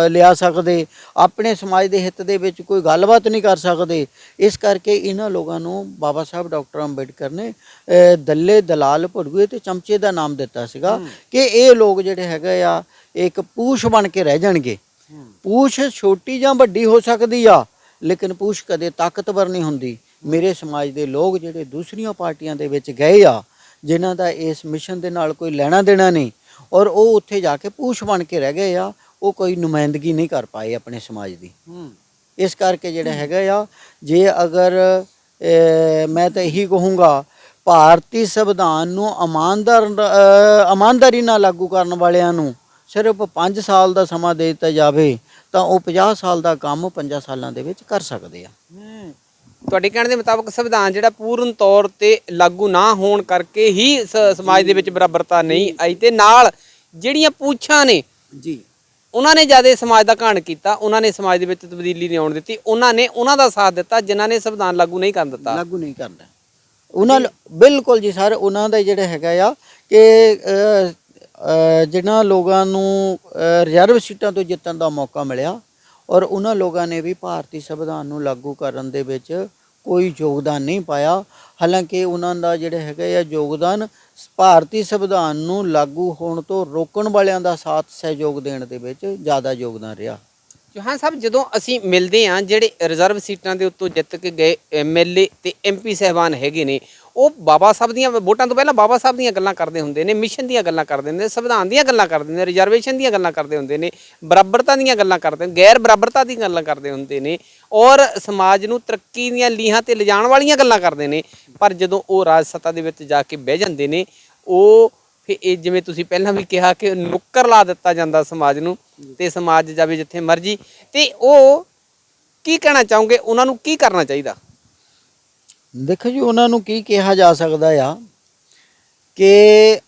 ਲਿਆ ਸਕਦੇ, ਆਪਣੇ ਸਮਾਜ ਦੇ ਹਿੱਤ ਦੇ ਵਿੱਚ ਕੋਈ ਗੱਲਬਾਤ ਨਹੀਂ ਕਰ ਸਕਦੇ। ਇਸ ਕਰਕੇ ਇਹਨਾਂ ਲੋਕਾਂ ਨੂੰ ਬਾਬਾ ਸਾਹਿਬ ਡਾਕਟਰ ਅੰਬੇਡਕਰ ਨੇ ਦੱਲੇ ਦਲਾਲ ਭੜੂਏ ਤੇ ਚਮਚੇ ਦਾ ਨਾਮ ਦਿੱਤਾ ਸੀਗਾ ਕਿ ਇਹ ਲੋਕ ਜਿਹੜੇ ਹੈਗੇ ਆ ਇੱਕ ਪੂਛ ਬਣ ਕੇ ਰਹਿ ਜਾਣਗੇ। ਪੂਛ ਛੋਟੀ ਜਾਂ ਵੱਡੀ ਹੋ ਸਕਦੀ ਆ, ਲੇਕਿਨ ਪੂਛ ਕਦੇ ਤਾਕਤਵਰ ਨਹੀਂ ਹੁੰਦੀ। ਮੇਰੇ ਸਮਾਜ ਦੇ ਲੋਕ ਜਿਹੜੇ ਦੂਸਰੀਆਂ ਪਾਰਟੀਆਂ ਦੇ ਵਿੱਚ ਗਏ ਆ, ਜਿਨ੍ਹਾਂ ਦਾ ਇਸ ਮਿਸ਼ਨ ਦੇ ਨਾਲ ਕੋਈ ਲੈਣਾ ਦੇਣਾ ਨਹੀਂ, ਔਰ ਉਹ ਉੱਥੇ ਜਾ ਕੇ ਪੂਛ ਬਣ ਕੇ ਰਹਿ ਗਏ ਆ, ਉਹ ਕੋਈ ਨੁਮਾਇੰਦਗੀ ਨਹੀਂ ਕਰ ਪਾਏ ਆਪਣੇ ਸਮਾਜ ਦੀ। ਇਸ ਕਰਕੇ ਜਿਹੜਾ ਹੈਗਾ ਆ, ਜੇ ਅਗਰ ਮੈਂ ਤਾਂ ਇਹੀ ਕਹੂੰਗਾ, ਭਾਰਤੀ ਸੰਵਿਧਾਨ ਨੂੰ ਇਮਾਨਦਾਰੀ ਨਾਲ ਲਾਗੂ ਕਰਨ ਵਾਲਿਆਂ ਨੂੰ ਸਿਰਫ 5 ਸਾਲ ਦਾ ਸਮਾਂ ਦੇ ਦਿੱਤਾ ਜਾਵੇ ਤਾਂ ਉਹ 50 ਸਾਲ ਦਾ ਕੰਮ 5 ਸਾਲਾਂ ਦੇ ਵਿੱਚ ਕਰ ਸਕਦੇ ਆ। ਤੁਹਾਡੇ ਕਹਿਣ ਦੇ ਮੁਤਾਬਕ ਸੰਵਿਧਾਨ ਜਿਹੜਾ ਪੂਰਨ ਤੌਰ ਤੇ ਲਾਗੂ ਨਾ ਹੋਣ ਕਰਕੇ ਹੀ ਸਮਾਜ ਦੇ ਵਿੱਚ ਬਰਾਬਰਤਾ ਨਹੀਂ ਆਈ, ਤੇ ਨਾਲ ਜਿਹੜੀਆਂ ਪੂਛਾਂ ਨੇ ਜੀ, ਉਹਨਾਂ ਨੇ ਜਿਆਦਾ ਸਮਾਜ ਦਾ ਘਾਣ ਕੀਤਾ, ਉਹਨਾਂ ਨੇ ਸਮਾਜ ਦੇ ਵਿੱਚ ਤਬਦੀਲੀ ਨਹੀਂ ਆਉਣ ਦਿੱਤੀ, ਉਹਨਾਂ ਦਾ ਸਾਥ ਦਿੱਤਾ ਜਿਨ੍ਹਾਂ ਨੇ ਸੰਵਿਧਾਨ ਲਾਗੂ ਨਹੀਂ ਕਰਨ ਦਿੱਤਾ। ਲਾਗੂ ਨਹੀਂ ਕਰਦਾ ਉਹਨਾਂ ਬਿਲਕੁਲ ਜੀ ਸਰ। ਉਹਨਾਂ ਦਾ ਜਿਹੜਾ ਹੈਗਾ ਆ ਕਿ ਜਿਨ੍ਹਾਂ ਲੋਕਾਂ ਨੂੰ ਰਿਜ਼ਰਵ ਸੀਟਾਂ ਤੋਂ ਜਿੱਤਣ ਦਾ ਮੌਕਾ ਮਿਲਿਆ, ਔਰ ਉਹਨਾਂ ਲੋਕਾਂ ਨੇ ਵੀ ਭਾਰਤੀ ਸੰਵਿਧਾਨ ਨੂੰ ਲਾਗੂ ਕਰਨ ਦੇ ਵਿੱਚ ਕੋਈ ਯੋਗਦਾਨ ਨਹੀਂ ਪਾਇਆ। ਹਾਲਾਂਕਿ ਉਹਨਾਂ ਦਾ ਜਿਹੜਾ ਹੈਗਾ ਆ ਯੋਗਦਾਨ ਭਾਰਤੀ ਸੰਵਿਧਾਨ ਨੂੰ ਲਾਗੂ ਹੋਣ ਤੋਂ ਰੋਕਣ ਵਾਲਿਆਂ ਦਾ ਸਾਥ ਸਹਿਯੋਗ ਦੇਣ ਦੇ ਵਿੱਚ ਜ਼ਿਆਦਾ ਯੋਗਦਾਨ ਰਿਹਾ। ਚੌਹਾਨ ਸਾਹਿਬ, ਜਦੋਂ ਅਸੀਂ ਮਿਲਦੇ ਹਾਂ ਜਿਹੜੇ ਰਿਜ਼ਰਵ ਸੀਟਾਂ ਦੇ ਉੱਤੋਂ ਜਿੱਤ ਕੇ ਗਏ MLA ਤੇ MP ਸਾਹਿਬਾਨ ਹੈਗੇ ਨੇ, ਉਹ ਬਾਬਾ ਸਾਹਿਬ ਦੀਆਂ ਵੋਟਾਂ ਤੋਂ ਪਹਿਲਾਂ ਬਾਬਾ ਸਾਹਿਬ ਦੀਆਂ ਗੱਲਾਂ ਕਰਦੇ ਹੁੰਦੇ ਨੇ, ਮਿਸ਼ਨ ਦੀਆਂ ਗੱਲਾਂ ਕਰਦੇ ਹੁੰਦੇ ਨੇ, ਸੰਵਿਧਾਨ ਦੀਆਂ ਗੱਲਾਂ ਕਰਦੇ ਨੇ, ਰਿਜ਼ਰਵੇਸ਼ਨ ਦੀਆਂ ਗੱਲਾਂ ਕਰਦੇ ਹੁੰਦੇ ਨੇ, ਬਰਾਬਰਤਾ ਦੀਆਂ ਗੱਲਾਂ ਕਰਦੇ ਨੇ, ਗੈਰ ਬਰਾਬਰਤਾ ਦੀਆਂ ਗੱਲਾਂ ਕਰਦੇ ਹੁੰਦੇ ਨੇ, ਔਰ ਸਮਾਜ ਨੂੰ ਤਰੱਕੀ ਦੀਆਂ ਲੀਹਾਂ ਤੇ ਲਿਜਾਣ ਵਾਲੀਆਂ ਗੱਲਾਂ ਕਰਦੇ ਨੇ। ਪਰ ਜਦੋਂ ਉਹ ਰਾਜ ਸੱਤਾ ਦੇ ਵਿੱਚ ਜਾ ਕੇ ਬਹਿ ਜਾਂਦੇ ਨੇ, ਉਹ ਫਿਰ ਇਹ ਜਿਵੇਂ ਤੁਸੀਂ ਪਹਿਲਾਂ ਵੀ ਕਿਹਾ ਕਿ ਨੁੱਕਰ ਲਾ ਦਿੱਤਾ ਜਾਂਦਾ ਸਮਾਜ ਨੂੰ, ਤੇ ਸਮਾਜ ਜਾਵੇ ਜਿੱਥੇ ਮਰਜੀ। ਤੇ ਉਹ ਕੀ ਕਹਿਣਾ ਚਾਹੋਗੇ, ਉਹਨਾਂ ਨੂੰ ਕੀ ਕਰਨਾ ਚਾਹੀਦਾ? ਦੇਖੋ ਜੀ, ਉਹਨਾਂ ਨੂੰ ਕੀ ਕਿਹਾ ਜਾ ਸਕਦਾ ਆ ਕਿ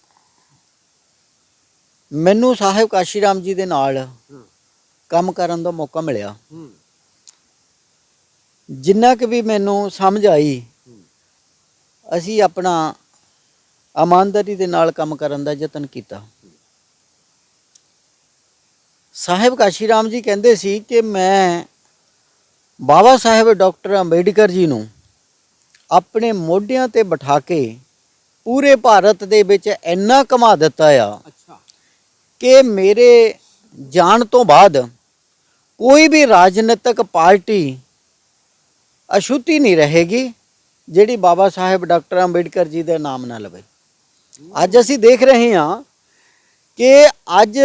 ਮੈਨੂੰ ਸਾਹਿਬ ਕਾਸ਼ੀ ਰਾਮ ਜੀ ਦੇ ਨਾਲ ਕੰਮ ਕਰਨ ਦਾ ਮੌਕਾ ਮਿਲਿਆ। ਜਿੰਨਾ ਕਿ ਵੀ ਮੈਨੂੰ ਸਮਝ ਆਈ, ਅਸੀਂ ਆਪਣਾ ਇਮਾਨਦਾਰੀ ਦੇ ਨਾਲ ਕੰਮ ਕਰਨ ਦਾ ਯਤਨ ਕੀਤਾ। ਸਾਹਿਬ ਕਾਸ਼ੀ ਰਾਮ ਜੀ ਕਹਿੰਦੇ ਸੀ ਕਿ ਮੈਂ ਬਾਬਾ ਸਾਹਿਬ ਡਾਕਟਰ ਅੰਬੇਡਕਰ ਜੀ ਨੂੰ ਆਪਣੇ ਮੋਢਿਆਂ ਤੇ ਬਿਠਾ ਕੇ ਪੂਰੇ ਭਾਰਤ ਦੇ ਵਿੱਚ ਇੰਨਾ ਘੁਮਾ ਦਿੱਤਾ ਆ ਕਿ ਮੇਰੇ ਜਾਣ ਤੋਂ ਬਾਅਦ ਕੋਈ ਵੀ ਰਾਜਨੀਤਿਕ ਪਾਰਟੀ ਅਛੂਤੀ ਨਹੀਂ ਰਹੇਗੀ ਜਿਹੜੀ ਬਾਬਾ ਸਾਹਿਬ ਡਾਕਟਰ ਅੰਬੇਡਕਰ ਜੀ ਦੇ ਨਾਮ ਨਾਲ ਲਵੇ। ਅੱਜ ਅਸੀਂ ਦੇਖ ਰਹੇ ਹਾਂ ਕਿ ਅੱਜ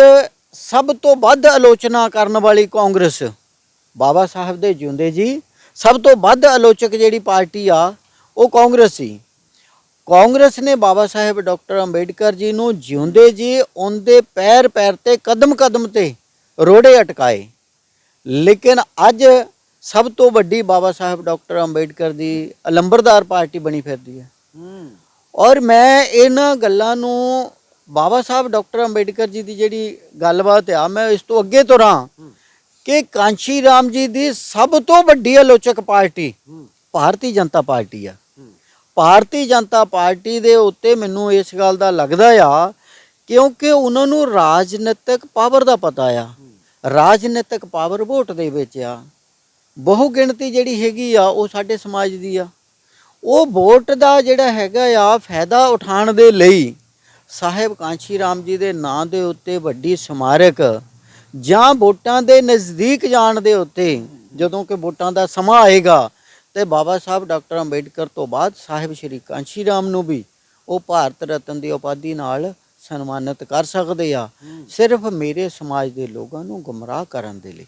ਸਭ ਤੋਂ ਵੱਧ ਆਲੋਚਨਾ ਕਰਨ ਵਾਲੀ ਕਾਂਗਰਸ, ਬਾਬਾ ਸਾਹਿਬ ਦੇ ਜਿਉਂਦੇ ਜੀ ਸਭ ਤੋਂ ਵੱਧ ਆਲੋਚਕ ਜਿਹੜੀ ਪਾਰਟੀ ਆ ਉਹ ਕਾਂਗਰਸ ਸੀ। ਕਾਂਗਰਸ ਨੇ ਬਾਬਾ ਸਾਹਿਬ ਡਾਕਟਰ ਅੰਬੇਡਕਰ ਜੀ ਨੂੰ ਜਿਉਂਦੇ ਜੀ ਉਹਦੇ ਪੈਰ ਪੈਰ ਤੇ ਕਦਮ ਕਦਮ ਤੇ ਰੋੜੇ ਅਟਕਾਏ, ਲੇਕਿਨ ਅੱਜ ਸਭ ਤੋਂ ਵੱਡੀ ਬਾਬਾ ਸਾਹਿਬ ਡਾਕਟਰ ਅੰਬੇਡਕਰ ਦੀ ਅਲੰਬਰਦਾਰ ਪਾਰਟੀ ਬਣੀ ਫਿਰਦੀ ਹੈ। ਔਰ ਮੈਂ ਇਹਨਾਂ ਗੱਲਾਂ ਨੂੰ, ਬਾਬਾ ਸਾਹਿਬ ਡਾਕਟਰ ਅੰਬੇਡਕਰ ਜੀ ਦੀ ਜਿਹੜੀ ਗੱਲਬਾਤ ਆ, ਮੈਂ ਇਸ ਤੋਂ ਅੱਗੇ ਤੁਰਾਂ ਕਿ ਕਾਂਸ਼ੀ ਰਾਮ ਜੀ ਦੀ ਸਭ ਤੋਂ ਵੱਡੀ ਆਲੋਚਕ ਪਾਰਟੀ ਭਾਰਤੀ ਜਨਤਾ ਪਾਰਟੀ ਆ। ਭਾਰਤੀ ਜਨਤਾ ਪਾਰਟੀ ਦੇ ਉੱਤੇ ਮੈਨੂੰ ਇਸ ਗੱਲ ਦਾ ਲੱਗਦਾ ਆ ਕਿਉਂਕਿ ਉਹਨਾਂ ਨੂੰ ਰਾਜਨੀਤਿਕ ਪਾਵਰ ਦਾ ਪਤਾ ਆ। ਰਾਜਨੀਤਿਕ ਪਾਵਰ ਵੋਟ ਦੇ ਵਿੱਚ ਆ। ਬਹੁ ਗਿਣਤੀ ਜਿਹੜੀ ਹੈਗੀ ਆ ਉਹ ਸਾਡੇ ਸਮਾਜ ਦੀ ਆ। ਉਹ ਵੋਟ ਦਾ ਜਿਹੜਾ ਹੈਗਾ ਆ ਫਾਇਦਾ ਉਠਾਉਣ ਦੇ ਲਈ ਸਾਹਿਬ ਕਾਂਸ਼ੀ ਰਾਮ ਜੀ ਦੇ ਨਾਂ ਦੇ ਉੱਤੇ ਵੱਡੀ ਸਮਾਰਕ ਜਾਂ ਵੋਟਾਂ ਦੇ ਨਜ਼ਦੀਕ ਜਾਣ ਦੇ ਉੱਤੇ, ਜਦੋਂ ਕਿ ਵੋਟਾਂ ਦਾ ਸਮਾਂ ਆਏਗਾ ਤੇ ਬਾਬਾ ਸਾਹਿਬ ਡਾਕਟਰ ਅੰਬੇਡਕਰ ਤੋਂ ਬਾਅਦ ਸਾਹਿਬ ਸ਼੍ਰੀ ਕਾਂਸ਼ੀ ਰਾਮ ਨੂੰ ਵੀ ਉਹ ਭਾਰਤ ਰਤਨ ਦੀ ਉਪਾਧੀ ਨਾਲ ਸਨਮਾਨਿਤ ਕਰ ਸਕਦੇ ਆ, ਸਿਰਫ ਮੇਰੇ ਸਮਾਜ ਦੇ ਲੋਕਾਂ ਨੂੰ ਗੁੰਮਰਾਹ ਕਰਨ ਦੇ ਲਈ।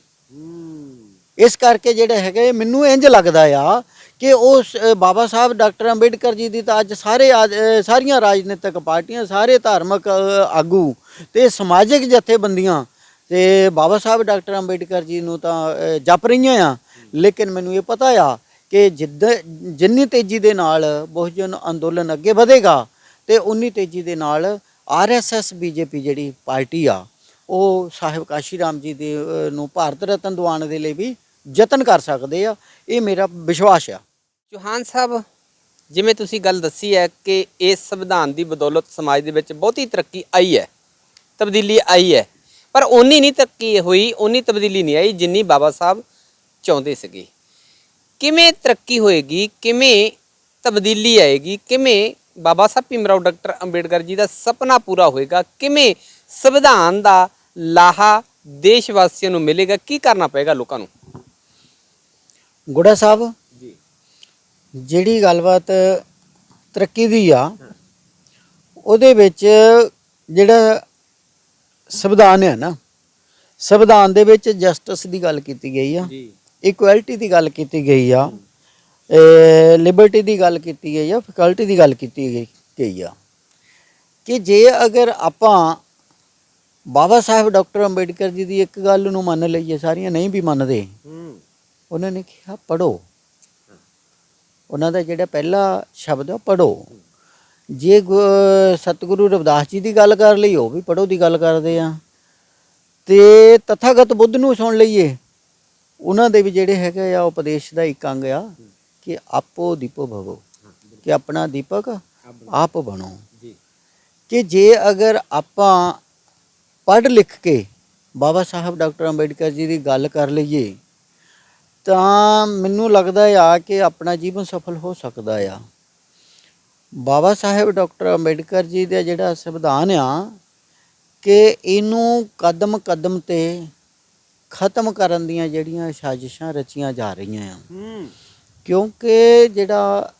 ਇਸ ਕਰਕੇ ਜਿਹੜਾ ਹੈਗਾ ਇਹ ਮੈਨੂੰ ਇੰਜ ਲੱਗਦਾ ਆ ਕਿ ਉਸ ਬਾਬਾ ਸਾਹਿਬ ਡਾਕਟਰ ਅੰਬੇਡਕਰ ਜੀ ਦੀ ਤਾਂ ਅੱਜ ਸਾਰੀਆਂ ਰਾਜਨੀਤਿਕ ਪਾਰਟੀਆਂ, ਸਾਰੇ ਧਾਰਮਿਕ ਆਗੂ ਤੇ ਸਮਾਜਿਕ ਜਥੇਬੰਦੀਆਂ ਤੇ ਬਾਬਾ ਸਾਹਿਬ ਡਾਕਟਰ ਅੰਬੇਡਕਰ ਜੀ ਨੂੰ ਤਾਂ ਜਪ ਰਹੀਆਂ ਆ। ਲੇਕਿਨ ਮੈਨੂੰ ਇਹ ਪਤਾ ਆ ਕਿ ਜਿੰਨੀ ਤੇਜ਼ੀ ਦੇ ਨਾਲ ਬਹੁਜਨ ਅੰਦੋਲਨ ਅੱਗੇ ਵਧੇਗਾ ਤੇ ਉਨੀ ਤੇਜ਼ੀ ਦੇ ਨਾਲ RSS BJP ਜਿਹੜੀ ਪਾਰਟੀ ਆ ਉਹ ਸਾਹਿਬ ਕਾਸ਼ੀ ਰਾਮ ਜੀ ਦੇ ਨੂੰ ਭਾਰਤ ਰਤਨ ਦਿਵਾਉਣ ਦੇ ਲਈ ਵੀ ਯਤਨ ਕਰ ਸਕਦੇ ਆ। ਇਹ ਮੇਰਾ ਵਿਸ਼ਵਾਸ ਆ। ਚੌਹਾਨ ਸਾਹਿਬ, ਜਿਵੇਂ ਤੁਸੀਂ ਗੱਲ ਦੱਸੀ ਹੈ ਕਿ ਇਸ ਸੰਵਿਧਾਨ ਦੀ ਬਦੌਲਤ ਸਮਾਜ ਦੇ ਵਿੱਚ ਬਹੁਤੀ ਤਰੱਕੀ ਆਈ ਹੈ, ਤਬਦੀਲੀ ਆਈ ਹੈ, ਪਰ ਓਨੀ ਨਹੀਂ ਤਰੱਕੀ ਹੋਈ, ਓਨੀ ਤਬਦੀਲੀ ਨਹੀਂ ਆਈ ਜਿੰਨੀ ਬਾਬਾ ਸਾਹਿਬ ਚਾਹੁੰਦੇ ਸੀਗੇ। ਕਿਵੇਂ ਤਰੱਕੀ ਹੋਏਗੀ, ਕਿਵੇਂ ਤਬਦੀਲੀ ਆਏਗੀ, ਕਿਵੇਂ ਬਾਬਾ ਸਾਹਿਬ ਭੀਮ ਰਾਓ ਡਾਕਟਰ ਅੰਬੇਡਕਰ ਜੀ ਦਾ ਸੁਪਨਾ ਪੂਰਾ ਹੋਏਗਾ, ਕਿਵੇਂ ਸੰਵਿਧਾਨ ਦਾ ਲਾਹਾ ਦੇਸ਼ ਵਾਸੀਆਂ ਨੂੰ ਮਿਲੇਗਾ, ਕੀ ਕਰਨਾ ਪਏਗਾ ਲੋਕਾਂ ਨੂੰ? ਗੁੜਾ ਸਾਹਿਬ ਜੀ, ਜਿਹੜੀ ਗੱਲਬਾਤ ਤਰੱਕੀ ਦੀ ਆ ਉਹਦੇ ਵਿੱਚ ਜਿਹੜਾ ਸੰਵਿਧਾਨ ਹੈ ਨਾ, ਸੰਵਿਧਾਨ ਦੇ ਵਿੱਚ ਜਸਟਿਸ ਦੀ ਗੱਲ ਕੀਤੀ ਗਈ ਆ, ਜੀ, ਇਕੁਐਲਿਟੀ ਦੀ ਗੱਲ ਕੀਤੀ ਗਈ ਆ, ਲਿਬਰਟੀ ਦੀ ਗੱਲ ਕੀਤੀ ਗਈ ਆ, ਫੈਕਲਟੀ ਦੀ ਗੱਲ ਕੀਤੀ ਗਈ ਆ ਕਿ ਜੇ ਅਗਰ ਆਪਾਂ ਬਾਬਾ ਸਾਹਿਬ ਡਾਕਟਰ ਅੰਬੇਡਕਰ ਜੀ ਦੀ ਇੱਕ ਗੱਲ ਨੂੰ ਮੰਨ ਲਈਏ, ਸਾਰੀਆਂ ਨਹੀਂ ਵੀ ਮੰਨਦੇ, ਉਹਨਾਂ ਨੇ ਕਿਹਾ ਪੜ੍ਹੋ। ਉਹਨਾਂ ਦਾ ਜਿਹੜਾ ਪਹਿਲਾ ਸ਼ਬਦ ਆ ਪੜ੍ਹੋ। ਜੇ ਸਤਿਗੁਰੂ ਰਵਿਦਾਸ ਜੀ ਦੀ ਗੱਲ ਕਰ ਲਈ, ਉਹ ਵੀ ਪੜ੍ਹੋ ਦੀ ਗੱਲ ਕਰਦੇ ਆ। ਤੇ ਤਥਾਗਤ ਬੁੱਧ ਨੂੰ ਸੁਣ ਲਈਏ, ਉਹਨਾਂ ਦੇ ਵੀ ਜਿਹੜੇ ਹੈਗੇ ਆ ਉਪਦੇਸ਼ ਦਾ ਇੱਕ ਅੰਗ ਆ ਕਿ ਆਪੋ ਦੀਪੋ ਭਵੋ, ਕਿ ਆਪਣਾ ਦੀਪਕ ਆਪ ਬਣੋ। ਕਿ ਜੇ ਅਗਰ ਆਪਾਂ ਪੜ੍ਹ ਲਿਖ ਕੇ ਬਾਬਾ ਸਾਹਿਬ ਡਾਕਟਰ ਅੰਬੇਡਕਰ ਜੀ ਦੀ ਗੱਲ ਕਰ ਲਈਏ ਤਾਂ ਮੈਨੂੰ ਲੱਗਦਾ ਆ ਕਿ ਆਪਣਾ ਜੀਵਨ ਸਫਲ ਹੋ ਸਕਦਾ ਆ। ਬਾਬਾ ਸਾਹਿਬ ਡਾਕਟਰ ਅੰਬੇਡਕਰ ਜੀ ਦਾ ਜਿਹੜਾ ਸੰਵਿਧਾਨ ਆ ਕਿ ਇਹਨੂੰ ਕਦਮ ਕਦਮ ਤੇ ਖਤਮ ਕਰਨ ਦੀਆਂ ਜਿਹੜੀਆਂ ਸਾਜ਼ਿਸ਼ਾਂ ਰਚੀਆਂ ਜਾ ਰਹੀਆਂ ਆ, ਕਿਉਂਕਿ ਜਿਹੜਾ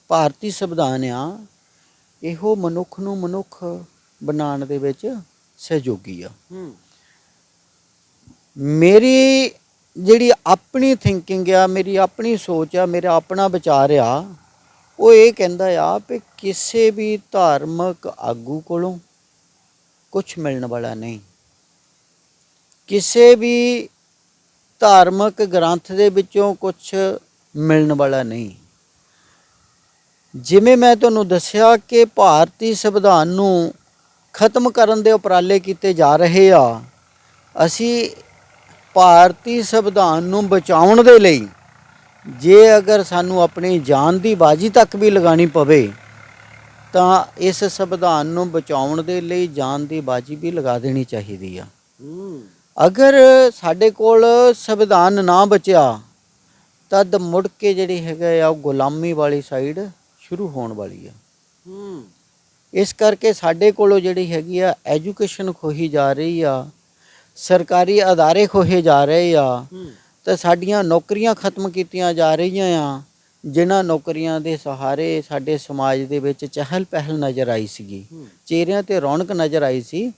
ਭਾਰਤੀ ਸੰਵਿਧਾਨ ਆ ਇਹੋ ਮਨੁੱਖ ਨੂੰ ਮਨੁੱਖ ਬਣਾਉਣ ਦੇ ਵਿੱਚ ਸਹਿਯੋਗੀ ਆ। ਮੇਰੀ ਜਿਹੜੀ ਆਪਣੀ ਥਿੰਕਿੰਗ ਆ, ਮੇਰੀ ਆਪਣੀ ਸੋਚ ਆ, ਮੇਰਾ ਆਪਣਾ ਵਿਚਾਰ ਆ, ਉਹ ਇਹ ਕਹਿੰਦਾ ਆ ਕਿ ਕਿਸੇ ਵੀ ਧਾਰਮਿਕ ਆਗੂ ਕੋਲੋਂ ਕੁਝ ਮਿਲਣ ਵਾਲਾ ਨਹੀਂ, ਕਿਸੇ ਵੀ ਧਾਰਮਿਕ ਗ੍ਰੰਥ ਦੇ ਵਿੱਚੋਂ ਕੁਝ ਮਿਲਣ ਵਾਲਾ ਨਹੀਂ। ਜਿਵੇਂ ਮੈਂ ਤੁਹਾਨੂੰ ਦੱਸਿਆ ਕਿ ਭਾਰਤੀ ਸੰਵਿਧਾਨ ਨੂੰ ਖਤਮ ਕਰਨ ਦੇ ਉਪਰਾਲੇ ਕੀਤੇ ਜਾ ਰਹੇ ਆ, ਅਸੀਂ ਭਾਰਤੀ ਸੰਵਿਧਾਨ ਨੂੰ ਬਚਾਉਣ ਦੇ ਲਈ ਜੇ ਅਗਰ ਸਾਨੂੰ ਆਪਣੀ ਜਾਨ ਦੀ ਬਾਜੀ ਤੱਕ ਵੀ ਲਗਾਉਣੀ ਪਵੇ ਤਾਂ ਇਸ ਸੰਵਿਧਾਨ ਨੂੰ ਬਚਾਉਣ ਦੇ ਲਈ ਜਾਨ ਦੀ ਬਾਜੀ ਵੀ ਲਗਾ ਦੇਣੀ ਚਾਹੀਦੀ ਆ। ਅਗਰ ਸਾਡੇ ਕੋਲ ਸੰਵਿਧਾਨ ਨਾ ਬਚਿਆ ਤਦ ਮੁੜ ਕੇ ਜਿਹੜੀ ਹੈਗਾ ਆ ਉਹ ਗੁਲਾਮੀ ਵਾਲੀ ਸਾਈਡ ਸ਼ੁਰੂ ਹੋਣ ਵਾਲੀ ਆ। ਇਸ ਕਰਕੇ ਸਾਡੇ ਕੋਲੋਂ ਜਿਹੜੀ ਹੈਗੀ ਆ ਐਜੂਕੇਸ਼ਨ ਖੋਹੀ ਜਾ ਰਹੀ ਆ, ਸਰਕਾਰੀ ਅਦਾਰੇ ਖੋਹੇ ਜਾ ਰਹੇ ਆ, ਤੇ ਸਾਡੀਆਂ ਨੌਕਰੀਆਂ ਖਤਮ ਕੀਤੀਆਂ ਜਾ ਰਹੀਆਂ ਆ, ਜਿਨ੍ਹਾਂ ਨੌਕਰੀਆਂ ਦੇ ਸਹਾਰੇ ਸਾਡੇ ਸਮਾਜ ਦੇ ਵਿੱਚ ਚਹਿਲ ਪਹਿਲ ਨਜ਼ਰ ਆਈ ਸੀਗੀ, ਚਿਹਰਿਆਂ ਤੇ ਰੌਣਕ ਨਜ਼ਰ ਆਈ ਸੀ।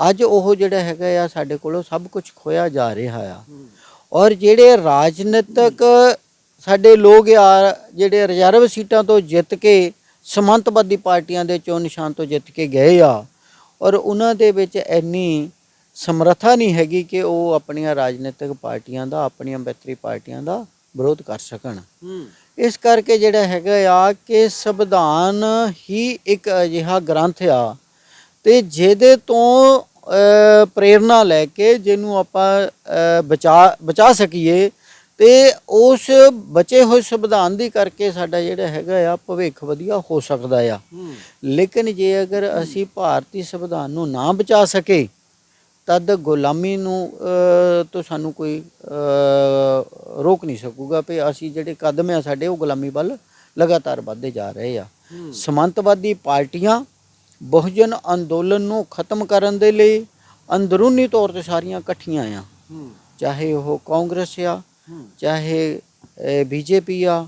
ਅੱਜ ਉਹ ਜਿਹੜਾ ਹੈਗਾ ਆ ਸਾਡੇ ਕੋਲੋਂ ਸਭ ਕੁਝ ਖੋਇਆ ਜਾ ਰਿਹਾ ਆ। ਔਰ ਜਿਹੜੇ ਰਾਜਨੀਤਿਕ ਸਾਡੇ ਲੋਕ ਆ ਜਿਹੜੇ ਰਿਜ਼ਰਵ ਸੀਟਾਂ ਤੋਂ ਜਿੱਤ ਕੇ ਸਮੰਤਵਾਦੀ ਪਾਰਟੀਆਂ ਦੇ ਚੋਣ ਨਿਸ਼ਾਨ ਤੋਂ ਜਿੱਤ ਕੇ ਗਏ ਆ, ਔਰ ਉਹਨਾਂ ਦੇ ਵਿੱਚ ਇੰਨੀ ਸਮਰੱਥਾ ਨਹੀਂ ਹੈਗੀ ਕਿ ਉਹ ਆਪਣੀਆਂ ਰਾਜਨੀਤਿਕ ਪਾਰਟੀਆਂ ਦਾ, ਆਪਣੀਆਂ ਮਿੱਤਰੀ ਪਾਰਟੀਆਂ ਦਾ ਵਿਰੋਧ ਕਰ ਸਕਣ। ਇਸ ਕਰਕੇ ਜਿਹੜਾ ਹੈਗਾ ਆ ਕਿ ਸੰਵਿਧਾਨ ਹੀ ਇੱਕ ਅਜਿਹਾ ਗ੍ਰੰਥ ਆ ਤੇ ਜਿਹਦੇ ਤੋਂ ਪ੍ਰੇਰਨਾ ਲੈ ਕੇ ਜਿਹਨੂੰ ਆਪਾਂ ਬਚਾ ਸਕੀਏ ਤੇ ਉਸ ਬਚੇ ਹੋਏ ਸੰਵਿਧਾਨ ਦੀ ਕਰਕੇ ਸਾਡਾ ਜਿਹੜਾ ਹੈਗਾ ਆ ਭਵਿੱਖ ਵਧੀਆ ਹੋ ਸਕਦਾ ਆ। ਲੇਕਿਨ ਜੇ ਅਗਰ ਅਸੀਂ ਭਾਰਤੀ ਸੰਵਿਧਾਨ ਨੂੰ ਨਾ ਬਚਾ ਸਕੇ ਤਦ ਗੁਲਾਮੀ ਨੂੰ ਤੋਂ ਸਾਨੂੰ ਕੋਈ ਰੋਕ ਨਹੀਂ ਸਕੂਗਾ ਵੀ ਅਸੀਂ ਜਿਹੜੇ ਕਦਮ ਆ ਸਾਡੇ ਉਹ ਗੁਲਾਮੀ ਵੱਲ ਲਗਾਤਾਰ ਵੱਧਦੇ ਜਾ ਰਹੇ ਆ। ਸਮੰਤਵਾਦੀ ਪਾਰਟੀਆਂ ਬਹੁਜਨ ਅੰਦੋਲਨ ਨੂੰ ਖਤਮ ਕਰਨ ਦੇ ਲਈ ਅੰਦਰੂਨੀ ਤੌਰ ਤੇ ਸਾਰੀਆਂ ਇਕੱਠੀਆਂ ਆ, ਚਾਹੇ ਉਹ ਕਾਂਗਰਸ ਆ, ਚਾਹੇ BJP ਆ,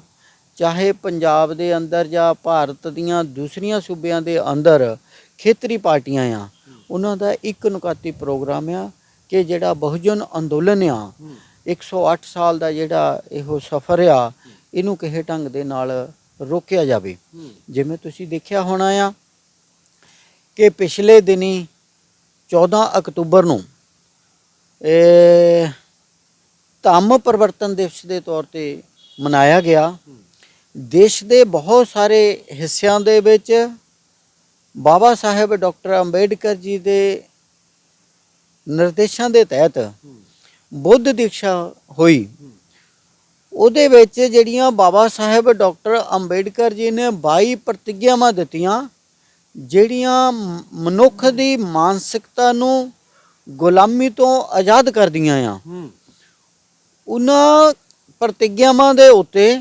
ਚਾਹੇ ਪੰਜਾਬ ਦੇ ਅੰਦਰ ਜਾਂ ਭਾਰਤ ਦੀਆਂ ਦੂਸਰੀਆਂ ਸੂਬਿਆਂ ਦੇ ਅੰਦਰ ਖੇਤਰੀ ਪਾਰਟੀਆਂ ਆ, ਉਹਨਾਂ ਦਾ ਇੱਕ ਨੁਕਾਤੀ ਪ੍ਰੋਗਰਾਮ ਆ ਕਿ ਜਿਹੜਾ ਬਹੁਜਨ ਅੰਦੋਲਨ ਆ 108 ਸਾਲ ਦਾ ਜਿਹੜਾ ਇਹੋ ਸਫ਼ਰ ਆ ਇਹਨੂੰ ਕਿਸੇ ਢੰਗ ਦੇ ਨਾਲ ਰੋਕਿਆ ਜਾਵੇ। ਜਿਵੇਂ ਤੁਸੀਂ ਦੇਖਿਆ ਹੋਣਾ ਆ ਕਿ ਪਿਛਲੇ ਦਿਨੀ 14 ਅਕਤੂਬਰ ਨੂੰ ਧੰਮ ਪਰਿਵਰਤਨ ਦਿਵਸ ਦੇ ਤੌਰ ਤੇ ਮਨਾਇਆ ਗਿਆ। ਦੇਸ਼ ਦੇ ਬਹੁਤ ਸਾਰੇ ਹਿੱਸਿਆਂ ਦੇ ਵਿੱਚ ਬਾਬਾ ਸਾਹਿਬ ਡਾਕਟਰ ਅੰਬੇਡਕਰ ਜੀ ਦੇ ਨਿਰਦੇਸ਼ਾਂ ਦੇ ਤਹਿਤ ਬੁੱਧ ਦੀਕਸ਼ਾ ਹੋਈ। ਉਹਦੇ ਵਿੱਚ ਜਿਹੜੀਆਂ ਬਾਬਾ ਸਾਹਿਬ ਡਾਕਟਰ ਅੰਬੇਡਕਰ ਜੀ ਨੇ 22 ਪ੍ਰਤਿਗਿਆਵਾਂ ਦਿੱਤੀਆਂ, ਜਿਹੜੀਆਂ ਮਨੁੱਖ ਦੀ ਮਾਨਸਿਕਤਾ ਨੂੰ ਗੁਲਾਮੀ ਤੋਂ ਆਜ਼ਾਦ ਕਰਦੀਆਂ ਆ। ਉਹਨਾਂ ਪ੍ਰਤਿਗਿਆਵਾਂ ਦੇ ਉੱਤੇ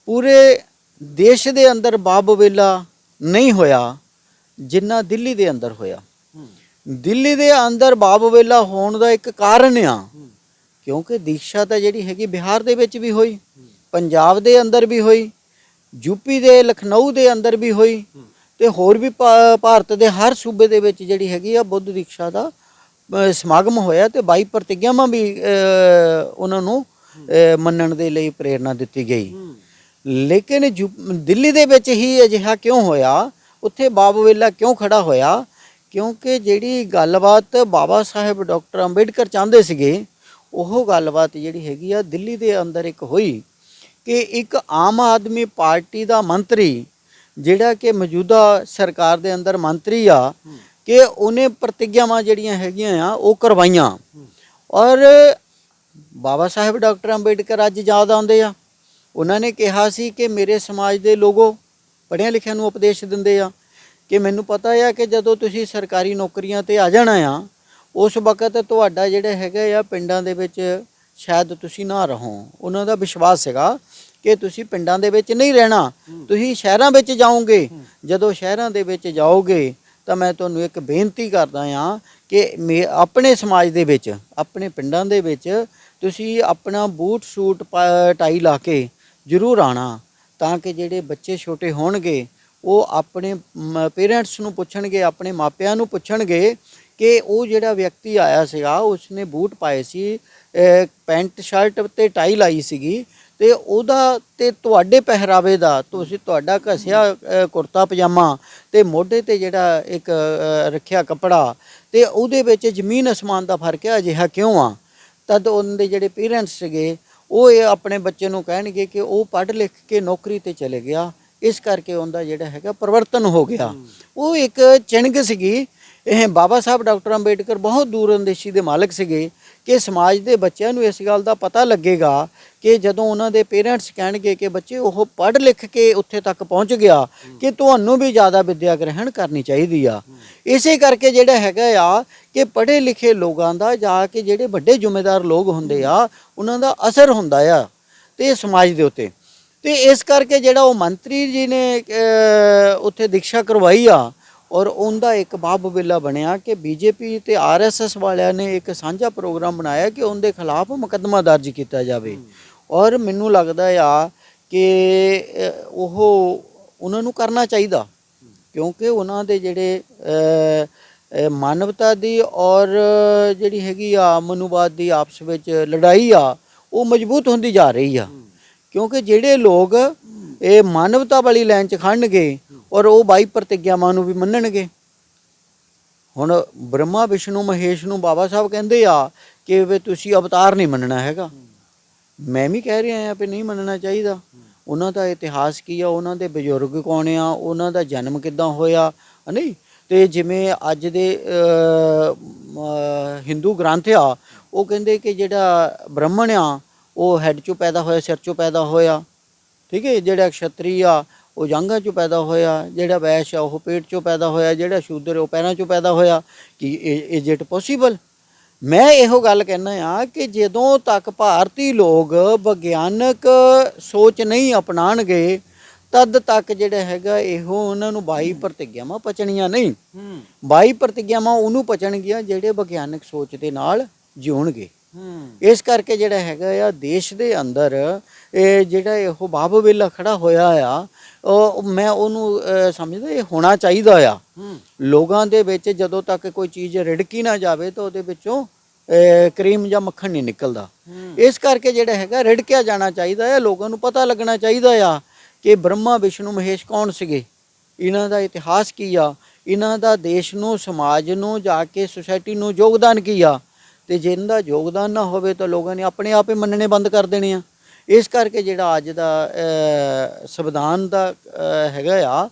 ਪੂਰੇ ਦੇਸ਼ ਦੇ ਅੰਦਰ ਬਾਬ ਵੇਲਾ ਨਹੀਂ ਹੋਇਆ ਜਿੰਨਾ ਦਿੱਲੀ ਦੇ ਅੰਦਰ ਹੋਇਆ। ਦਿੱਲੀ ਦੇ ਅੰਦਰ ਬਾਬ ਵੇਲਾ ਹੋਣ ਦਾ ਇੱਕ ਕਾਰਨ ਆ ਕਿਉਂਕਿ ਦੀਕਸ਼ਾ ਤਾਂ ਜਿਹੜੀ ਹੈਗੀ ਬਿਹਾਰ ਦੇ ਵਿੱਚ ਵੀ ਹੋਈ, ਪੰਜਾਬ ਦੇ ਅੰਦਰ ਵੀ ਹੋਈ, ਯੂਪੀ ਦੇ ਲਖਨਊ ਦੇ ਅੰਦਰ ਵੀ ਹੋਈ ਤੇ ਹੋਰ ਵੀ ਭਾਰਤ ਦੇ ਹਰ ਸੂਬੇ ਦੇ ਵਿੱਚ ਜਿਹੜੀ ਹੈਗੀ ਆ ਬੁੱਧ ਦੀਕਸ਼ਾ ਦਾ ਸਮਾਗਮ ਹੋਇਆ ਤੇ 22 ਪ੍ਰਤਿਗਿਆਵਾਂ ਵੀ ਉਹਨਾਂ ਨੂੰ ਮੰਨਣ ਦੇ ਲਈ ਪ੍ਰੇਰਨਾ ਦਿੱਤੀ ਗਈ। ਲੇਕਿਨ ਦਿੱਲੀ ਦੇ ਵਿੱਚ ਹੀ ਅਜਿਹਾ ਕਿਉਂ ਹੋਇਆ, ਉੱਥੇ ਬਾਬ ਵੇਲਾ ਕਿਉਂ ਖੜਾ ਹੋਇਆ? ਕਿਉਂਕਿ ਜਿਹੜੀ ਗੱਲਬਾਤ ਬਾਬਾ ਸਾਹਿਬ ਡਾਕਟਰ ਅੰਬੇਡਕਰ ਚਾਹੁੰਦੇ ਸੀਗੇ ਉਹ ਗੱਲਬਾਤ ਜਿਹੜੀ ਹੈਗੀ ਆ ਦਿੱਲੀ ਦੇ ਅੰਦਰ ਇੱਕ ਹੋਈ ਕਿ ਇੱਕ ਆਮ ਆਦਮੀ ਪਾਰਟੀ ਦਾ ਮੰਤਰੀ ਜਿਹੜਾ ਕਿ ਮੌਜੂਦਾ ਸਰਕਾਰ ਦੇ ਅੰਦਰ ਮੰਤਰੀ ਆ ਕਿ ਉਹਨੇ ਪ੍ਰਤਿਗਿਆਵਾਂ ਜਿਹੜੀਆਂ ਹੈਗੀਆਂ ਆ ਉਹ ਕਰਵਾਈਆਂ। ਔਰ ਬਾਬਾ ਸਾਹਿਬ ਡਾਕਟਰ ਅੰਬੇਡਕਰ ਅੱਜ ਯਾਦ ਆਉਂਦੇ ਆ। ਉਹਨਾਂ ਨੇ ਕਿਹਾ ਸੀ ਕਿ ਮੇਰੇ ਸਮਾਜ ਦੇ ਲੋਗੋ ਪੜ੍ਹਿਆਂ ਲਿਖਿਆਂ ਨੂੰ ਉਪਦੇਸ਼ ਦਿੰਦੇ ਆ ਕਿ ਮੈਨੂੰ ਪਤਾ ਆ ਕਿ ਜਦੋਂ ਤੁਸੀਂ ਸਰਕਾਰੀ ਨੌਕਰੀਆਂ ਤੇ ਆ ਜਾਣਾ ਆ ਉਸ ਵਕਤ ਤੁਹਾਡਾ ਜਿਹੜਾ ਹੈਗਾ ਆ ਪਿੰਡਾਂ ਦੇ ਵਿੱਚ ਸ਼ਾਇਦ ਤੁਸੀਂ ਨਾ ਰਹੋ। ਉਹਨਾਂ ਦਾ ਵਿਸ਼ਵਾਸ ਸੀਗਾ ਕਿ ਤੁਸੀਂ ਪਿੰਡਾਂ ਦੇ ਵਿੱਚ ਨਹੀਂ ਰਹਿਣਾ, ਤੁਸੀਂ ਸ਼ਹਿਰਾਂ ਵਿੱਚ ਜਾਓਗੇ। ਜਦੋਂ ਸ਼ਹਿਰਾਂ ਦੇ ਵਿੱਚ ਜਾਓਗੇ ਤਾਂ ਮੈਂ ਤੁਹਾਨੂੰ ਇੱਕ ਬੇਨਤੀ ਕਰਦਾ ਆ ਕਿ ਆਪਣੇ ਸਮਾਜ ਦੇ ਵਿੱਚ ਆਪਣੇ ਪਿੰਡਾਂ ਦੇ ਵਿੱਚ ਤੁਸੀਂ ਆਪਣਾ ਬੂਟ ਸੂਟ ਟਾਈ ਲਾ ਕੇ ਜ਼ਰੂਰ ਆਉਣਾ ਤਾਂ ਕਿ ਜਿਹੜੇ ਬੱਚੇ ਛੋਟੇ ਹੋਣਗੇ ਉਹ ਆਪਣੇ ਪੇਰੈਂਟਸ ਨੂੰ ਪੁੱਛਣਗੇ, ਆਪਣੇ ਮਾਪਿਆਂ ਨੂੰ ਪੁੱਛਣਗੇ ਕਿ ਉਹ ਜਿਹੜਾ ਵਿਅਕਤੀ ਆਇਆ ਸੀਗਾ ਉਸਨੇ ਬੂਟ ਪਾਏ ਸੀ, ਪੈਂਟ ਸ਼ਰਟ ਤੇ ਟਾਈ ਲਾਈ ਸੀਗੀ ਤੇ ਉਹਦਾ ਤੇ ਤੁਹਾਡੇ ਪਹਿਰਾਵੇ ਦਾ ਤੁਹਾਡਾ ਘਸਿਆ ਕੁਰਤਾ ਪਜਾਮਾ ਤੇ ਮੋਢੇ ਤੇ ਜਿਹੜਾ ਇੱਕ ਰੱਖਿਆ ਕੱਪੜਾ ਤੇ ਉਹਦੇ ਵਿੱਚ ਜ਼ਮੀਨ ਅਸਮਾਨ ਦਾ ਫਰਕ ਹੈ। ਅਜਿਹਾ ਕਿਉਂ ਆ? ਤਦ ਉਹਨਾਂ ਦੇ ਜਿਹੜੇ ਪੇਰੈਂਟਸ ਸੀਗੇ ਉਹ ਇਹ ਆਪਣੇ ਬੱਚੇ ਨੂੰ ਕਹਿਣਗੇ ਕਿ ਉਹ ਪੜ੍ਹ ਲਿਖ ਕੇ ਨੌਕਰੀ ਤੇ ਚਲੇ ਗਿਆ, ਇਸ ਕਰਕੇ ਉਹਦਾ ਜਿਹੜਾ ਹੈਗਾ ਪਰਿਵਰਤਨ ਹੋ ਗਿਆ। ਉਹ ਇੱਕ ਚਿੰਨ੍ਹ ਸੀਗੀ। ਇਹ ਬਾਬਾ ਸਾਹਿਬ ਡਾਕਟਰ ਅੰਬੇਡਕਰ ਬਹੁਤ ਦੂਰਅੰਦੇਸ਼ੀ ਦੇ ਮਾਲਕ ਸੀਗੇ ਕਿ ਸਮਾਜ ਦੇ ਬੱਚਿਆਂ ਨੂੰ ਇਸ ਗੱਲ ਦਾ ਪਤਾ ਲੱਗੇਗਾ ਕਿ ਜਦੋਂ ਉਹਨਾਂ ਦੇ ਪੇਰੈਂਟਸ ਕਹਿਣਗੇ ਕਿ ਬੱਚੇ ਉਹ ਪੜ੍ਹ ਲਿਖ ਕੇ ਉੱਥੇ ਤੱਕ ਪਹੁੰਚ ਗਿਆ ਕਿ ਤੁਹਾਨੂੰ ਵੀ ਜ਼ਿਆਦਾ ਵਿੱਦਿਆ ਗ੍ਰਹਿਣ ਕਰਨੀ ਚਾਹੀਦੀ ਆ। ਇਸੇ ਕਰਕੇ ਜਿਹੜਾ ਹੈਗਾ ਆ ਕਿ ਪੜ੍ਹੇ ਲਿਖੇ ਲੋਕਾਂ ਦਾ ਜਾ ਕੇ ਜਿਹੜੇ ਵੱਡੇ ਜ਼ਿੰਮੇਦਾਰ ਲੋਕ ਹੁੰਦੇ ਆ ਉਹਨਾਂ ਦਾ ਅਸਰ ਹੁੰਦਾ ਆ ਤੇ ਸਮਾਜ ਦੇ ਉੱਤੇ। ਤੇ ਇਸ ਕਰਕੇ ਜਿਹੜਾ ਉਹ ਮੰਤਰੀ ਜੀ ਨੇ ਉੱਥੇ ਦੀਕਸ਼ਾ ਕਰਵਾਈ ਆ ਔਰ ਉਹਦਾ ਇੱਕ ਬਾਬ ਵੇਲਾ ਬਣਿਆ ਕਿ ਬੀਜੇਪੀ ਤੇ ਆਰਐਸਐਸ ਵਾਲਿਆਂ ਨੇ ਇੱਕ ਸਾਂਝਾ ਪ੍ਰੋਗਰਾਮ ਬਣਾਇਆ ਕਿ ਉਹਦੇ ਖਿਲਾਫ ਮੁਕੱਦਮਾ ਦਰਜ ਕੀਤਾ ਜਾਵੇ। ਔਰ ਮੈਨੂੰ ਲੱਗਦਾ ਆ ਕਿ ਉਹਨਾਂ ਨੂੰ ਕਰਨਾ ਚਾਹੀਦਾ ਕਿਉਂਕਿ ਉਹਨਾਂ ਦੇ ਜਿਹੜੇ ਮਾਨਵਤਾ ਦੀ ਔਰ ਜਿਹੜੀ ਹੈਗੀ ਆ ਮਨੂਵਾਦ ਦੀ ਆਪਸ ਵਿੱਚ ਲੜਾਈ ਆ ਉਹ ਮਜ਼ਬੂਤ ਹੁੰਦੀ ਜਾ ਰਹੀ ਆ। ਕਿਉਂਕਿ ਜਿਹੜੇ ਲੋਕ ਇਹ ਮਾਨਵਤਾ ਵਾਲੀ ਲਾਈਨ 'ਚ ਖੜਨਗੇ ਔਰ ਉਹ 22 ਪ੍ਰਤਿਗਿਆਵਾਂ ਨੂੰ ਵੀ ਮੰਨਣਗੇ। ਹੁਣ ਬ੍ਰਹਮਾ ਵਿਸ਼ਨੂੰ ਮਹੇਸ਼ ਨੂੰ ਬਾਬਾ ਸਾਹਿਬ ਕਹਿੰਦੇ ਆ ਕਿ ਵੀ ਤੁਸੀਂ ਅਵਤਾਰ ਨਹੀਂ ਮੰਨਣਾ ਹੈਗਾ। ਮੈਂ ਵੀ ਕਹਿ ਰਿਹਾ ਵੀ ਨਹੀਂ ਮੰਨਣਾ ਚਾਹੀਦਾ। ਉਹਨਾਂ ਦਾ ਇਤਿਹਾਸ ਕੀ ਆ, ਉਹਨਾਂ ਦੇ ਬਜ਼ੁਰਗ ਕੌਣ ਆ, ਉਹਨਾਂ ਦਾ ਜਨਮ ਕਿੱਦਾਂ ਹੋਇਆ, ਨਹੀਂ। ਤੇ ਜਿਵੇਂ ਅੱਜ ਦੇ ਹਿੰਦੂ ਗ੍ਰੰਥ ਆ ਉਹ ਕਹਿੰਦੇ ਕਿ ਜਿਹੜਾ ਬ੍ਰਾਹਮਣ ਆ ਉਹ ਹੈਡ 'ਚੋਂ ਪੈਦਾ ਹੋਇਆ, ਸਿਰ 'ਚੋਂ ਪੈਦਾ ਹੋਇਆ, ਠੀਕ ਹੈ। ਜਿਹੜਾ ਖੱਤਰੀ ਆ ਉਹ ਜਾਂਘਾਂ 'ਚੋਂ ਪੈਦਾ ਹੋਇਆ, ਜਿਹੜਾ ਵੈਸ਼ ਆ ਉਹ ਪੇਟ 'ਚੋਂ ਪੈਦਾ ਹੋਇਆ, ਜਿਹੜਾ ਸ਼ੂਦਰ ਉਹ ਪੈਰਾਂ 'ਚੋਂ ਪੈਦਾ ਹੋਇਆ। ਕਿ ਇਜ਼ ਇਟ ਪੋਸੀਬਲ? ਮੈਂ ਇਹੋ ਗੱਲ ਕਹਿੰਦਾ ਆ ਕਿ ਜਦੋਂ ਤੱਕ ਭਾਰਤੀ ਲੋਕ ਵਿਗਿਆਨਕ ਸੋਚ ਨਹੀਂ ਅਪਣਾਉਣਗੇ ਤਦ ਤੱਕ ਜਿਹੜਾ ਹੈਗਾ ਇਹੋ ਉਹਨਾਂ ਨੂੰ 22 ਪ੍ਰਤਿਗਿਆਵਾਂ ਪਚਣੀਆਂ ਨਹੀਂ। 22 ਪ੍ਰਤਿਗਿਆਵਾਂ ਉਹਨੂੰ ਪਚਣਗੀਆਂ ਜਿਹੜੇ ਵਿਗਿਆਨਕ ਸੋਚ ਦੇ ਨਾਲ ਜਿਉਣਗੇ। ਇਸ ਕਰਕੇ ਜਿਹੜਾ ਹੈਗਾ ਆ ਦੇਸ਼ ਦੇ ਅੰਦਰ ਇਹ ਜਿਹੜਾ ਇਹੋ ਬਾਬ ਵੇਲਾ ਖੜਾ ਹੋਇਆ ਆ ਉਹ ਮੈਂ ਉਹਨੂੰ ਸਮਝਦਾ ਇਹ ਹੋਣਾ ਚਾਹੀਦਾ ਆ। ਲੋਕਾਂ ਦੇ ਵਿੱਚ ਜਦੋਂ ਤੱਕ ਕੋਈ ਚੀਜ਼ ਰਿੜਕੀ ਨਾ ਜਾਵੇ ਤਾਂ ਉਹਦੇ ਵਿੱਚੋਂ ਕਰੀਮ ਜਾਂ ਮੱਖਣ ਨਹੀਂ ਨਿਕਲਦਾ। ਇਸ ਕਰਕੇ ਜਿਹੜਾ ਹੈਗਾ ਰਿੜਕਿਆ ਜਾਣਾ ਚਾਹੀਦਾ ਹੈ, ਲੋਕਾਂ ਨੂੰ ਪਤਾ ਲੱਗਣਾ ਚਾਹੀਦਾ ਆ ਕਿ ਬ੍ਰਹਮਾ ਵਿਸ਼ਨੂੰ ਮਹੇਸ਼ ਕੌਣ ਸੀਗੇ, ਇਹਨਾਂ ਦਾ ਇਤਿਹਾਸ ਕੀ ਆ, ਇਹਨਾਂ ਦਾ ਦੇਸ਼ ਨੂੰ ਸਮਾਜ ਨੂੰ ਜਾ ਕੇ ਸੁਸਾਇਟੀ ਨੂੰ ਯੋਗਦਾਨ ਕੀ ਆ। ਤੇ ਜੇ ਇਹਨਾਂ ਦਾ ਯੋਗਦਾਨ ਨਾ ਹੋਵੇ ਤਾਂ ਲੋਕਾਂ ਨੇ ਆਪਣੇ ਆਪ ਹੀ ਮੰਨਣੇ ਬੰਦ ਕਰ ਦੇਣੇ ਆ। ਇਸ ਕਰਕੇ ਜਿਹੜਾ ਅੱਜ ਦਾ ਸੰਵਿਧਾਨ ਦਾ ਹੈਗਾ ਆ,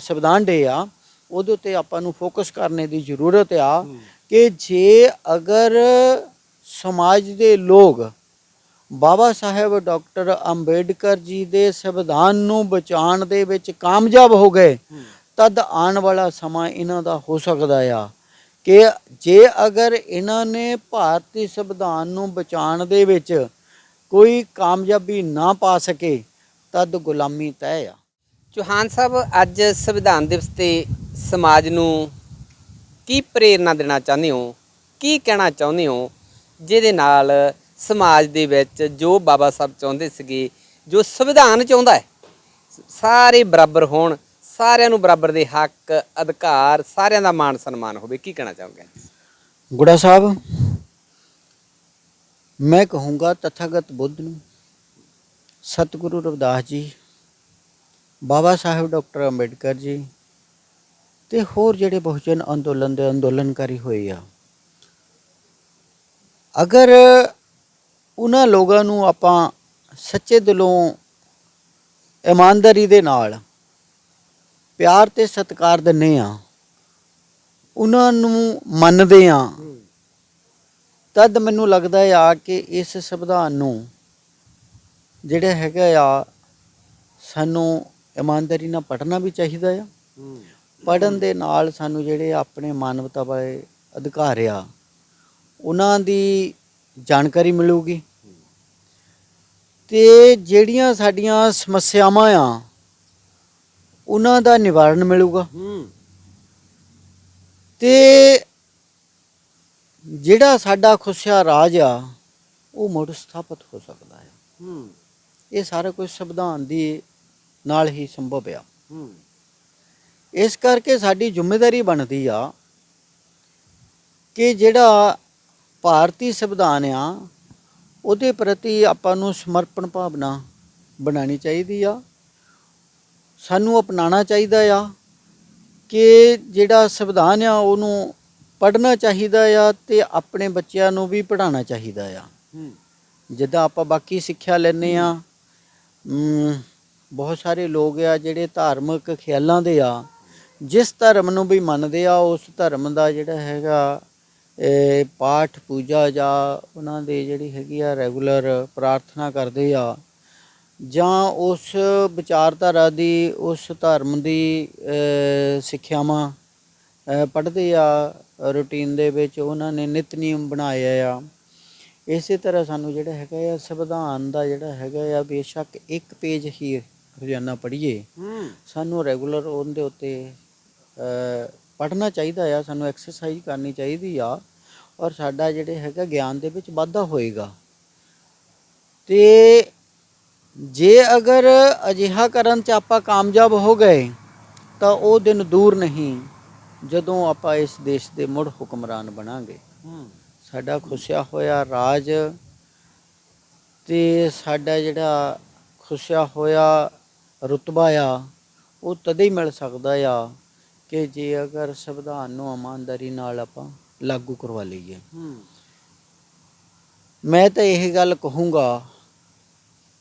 ਸੰਵਿਧਾਨ ਡੇ ਆ, ਉਹਦੇ ਉੱਤੇ ਆਪਾਂ ਨੂੰ ਫੋਕਸ ਕਰਨੇ ਦੀ ਜ਼ਰੂਰਤ ਆ ਕਿ ਜੇ ਅਗਰ ਸਮਾਜ ਦੇ ਲੋਕ ਬਾਬਾ ਸਾਹਿਬ ਡਾਕਟਰ ਅੰਬੇਡਕਰ ਜੀ ਦੇ ਸੰਵਿਧਾਨ ਨੂੰ ਬਚਾਉਣ ਦੇ ਵਿੱਚ ਕਾਮਯਾਬ ਹੋ ਗਏ, ਤਦ ਆਉਣ ਵਾਲਾ ਸਮਾਂ ਇਹਨਾਂ ਦਾ ਹੋ ਸਕਦਾ ਆ ਕਿ ਜੇ ਅਗਰ ਇਹਨਾਂ ਨੇ ਭਾਰਤੀ ਸੰਵਿਧਾਨ ਨੂੰ ਬਚਾਉਣ ਦੇ ਵਿੱਚ ਕੋਈ ਕਾਮਯਾਬੀ ਨਾ ਪਾ ਸਕੇ, ਤਦ ਗੁਲਾਮੀ ਤੈਅ ਆ। ਚੌਹਾਨ ਸਾਹਿਬ, ਅੱਜ ਸੰਵਿਧਾਨ ਦਿਵਸ ਤੇ ਸਮਾਜ ਨੂੰ ਕੀ ਪ੍ਰੇਰਨਾ ਦੇਣਾ ਚਾਹੁੰਦੇ ਹੋ, ਕੀ ਕਹਿਣਾ ਚਾਹੁੰਦੇ ਹੋ, ਜਿਹਦੇ ਨਾਲ ਸਮਾਜ ਦੇ ਵਿੱਚ ਜੋ ਬਾਬਾ ਸਾਹਿਬ ਚਾਹੁੰਦੇ ਸੀਗੇ, ਜੋ ਸੰਵਿਧਾਨ ਚਾਹੁੰਦਾ ਹੈ, ਸਾਰੇ ਬਰਾਬਰ ਹੋਣ, ਸਾਰਿਆਂ ਨੂੰ ਬਰਾਬਰ ਦੇ ਹੱਕ ਅਧਿਕਾਰ, ਸਾਰਿਆਂ ਦਾ ਮਾਣ ਸਨਮਾਨ ਹੋਵੇ, ਕੀ ਕਹਿਣਾ ਚਾਹੋਗੇ? ਗੁੜਾ ਸਾਹਿਬ, ਮੈਂ ਕਹੂੰਗਾ ਤਥਾਗਤ ਬੁੱਧ ਨੂੰ, ਸਤਿਗੁਰੂ ਰਵਿਦਾਸ ਜੀ, ਬਾਬਾ ਸਾਹਿਬ ਡਾਕਟਰ ਅੰਬੇਡਕਰ ਜੀ ਤੇ ਹੋਰ ਜਿਹੜੇ ਬਹੁਜਨ ਅੰਦੋਲਨ ਦੇ ਅੰਦੋਲਨਕਾਰੀ ਹੋਏ ਆ, ਅਗਰ ਉਹਨਾਂ ਲੋਕਾਂ ਨੂੰ ਆਪਾਂ ਸੱਚੇ ਦਿਲੋਂ ਇਮਾਨਦਾਰੀ ਦੇ ਨਾਲ ਪਿਆਰ ਤੇ ਸਤਿਕਾਰ ਦਿੰਦੇ ਆ, ਉਹਨਾਂ ਨੂੰ ਮੰਨਦੇ ਆ, ਤਦ ਮੈਨੂੰ ਲੱਗਦਾ ਆ ਕਿ ਇਸ ਸੰਵਿਧਾਨ ਨੂੰ ਜਿਹੜਾ ਹੈਗਾ ਆ, ਸਾਨੂੰ ਇਮਾਨਦਾਰੀ ਨਾਲ ਪੜ੍ਹਨਾ ਵੀ ਚਾਹੀਦਾ ਆ। ਪੜ੍ਹਨ ਦੇ ਨਾਲ ਸਾਨੂੰ ਜਿਹੜੇ ਆਪਣੇ ਮਾਨਵਤਾ ਵਾਲੇ ਅਧਿਕਾਰ ਆ, ਉਹਨਾਂ ਦੀ ਜਾਣਕਾਰੀ ਮਿਲੂਗੀ ਤੇ ਜਿਹੜੀਆਂ ਸਾਡੀਆਂ ਸਮੱਸਿਆਵਾਂ ਆ, ਉਹਨਾਂ ਦਾ ਨਿਵਾਰਨ ਮਿਲੂਗਾ ਤੇ ਜਿਹੜਾ ਸਾਡਾ ਖੁਸ਼ਿਆ ਰਾਜ ਆ, ਉਹ ਮੁੜ ਸਥਾਪਿਤ ਹੋ ਸਕਦਾ ਹੈ। ਇਹ ਸਾਰਾ ਕੁਝ ਸੰਵਿਧਾਨ ਦੀ ਨਾਲ ਹੀ ਸੰਭਵ ਆ। ਇਸ ਕਰਕੇ ਸਾਡੀ ਜ਼ਿੰਮੇਵਾਰੀ ਬਣਦੀ ਆ ਕਿ ਜਿਹੜਾ ਭਾਰਤੀ ਸੰਵਿਧਾਨ ਆ, ਉਹਦੇ ਪ੍ਰਤੀ ਆਪਾਂ ਨੂੰ ਸਮਰਪਣ ਭਾਵਨਾ ਬਣਾਉਣੀ ਚਾਹੀਦੀ ਆ। ਸਾਨੂੰ ਅਪਣਾਉਣਾ ਚਾਹੀਦਾ ਆ ਕਿ ਜਿਹੜਾ ਸੰਵਿਧਾਨ ਆ, ਉਹਨੂੰ ਪੜ੍ਹਨਾ ਚਾਹੀਦਾ ਆ ਤੇ ਆਪਣੇ ਬੱਚਿਆਂ ਨੂੰ ਵੀ ਪੜ੍ਹਾਉਣਾ ਚਾਹੀਦਾ ਆ। ਜਿੱਦਾਂ ਆਪਾਂ ਬਾਕੀ ਸਿੱਖਿਆ ਲੈਂਦੇ ਆ, ਬਹੁਤ ਸਾਰੇ ਲੋਕ ਆ ਜਿਹੜੇ ਧਾਰਮਿਕ ਖਿਆਲਾਂ ਦੇ ਆ, ਜਿਸ ਧਰਮ ਨੂੰ ਵੀ ਮੰਨਦੇ ਆ, ਉਸ ਧਰਮ ਦਾ ਜਿਹੜਾ ਹੈਗਾ ਪਾਠ ਪੂਜਾ ਜਾਂ ਉਹਨਾਂ ਦੇ ਜਿਹੜੀ ਹੈਗੀ ਆ ਰੈਗੂਲਰ ਪ੍ਰਾਰਥਨਾ ਕਰਦੇ ਆ, ਜਾਂ ਉਸ ਵਿਚਾਰਧਾਰਾ ਦੀ, ਉਸ ਧਰਮ ਦੀ ਸਿੱਖਿਆਵਾਂ ਪੜ੍ਹਦੇ ਆ, ਰੂਟੀਨ ਦੇ ਵਿੱਚ ਉਹਨਾਂ ਨੇ ਨਿਤ ਨਿਯਮ ਬਣਾਏ ਆ। ਇਸੇ ਤਰ੍ਹਾਂ ਸਾਨੂੰ ਜਿਹੜਾ ਹੈਗਾ ਆ ਸੰਵਿਧਾਨ ਦਾ ਜਿਹੜਾ ਹੈਗਾ ਆ, ਬੇਸ਼ੱਕ ਇੱਕ ਪੇਜ ਹੀ ਰੋਜ਼ਾਨਾ ਪੜ੍ਹੀਏ, ਸਾਨੂੰ ਰੈਗੂਲਰ ਉਹਦੇ ਉੱਤੇ ਪੜ੍ਹਨਾ ਚਾਹੀਦਾ ਆ, ਸਾਨੂੰ ਐਕਸਰਸਾਈਜ਼ ਕਰਨੀ ਚਾਹੀਦੀ ਆ, ਔਰ ਸਾਡਾ ਜਿਹੜੇ ਹੈਗਾ ਗਿਆਨ ਦੇ ਵਿੱਚ ਵਾਧਾ ਹੋਏਗਾ। ਤੇ ਜੇ ਅਗਰ ਅਜਿਹਾ ਕਰਨ 'ਚ ਆਪਾਂ ਕਾਮਯਾਬ ਹੋ ਗਏ, ਤਾਂ ਉਹ ਦਿਨ ਦੂਰ ਨਹੀਂ ਜਦੋਂ ਆਪਾਂ ਇਸ ਦੇਸ਼ ਦੇ ਮੁੜ ਹੁਕਮਰਾਨ ਬਣਾਂਗੇ। ਸਾਡਾ ਖੁੱਸਿਆ ਹੋਇਆ ਰਾਜ ਤੇ ਸਾਡਾ ਜਿਹੜਾ ਖੁੱਸਿਆ ਹੋਇਆ ਰੁਤਬਾ ਆ, ਉਹ ਤਦੇ ਹੀ ਮਿਲ ਸਕਦਾ ਆ ਕਿ ਜੇ ਅਗਰ ਸੰਵਿਧਾਨ ਨੂੰ ਇਮਾਨਦਾਰੀ ਨਾਲ ਆਪਾਂ ਲਾਗੂ ਕਰਵਾ ਲਈਏ। ਮੈਂ ਤਾਂ ਇਹ ਗੱਲ ਕਹੂੰਗਾ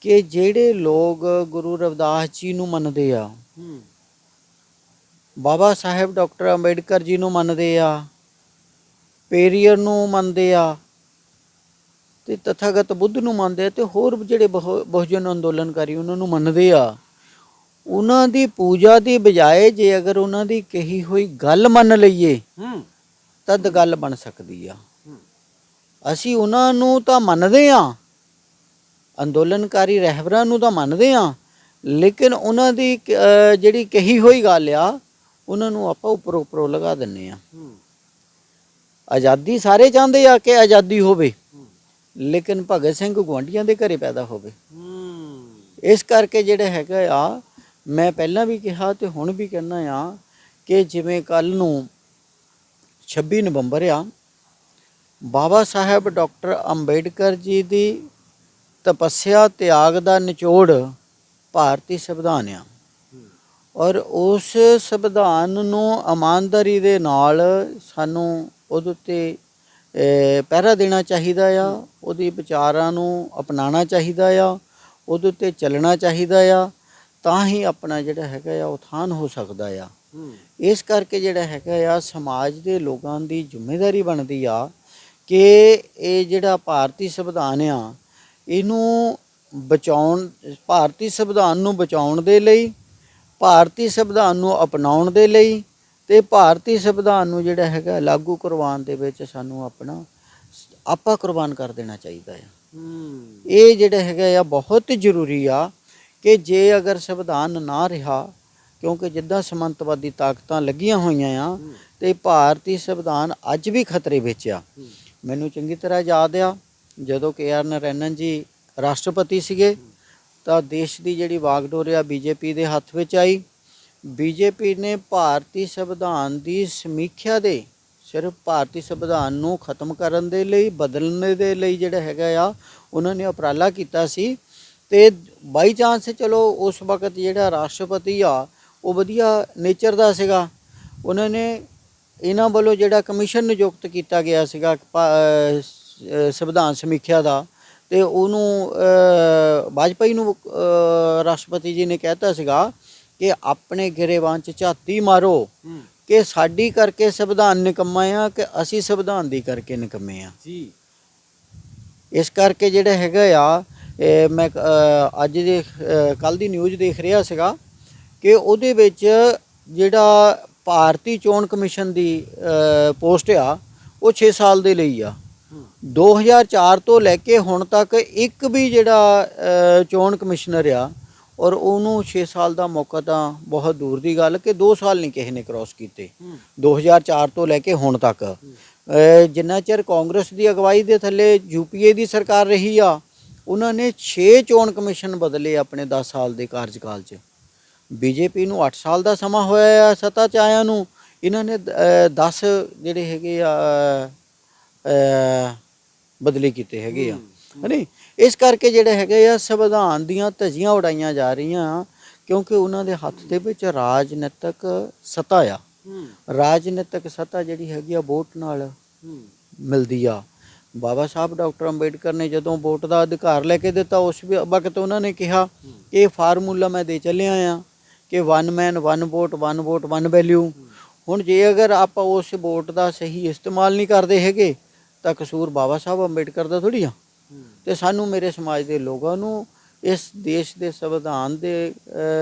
ਕਿ ਜਿਹੜੇ ਲੋਕ ਗੁਰੂ ਰਵਿਦਾਸ ਜੀ ਨੂੰ ਮੰਨਦੇ ਆ, ਬਾਬਾ ਸਾਹਿਬ ਡਾਕਟਰ ਅੰਬੇਡਕਰ ਜੀ ਨੂੰ ਮੰਨਦੇ ਆ, ਪੇਰੀਅਰ ਨੂੰ ਮੰਨਦੇ ਆ ਤੇ ਤਥਾਗਤ ਬੁੱਧ ਨੂੰ ਮੰਨਦੇ ਆ, ਤੇ ਹੋਰ ਜਿਹੜੇ ਬਹੁਜਨ ਅੰਦੋਲਨਕਾਰੀ ਉਹਨਾਂ ਨੂੰ ਮੰਨਦੇ ਆ, ਉਹਨਾਂ ਦੀ ਪੂਜਾ ਦੀ ਬਜਾਏ ਜੇ ਅਗਰ ਉਹਨਾਂ ਦੀ ਕਹੀ ਹੋਈ ਗੱਲ ਮੰਨ ਲਈਏ, ਤਦ ਗੱਲ ਬਣ ਸਕਦੀ ਆ। ਅਸੀਂ ਉਹਨਾਂ ਨੂੰ ਤਾਂ ਮੰਨਦੇ ਆ, ਅੰਦੋਲਨਕਾਰੀ ਰਹਿਬਰਾਂ ਨੂੰ ਤਾਂ ਮੰਨਦੇ ਆ, ਲੇਕਿਨ ਉਹਨਾਂ ਦੀ ਜਿਹੜੀ ਕਹੀ ਹੋਈ ਗੱਲ ਆ, ਉਹਨਾਂ ਨੂੰ ਆਪਾਂ ਉੱਪਰੋਂ ਲਗਾ ਦਿੰਦੇ ਆ। ਆਜ਼ਾਦੀ ਸਾਰੇ ਚਾਹੁੰਦੇ ਆ ਕਿ ਆਜ਼ਾਦੀ ਹੋਵੇ, ਲੇਕਿਨ ਭਗਤ ਸਿੰਘ ਗੁਆਂਢੀਆਂ ਦੇ ਘਰੇ ਪੈਦਾ ਹੋਵੇ। ਇਸ ਕਰਕੇ ਜਿਹੜਾ ਹੈਗਾ ਆ, ਮੈਂ ਪਹਿਲਾਂ ਵੀ ਕਿਹਾ ਤੇ ਹੁਣ ਵੀ ਕਹਿੰਦਾ ਆ ਕਿ ਜਿਵੇਂ ਕੱਲ੍ਹ ਨੂੰ 26 ਨਵੰਬਰ ਆ, ਬਾਬਾ ਸਾਹਿਬ ਡਾਕਟਰ ਅੰਬੇਡਕਰ ਜੀ ਦੀ ਤਪੱਸਿਆ ਤਿਆਗ ਦਾ ਨਿਚੋੜ ਭਾਰਤੀ ਸੰਵਿਧਾਨ ਆ ਔਰ ਉਸ ਸੰਵਿਧਾਨ ਨੂੰ ਇਮਾਨਦਾਰੀ ਦੇ ਨਾਲ ਸਾਨੂੰ ਉਹਦੇ ਉੱਤੇ ਪਹਿਰਾ ਦੇਣਾ ਚਾਹੀਦਾ ਆ, ਉਹਦੇ ਵਿਚਾਰਾਂ ਨੂੰ ਅਪਣਾਉਣਾ ਚਾਹੀਦਾ ਆ, ਉਹਦੇ ਉੱਤੇ ਚੱਲਣਾ ਚਾਹੀਦਾ ਆ, ਤਾਂ ਹੀ ਆਪਣਾ ਜਿਹੜਾ ਹੈਗਾ ਆ ਉਥਾਨ ਹੋ ਸਕਦਾ ਆ। ਇਸ ਕਰਕੇ ਜਿਹੜਾ ਹੈਗਾ ਆ ਸਮਾਜ ਦੇ ਲੋਕਾਂ ਦੀ ਜ਼ਿੰਮੇਵਾਰੀ ਬਣਦੀ ਆ ਕਿ ਇਹ ਜਿਹੜਾ ਭਾਰਤੀ ਸੰਵਿਧਾਨ ਆ ਇਹਨੂੰ ਬਚਾਉਣ, ਭਾਰਤੀ ਸੰਵਿਧਾਨ ਨੂੰ ਬਚਾਉਣ ਦੇ ਲਈ, ਭਾਰਤੀ ਸੰਵਿਧਾਨ ਨੂੰ ਅਪਣਾਉਣ ਦੇ ਲਈ ਤੇ ਭਾਰਤੀ ਸੰਵਿਧਾਨ ਨੂੰ ਜਿਹੜਾ ਹੈਗਾ ਲਾਗੂ ਕਰਵਾਉਣ ਦੇ ਵਿੱਚ ਸਾਨੂੰ ਆਪਣਾ ਆਪਾ ਕੁਰਬਾਨ ਕਰ ਦੇਣਾ ਚਾਹੀਦਾ ਆ। ਇਹ ਜਿਹੜਾ ਹੈਗਾ ਆ ਬਹੁਤ ਜ਼ਰੂਰੀ ਆ ਕਿ ਜੇ ਅਗਰ ਸੰਵਿਧਾਨ ਨਾ ਰਿਹਾ, ਕਿਉਂਕਿ ਜਿੱਦਾਂ ਸਮੰਤਵਾਦੀ ਤਾਕਤਾਂ ਲੱਗੀਆਂ ਹੋਈਆਂ ਆ ਤੇ ਭਾਰਤੀ ਸੰਵਿਧਾਨ ਅੱਜ ਵੀ ਖਤਰੇ ਵਿੱਚ ਆ। ਮੈਨੂੰ ਚੰਗੀ ਤਰ੍ਹਾਂ ਯਾਦ ਆ ਜਦੋਂ KR ਨਰੈਣਨ ਜੀ ਰਾਸ਼ਟਰਪਤੀ ਸੀਗੇ ਤਾਂ ਦੇਸ਼ ਦੀ ਜਿਹੜੀ ਵਾਗਡੋਰ ਆ BJP ਦੇ ਹੱਥ ਵਿੱਚ ਆਈ। BJP ਨੇ ਭਾਰਤੀ ਸੰਵਿਧਾਨ ਦੀ ਸਮੀਖਿਆ ਦੇ, ਸਿਰਫ ਭਾਰਤੀ ਸੰਵਿਧਾਨ ਨੂੰ ਖਤਮ ਕਰਨ ਦੇ ਲਈ, ਬਦਲਣ ਦੇ ਲਈ ਜਿਹੜਾ ਹੈਗਾ ਆ ਉਹਨਾਂ ਨੇ ਉਪਰਾਲਾ ਕੀਤਾ ਸੀ। ਤੇ ਬਾਈ ਚਾਂਸ ਚਲੋ ਉਸ ਵਕਤ ਜਿਹੜਾ ਰਾਸ਼ਟਰਪਤੀ ਆ ਉਹ ਵਧੀਆ ਨੇਚਰ ਦਾ ਸੀਗਾ, ਉਹਨਾਂ ਨੇ ਇਹਨਾਂ ਵੱਲੋਂ ਜਿਹੜਾ ਕਮਿਸ਼ਨ ਨਿਯੁਕਤ ਕੀਤਾ ਗਿਆ ਸੀਗਾ ਸੰਵਿਧਾਨ ਸਮੀਖਿਆ ਦਾ, ਤੇ ਉਹਨੂੰ ਵਾਜਪਾਈ ਨੂੰ ਰਾਸ਼ਟਰਪਤੀ ਜੀ ਨੇ ਕਹਿਤਾ ਸੀਗਾ ਕਿ ਆਪਣੇ ਗਿਰੇਬਾਨ 'ਚ ਝਾਤੀ ਮਾਰੋ ਕਿ ਸਾਡੀ ਕਰਕੇ ਸੰਵਿਧਾਨ ਨਿਕੰਮਾ ਆ ਕਿ ਅਸੀਂ ਸੰਵਿਧਾਨ ਦੀ ਕਰਕੇ ਨਿਕੰਮੇ ਆ ਜੀ। ਇਸ ਕਰਕੇ ਜਿਹੜਾ ਹੈਗਾ ਆ ਮੈਂ ਅੱਜ ਦੇ ਕੱਲ੍ਹ ਦੀ ਨਿਊਜ਼ ਦੇਖ ਰਿਹਾ ਸੀਗਾ ਕਿ ਉਹਦੇ ਵਿੱਚ ਜਿਹੜਾ ਭਾਰਤੀ ਚੋਣ ਕਮਿਸ਼ਨ ਦੀ ਪੋਸਟ ਆ ਉਹ 6 ਸਾਲ ਦੇ ਲਈ ਆ। 2004 ਤੋਂ ਲੈ ਕੇ ਹੁਣ ਤੱਕ ਇੱਕ ਵੀ ਜਿਹੜਾ ਚੋਣ ਕਮਿਸ਼ਨਰ ਆ ਔਰ ਉਹਨੂੰ 6 ਸਾਲ ਦਾ ਮੌਕਾ ਤਾਂ ਬਹੁਤ ਦੂਰ ਦੀ ਗੱਲ ਕਿ 2 ਸਾਲ ਨਹੀਂ ਕਿਸੇ ਨੇ ਕ੍ਰਾਸ ਕੀਤੇ। 2004 ਤੋਂ ਲੈ ਕੇ ਹੁਣ ਤੱਕ ਜਿੰਨਾ ਚਿਰ ਕਾਂਗਰਸ ਦੀ ਅਗਵਾਈ ਦੇ ਥੱਲੇ UPA ਦੀ ਸਰਕਾਰ ਰਹੀ ਆ, ਉਹਨਾਂ ਨੇ 6 ਚੋਣ ਕਮਿਸ਼ਨ ਬਦਲੇ ਆਪਣੇ 10 ਸਾਲ ਦੇ ਕਾਰਜਕਾਲ 'ਚ। BJP ਨੂੰ 8 ਸਾਲ ਦਾ ਸਮਾਂ ਹੋਇਆ ਆ ਸੱਤਾ 'ਚ ਆਇਆਂ ਨੂੰ, ਇਹਨਾਂ ਨੇ 10 ਜਿਹੜੇ ਹੈਗੇ ਆ ਬਦਲੀ ਕੀਤੇ ਹੈਗੇ ਆ, ਹੈ ਨੀ। ਇਸ ਕਰਕੇ ਜਿਹੜੇ ਹੈਗੇ ਆ ਸੰਵਿਧਾਨ ਦੀਆਂ ਧੱਜੀਆਂ ਉਡਾਈਆਂ ਜਾ ਰਹੀਆਂ ਕਿਉਂਕਿ ਉਹਨਾਂ ਦੇ ਹੱਥ ਦੇ ਵਿੱਚ ਰਾਜਨੀਤਿਕ ਸੱਤਾ ਆ। ਰਾਜਨੀਤਿਕ ਸੱਤਾ ਜਿਹੜੀ ਹੈਗੀ ਆ ਵੋਟ ਨਾਲ ਮਿਲਦੀ ਆ। ਬਾਬਾ ਸਾਹਿਬ ਡਾਕਟਰ ਅੰਬੇਡਕਰ ਨੇ ਜਦੋਂ ਵੋਟ ਦਾ ਅਧਿਕਾਰ ਲੈ ਕੇ ਦਿੱਤਾ ਉਸ ਵਕਤ ਉਹਨਾਂ ਨੇ ਕਿਹਾ ਕਿ ਇਹ ਫਾਰਮੂਲਾ ਮੈਂ ਦੇ ਚੱਲਿਆ ਆ ਕਿ 1 ਮੈਨ 1 ਵੋਟ 1 ਵੋਟ 1 ਵੈਲਿਊ। ਹੁਣ ਜੇ ਅਗਰ ਆਪਾਂ ਉਸ ਵੋਟ ਦਾ ਸਹੀ ਇਸਤੇਮਾਲ ਨਹੀਂ ਕਰਦੇ ਹੈਗੇ ਤਾਂ ਕਸੂਰ ਬਾਬਾ ਸਾਹਿਬ ਅੰਬੇਡਕਰ ਦਾ ਥੋੜ੍ਹੀ ਆ। ਤੇ ਸਾਨੂੰ ਮੇਰੇ ਸਮਾਜ ਦੇ ਲੋਕਾਂ ਨੂੰ ਇਸ ਦੇਸ਼ ਦੇ ਸੰਵਿਧਾਨ ਦੇ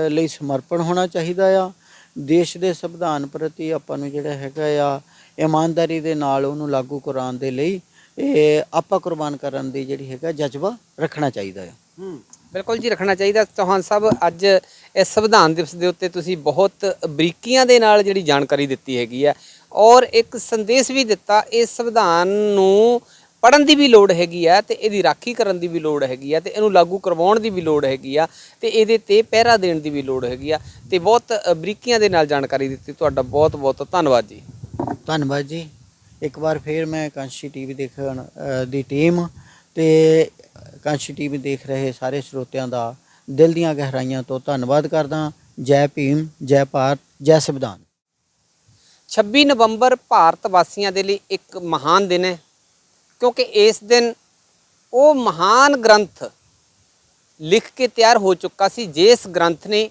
ਲਈ ਸਮਰਪਣ ਹੋਣਾ ਚਾਹੀਦਾ ਆ। ਦੇਸ਼ ਦੇ ਸੰਵਿਧਾਨ ਪ੍ਰਤੀ ਆਪਾਂ ਨੂੰ ਜਿਹੜਾ ਹੈਗਾ ਆ ਇਮਾਨਦਾਰੀ ਦੇ ਨਾਲ ਉਹਨੂੰ ਲਾਗੂ ਕਰਾਉਣ ਦੇ ਲਈ ਇਹ ਆਪਾ ਕੁਰਬਾਨ ਕਰਨ ਦੀ ਜਿਹੜੀ ਹੈਗਾ ਜਜ਼ਬਾ ਰੱਖਣਾ ਚਾਹੀਦਾ ਆ। ਬਿਲਕੁਲ ਜੀ, ਰੱਖਣਾ ਚਾਹੀਦਾ। ਚੌਹਾਨ ਸਾਹਿਬ, ਅੱਜ ਇਸ ਸੰਵਿਧਾਨ ਦਿਵਸ ਦੇ ਉੱਤੇ ਤੁਸੀਂ ਬਹੁਤ ਬਰੀਕੀਆਂ ਦੇ ਨਾਲ ਜਿਹੜੀ ਜਾਣਕਾਰੀ ਦਿੱਤੀ ਹੈਗੀ ਹੈ ਔਰ ਇੱਕ ਸੰਦੇਸ਼ ਵੀ ਦਿੱਤਾ। ਇਸ ਸੰਵਿਧਾਨ ਨੂੰ ਪੜ੍ਹਨ ਦੀ ਵੀ ਲੋੜ ਹੈਗੀ ਆ ਤੇ ਇਹਦੀ ਰਾਖੀ ਕਰਨ ਦੀ ਵੀ ਲੋੜ ਹੈਗੀ ਆ ਤੇ ਇਹਨੂੰ ਲਾਗੂ ਕਰਵਾਉਣ ਦੀ ਵੀ ਲੋੜ ਹੈਗੀ ਆ ਤੇ ਇਹਦੇ ਤੇ ਪਹਿਰਾ ਦੇਣ ਦੀ ਵੀ ਲੋੜ ਹੈਗੀ ਆ ਤੇ ਬਹੁਤ ਬਰੀਕੀਆਂ ਦੇ ਨਾਲ ਜਾਣਕਾਰੀ ਦਿੱਤੀ। ਤੁਹਾਡਾ ਬਹੁਤ ਬਹੁਤ ਧੰਨਵਾਦ ਜੀ। ਧੰਨਵਾਦ ਜੀ। ਇੱਕ ਵਾਰ ਫਿਰ ਮੈਂ ਕਾਂਸ਼ੀ TV ਦੇਖਣ ਦੀ ਟੀਮ ਤੇ ਕਾਂਸ਼ੀ TV ਦੇਖ ਰਹੇ ਸਾਰੇ ਸਰੋਤਿਆਂ ਦਾ ਦਿਲ ਦੀਆਂ ਗਹਿਰਾਈਆਂ ਤੋਂ ਧੰਨਵਾਦ ਕਰਦਾ। ਜੈ ਭੀਮ, ਜੈ ਭਾਰਤ, ਜੈ ਸੰਵਿਧਾਨ। 26 ਨਵੰਬਰ ਭਾਰਤ ਵਾਸੀਆਂ ਦੇ ਲਈ ਇੱਕ ਮਹਾਨ ਦਿਨ ਹੈ ਕਿਉਂਕਿ ਇਸ ਦਿਨ ਉਹ ਮਹਾਨ ਗ੍ਰੰਥ ਲਿਖ ਕੇ ਤਿਆਰ ਹੋ ਚੁੱਕਾ ਸੀ ਜਿਸ ਗ੍ਰੰਥ ਨੇ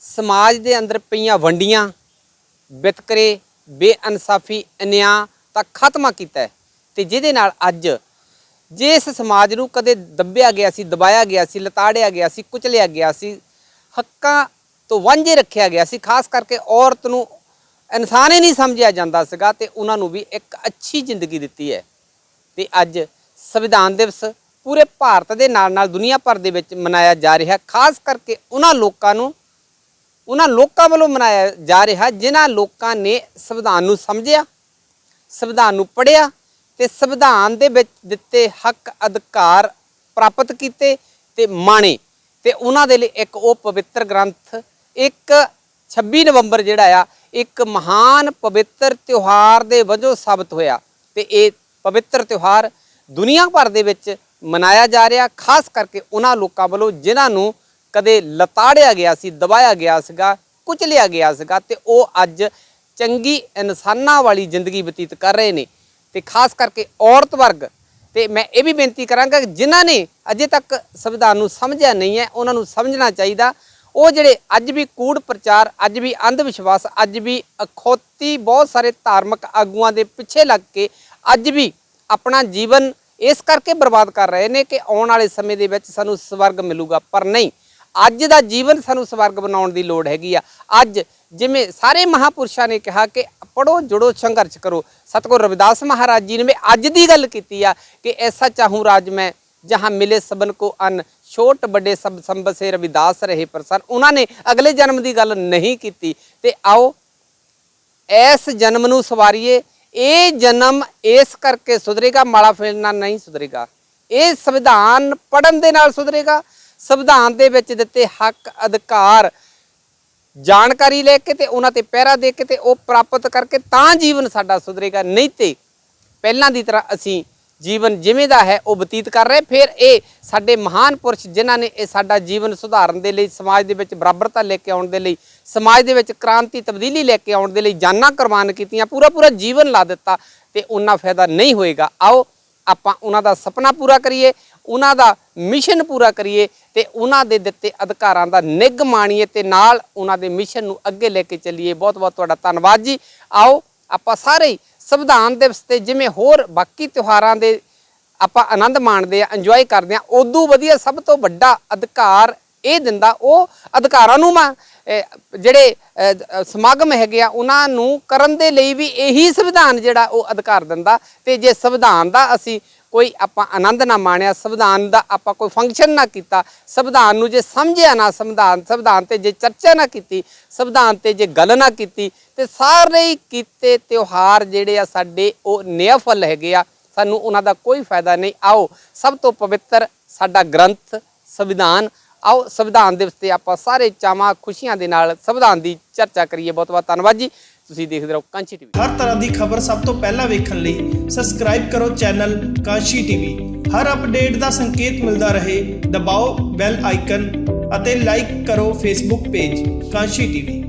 ਸਮਾਜ ਦੇ ਅੰਦਰ ਪਈਆਂ ਵੰਡੀਆਂ, ਵਿਤਕਰੇ, ਬੇਇਨਸਾਫੀ, ਅਨਿਆਂ ਤਾਂ ਖਾਤਮਾ ਕੀਤਾ ਹੈ ਤੇ ਜਿਹਦੇ ਨਾਲ ਅੱਜ ਜਿਸ ਸਮਾਜ ਨੂੰ ਕਦੇ ਦੱਬਿਆ ਗਿਆ ਸੀ, ਦਬਾਇਆ ਗਿਆ ਸੀ, ਲਤਾੜਿਆ ਗਿਆ ਸੀ, ਕੁਚਲਿਆ ਗਿਆ ਸੀ, ਹੱਕਾਂ ਤੋਂ ਵਾਂਝੇ ਰੱਖਿਆ ਗਿਆ ਸੀ, ਖਾਸ ਕਰਕੇ ਔਰਤ ਨੂੰ ਇਨਸਾਨ ਹੀ ਨਹੀਂ ਸਮਝਿਆ ਜਾਂਦਾ ਸੀਗਾ ਤੇ ਉਹਨਾਂ ਨੂੰ ਵੀ ਇੱਕ ਅੱਛੀ ਜ਼ਿੰਦਗੀ ਦਿੱਤੀ ਹੈ। ਤੇ ਅੱਜ ਸੰਵਿਧਾਨ ਦਿਵਸ ਪੂਰੇ ਭਾਰਤ ਦੇ ਨਾਲ ਨਾਲ ਦੁਨੀਆ ਭਰ ਦੇ ਵਿੱਚ ਮਨਾਇਆ ਜਾ ਰਿਹਾ। ਖਾਸ ਕਰਕੇ ਉਹਨਾਂ ਲੋਕਾਂ ਵੱਲੋਂ ਮਨਾਇਆ ਜਾ ਰਿਹਾ ਜਿਨ੍ਹਾਂ ਲੋਕਾਂ ਨੇ ਸੰਵਿਧਾਨ ਨੂੰ ਸਮਝਿਆ, ਸੰਵਿਧਾਨ ਨੂੰ ਪੜ੍ਹਿਆ ਤੇ ਸੰਵਿਧਾਨ ਦੇ ਵਿੱਚ ਦਿੱਤੇ ਹੱਕ ਅਧਿਕਾਰ ਪ੍ਰਾਪਤ ਕੀਤੇ ਤੇ ਮਾਣੇ ਤੇ ਉਹਨਾਂ ਦੇ ਲਈ ਇੱਕ ਉਹ ਪਵਿੱਤਰ ਗ੍ਰੰਥ, ਇੱਕ 26 ਨਵੰਬਰ ਜਿਹੜਾ ਆ ਇੱਕ ਮਹਾਨ ਪਵਿੱਤਰ ਤਿਉਹਾਰ ਦੇ ਵਜੋਂ ਸਾਬਤ ਹੋਇਆ ਤੇ ਇਹ ਪਵਿੱਤਰ ਤਿਉਹਾਰ ਦੁਨੀਆ ਭਰ ਦੇ ਵਿੱਚ ਮਨਾਇਆ ਜਾ ਰਿਹਾ, ਖਾਸ ਕਰਕੇ ਉਹਨਾਂ ਲੋਕਾਂ ਵੱਲੋਂ ਜਿਨ੍ਹਾਂ ਨੂੰ ਕਦੇ ਲਤਾੜਿਆ ਗਿਆ ਸੀ, ਦਬਾਇਆ ਗਿਆ ਸੀਗਾ, ਕੁਚਲਿਆ ਗਿਆ ਸੀਗਾ ਤੇ ਉਹ ਅੱਜ ਚੰਗੀ ਇਨਸਾਨਾਂ ਵਾਲੀ ਜ਼ਿੰਦਗੀ ਬਤੀਤ ਕਰ ਰਹੇ ਨੇ। ਤੇ ਖਾਸ ਕਰਕੇ ਔਰਤ ਵਰਗ, ਤੇ ਮੈਂ ਇਹ ਵੀ ਬੇਨਤੀ ਕਰਾਂਗਾ ਜਿਨ੍ਹਾਂ ਨੇ ਅਜੇ ਤੱਕ ਸੰਵਿਧਾਨ ਨੂੰ ਸਮਝਿਆ ਨਹੀਂ ਹੈ ਉਹਨਾਂ ਨੂੰ ਸਮਝਣਾ ਚਾਹੀਦਾ। ਉਹ ਜਿਹੜੇ ਅੱਜ ਵੀ ਕੂੜ ਪ੍ਰਚਾਰ, ਅੱਜ ਵੀ ਅੰਧ ਵਿਸ਼ਵਾਸ, ਅੱਜ ਵੀ ਅਖੌਤੀ ਬਹੁਤ ਸਾਰੇ ਧਾਰਮਿਕ ਆਗੂਆਂ ਦੇ ਪਿੱਛੇ ਲੱਗ ਕੇ ਅੱਜ ਵੀ ਆਪਣਾ ਜੀਵਨ ਇਸ ਕਰਕੇ ਬਰਬਾਦ ਕਰ ਰਹੇ ਨੇ ਕਿ ਆਉਣ ਵਾਲੇ ਸਮੇਂ ਦੇ ਵਿੱਚ ਸਾਨੂੰ ਸਵਰਗ ਮਿਲੂਗਾ, ਪਰ ਨਹੀਂ। ਅੱਜ ਦਾ ਜੀਵਨ ਸਾਨੂੰ ਸਵਰਗ ਬਣਾਉਣ ਦੀ ਲੋੜ ਹੈਗੀ ਆ। ਅੱਜ ਜਿਵੇਂ ਸਾਰੇ ਮਹਾਪੁਰਸ਼ਾਂ ਨੇ ਕਿਹਾ ਕਿ ਪੜੋ, ਜੁੜੋ, ਸੰਘਰਸ਼ ਕਰੋ। ਸਤਿਗੁਰੂ ਰਵਿਦਾਸ ਮਹਾਰਾਜ ਜੀ ਨੇ ਵੀ ਅੱਜ ਦੀ ਗੱਲ ਕੀਤੀ ਆ ਕਿ ਐਸਾ ਚਾਹੂੰ ਰਾਜ ਮੈਂ ਜਹਾਂ ਮਿਲੇ ਸਬਨ ਕੋ ਅੰਨ, ਛੋਟ ਵੱਡੇ ਸਭ ਸੰਬਸੇ ਰਵਿਦਾਸ ਰਹੇ ਪ੍ਰਸੰਨ। ਉਹਨਾਂ ਨੇ ਅਗਲੇ ਜਨਮ ਦੀ ਗੱਲ ਨਹੀਂ ਕੀਤੀ। ਤੇ ਆਓ ਇਸ ਜਨਮ ਨੂੰ ਸਵਾਰੀਏ। ਇਹ ਜਨਮ ਇਸ ਕਰਕੇ ਸੁਧਰੇਗਾ, ਮਾਲਾ ਫੇਰਨਾ ਨਹੀਂ ਸੁਧਰੇਗਾ। ਇਹ ਸੰਵਿਧਾਨ ਪੜ੍ਹਨ ਦੇ ਨਾਲ ਸੁਧਰੇਗਾ। ਸੰਵਿਧਾਨ ਦੇ ਵਿੱਚ ਦਿੱਤੇ ਹੱਕ, ਅਧਿਕਾਰ, ਜਾਣਕਾਰੀ ਲੈ ਕੇ ਤੇ ਉਹਨਾਂ ਤੇ ਪਹਿਰਾ ਦੇ ਕੇ ਤੇ ਉਹ ਪ੍ਰਾਪਤ ਕਰਕੇ ਤਾਂ ਜੀਵਨ ਸਾਡਾ ਸੁਧਰੇਗਾ। ਨਹੀਂ ਤੇ ਪਹਿਲਾਂ ਦੀ ਤਰ੍ਹਾਂ ਅਸੀਂ ਜੀਵਨ ਜਿਵੇਂ ਦਾ ਹੈ ਉਹ ਬਤੀਤ ਕਰ ਰਹੇ। ਫਿਰ ਇਹ ਸਾਡੇ ਮਹਾਨ ਪੁਰਸ਼ ਜਿਨ੍ਹਾਂ ਨੇ ਇਹ ਸਾਡਾ ਜੀਵਨ ਸੁਧਾਰਨ ਦੇ ਲਈ, ਸਮਾਜ ਦੇ ਵਿੱਚ ਬਰਾਬਰਤਾ ਲੈ ਕੇ ਆਉਣ ਦੇ ਲਈ, ਸਮਾਜ ਦੇ ਵਿੱਚ ਕ੍ਰਾਂਤੀ ਤਬਦੀਲੀ ਲੈ ਕੇ ਆਉਣ ਦੇ ਲਈ ਜਾਨਾਂ ਕੁਰਬਾਨ ਕੀਤੀਆਂ, ਪੂਰਾ ਜੀਵਨ ਲਾ ਦਿੱਤਾ, ਤੇ ਉਹਨਾਂ ਫਾਇਦਾ ਨਹੀਂ ਹੋਏਗਾ। ਆਓ ਆਪਾਂ ਉਹਨਾਂ ਦਾ ਸੁਪਨਾ ਪੂਰਾ ਕਰੀਏ, ਉਹਨਾਂ ਦਾ ਮਿਸ਼ਨ ਪੂਰਾ ਕਰੀਏ ਤੇ ਉਹਨਾਂ ਦੇ ਦਿੱਤੇ ਅਧਿਕਾਰਾਂ ਦਾ ਨਿੱਘ ਮਾਣੀਏ ਤੇ ਨਾਲ ਉਹਨਾਂ ਦੇ ਮਿਸ਼ਨ ਨੂੰ ਅੱਗੇ ਲੈ ਕੇ ਚੱਲੀਏ। ਬਹੁਤ ਬਹੁਤ ਤੁਹਾਡਾ ਧੰਨਵਾਦ ਜੀ। ਆਓ ਆਪਾਂ ਸਾਰੇ ਹੀ ਸੰਵਿਧਾਨ ਦਿਵਸ ਤੇ ਜਿਵੇਂ ਹੋਰ ਬਾਕੀ ਤਿਉਹਾਰਾਂ ਦੇ ਆਪਾਂ ਆਨੰਦ ਮਾਣਦੇ ਆ, ਇੰਜੋਏ ਕਰਦੇ ਆ, ਉਦੋਂ ਵਧੀਆ ਸਭ ਤੋਂ ਵੱਡਾ ਅਧਿਕਾਰ ਇਹ ਦਿੰਦਾ, ਉਹ ਅਧਿਕਾਰਾਂ ਨੂੰ ਜਿਹੜੇ ਸਮਾਗਮ ਹੈਗੇ ਆ ਉਹਨਾਂ ਨੂੰ ਕਰਨ ਦੇ ਲਈ ਵੀ ਇਹੀ ਸੰਵਿਧਾਨ ਜਿਹੜਾ ਉਹ ਅਧਿਕਾਰ ਦਿੰਦਾ। ਤੇ ਜੇ ਸੰਵਿਧਾਨ ਦਾ ਅਸੀਂ ਕੋਈ ਆਪਾਂ ਆਨੰਦ ਨਾ ਮਾਣਿਆ, ਸੰਵਿਧਾਨ ਦਾ ਆਪਾਂ ਕੋਈ ਫੰਕਸ਼ਨ ਨਾ ਕੀਤਾ, ਸੰਵਿਧਾਨ ਨੂੰ ਜੇ ਸਮਝਿਆ ਨਾ, ਸੰਵਿਧਾਨ ਤੇ ਜੇ ਚਰਚਾ ਨਾ ਕੀਤੀ, ਸੰਵਿਧਾਨ ਤੇ ਜੇ ਗੱਲ ਨਾ ਕੀਤੀ, ਤੇ ਸਾਰੇ ਹੀ ਕੀਤੇ ਤਿਉਹਾਰ ਜਿਹੜੇ ਆ ਸਾਡੇ ਉਹ ਨਿਆਫਲ ਹੈਗੇ ਆ, ਸਾਨੂੰ ਉਹਨਾਂ ਦਾ ਕੋਈ ਫਾਇਦਾ ਨਹੀਂ। ਆਓ ਸਭ ਤੋਂ ਪਵਿੱਤਰ ਸਾਡਾ ਗ੍ਰੰਥ ਸੰਵਿਧਾਨ, ਆਓ ਸੰਵਿਧਾਨ ਦਿਵਸ ਤੇ ਆਪਾਂ ਸਾਰੇ ਚਾਵਾਂ ਖੁਸ਼ੀਆਂ ਦੇ ਨਾਲ ਸੰਵਿਧਾਨ ਦੀ ਚਰਚਾ ਕਰੀਏ। ਬਹੁਤ ਬਹੁਤ ਧੰਨਵਾਦ ਜੀ। ਤੁਸੀਂ ਦੇਖਦੇ ਰਹੋ ਕਾਂਸ਼ੀ ਟੀਵੀ। ਹਰ ਤਰ੍ਹਾਂ ਦੀ ਖਬਰ ਸਭ ਤੋਂ ਪਹਿਲਾਂ ਵੇਖਣ ਲਈ ਸਬਸਕ੍ਰਾਈਬ ਕਰੋ ਚੈਨਲ ਕਾਂਸ਼ੀ ਟੀਵੀ। ਹਰ ਅਪਡੇਟ ਦਾ ਸੰਕੇਤ ਮਿਲਦਾ ਰਹੇ, ਦਬਾਓ ਬੈਲ ਆਈਕਨ ਅਤੇ ਲਾਈਕ ਕਰੋ ਫੇਸਬੁੱਕ ਪੇਜ ਕਾਂਸ਼ੀ ਟੀਵੀ।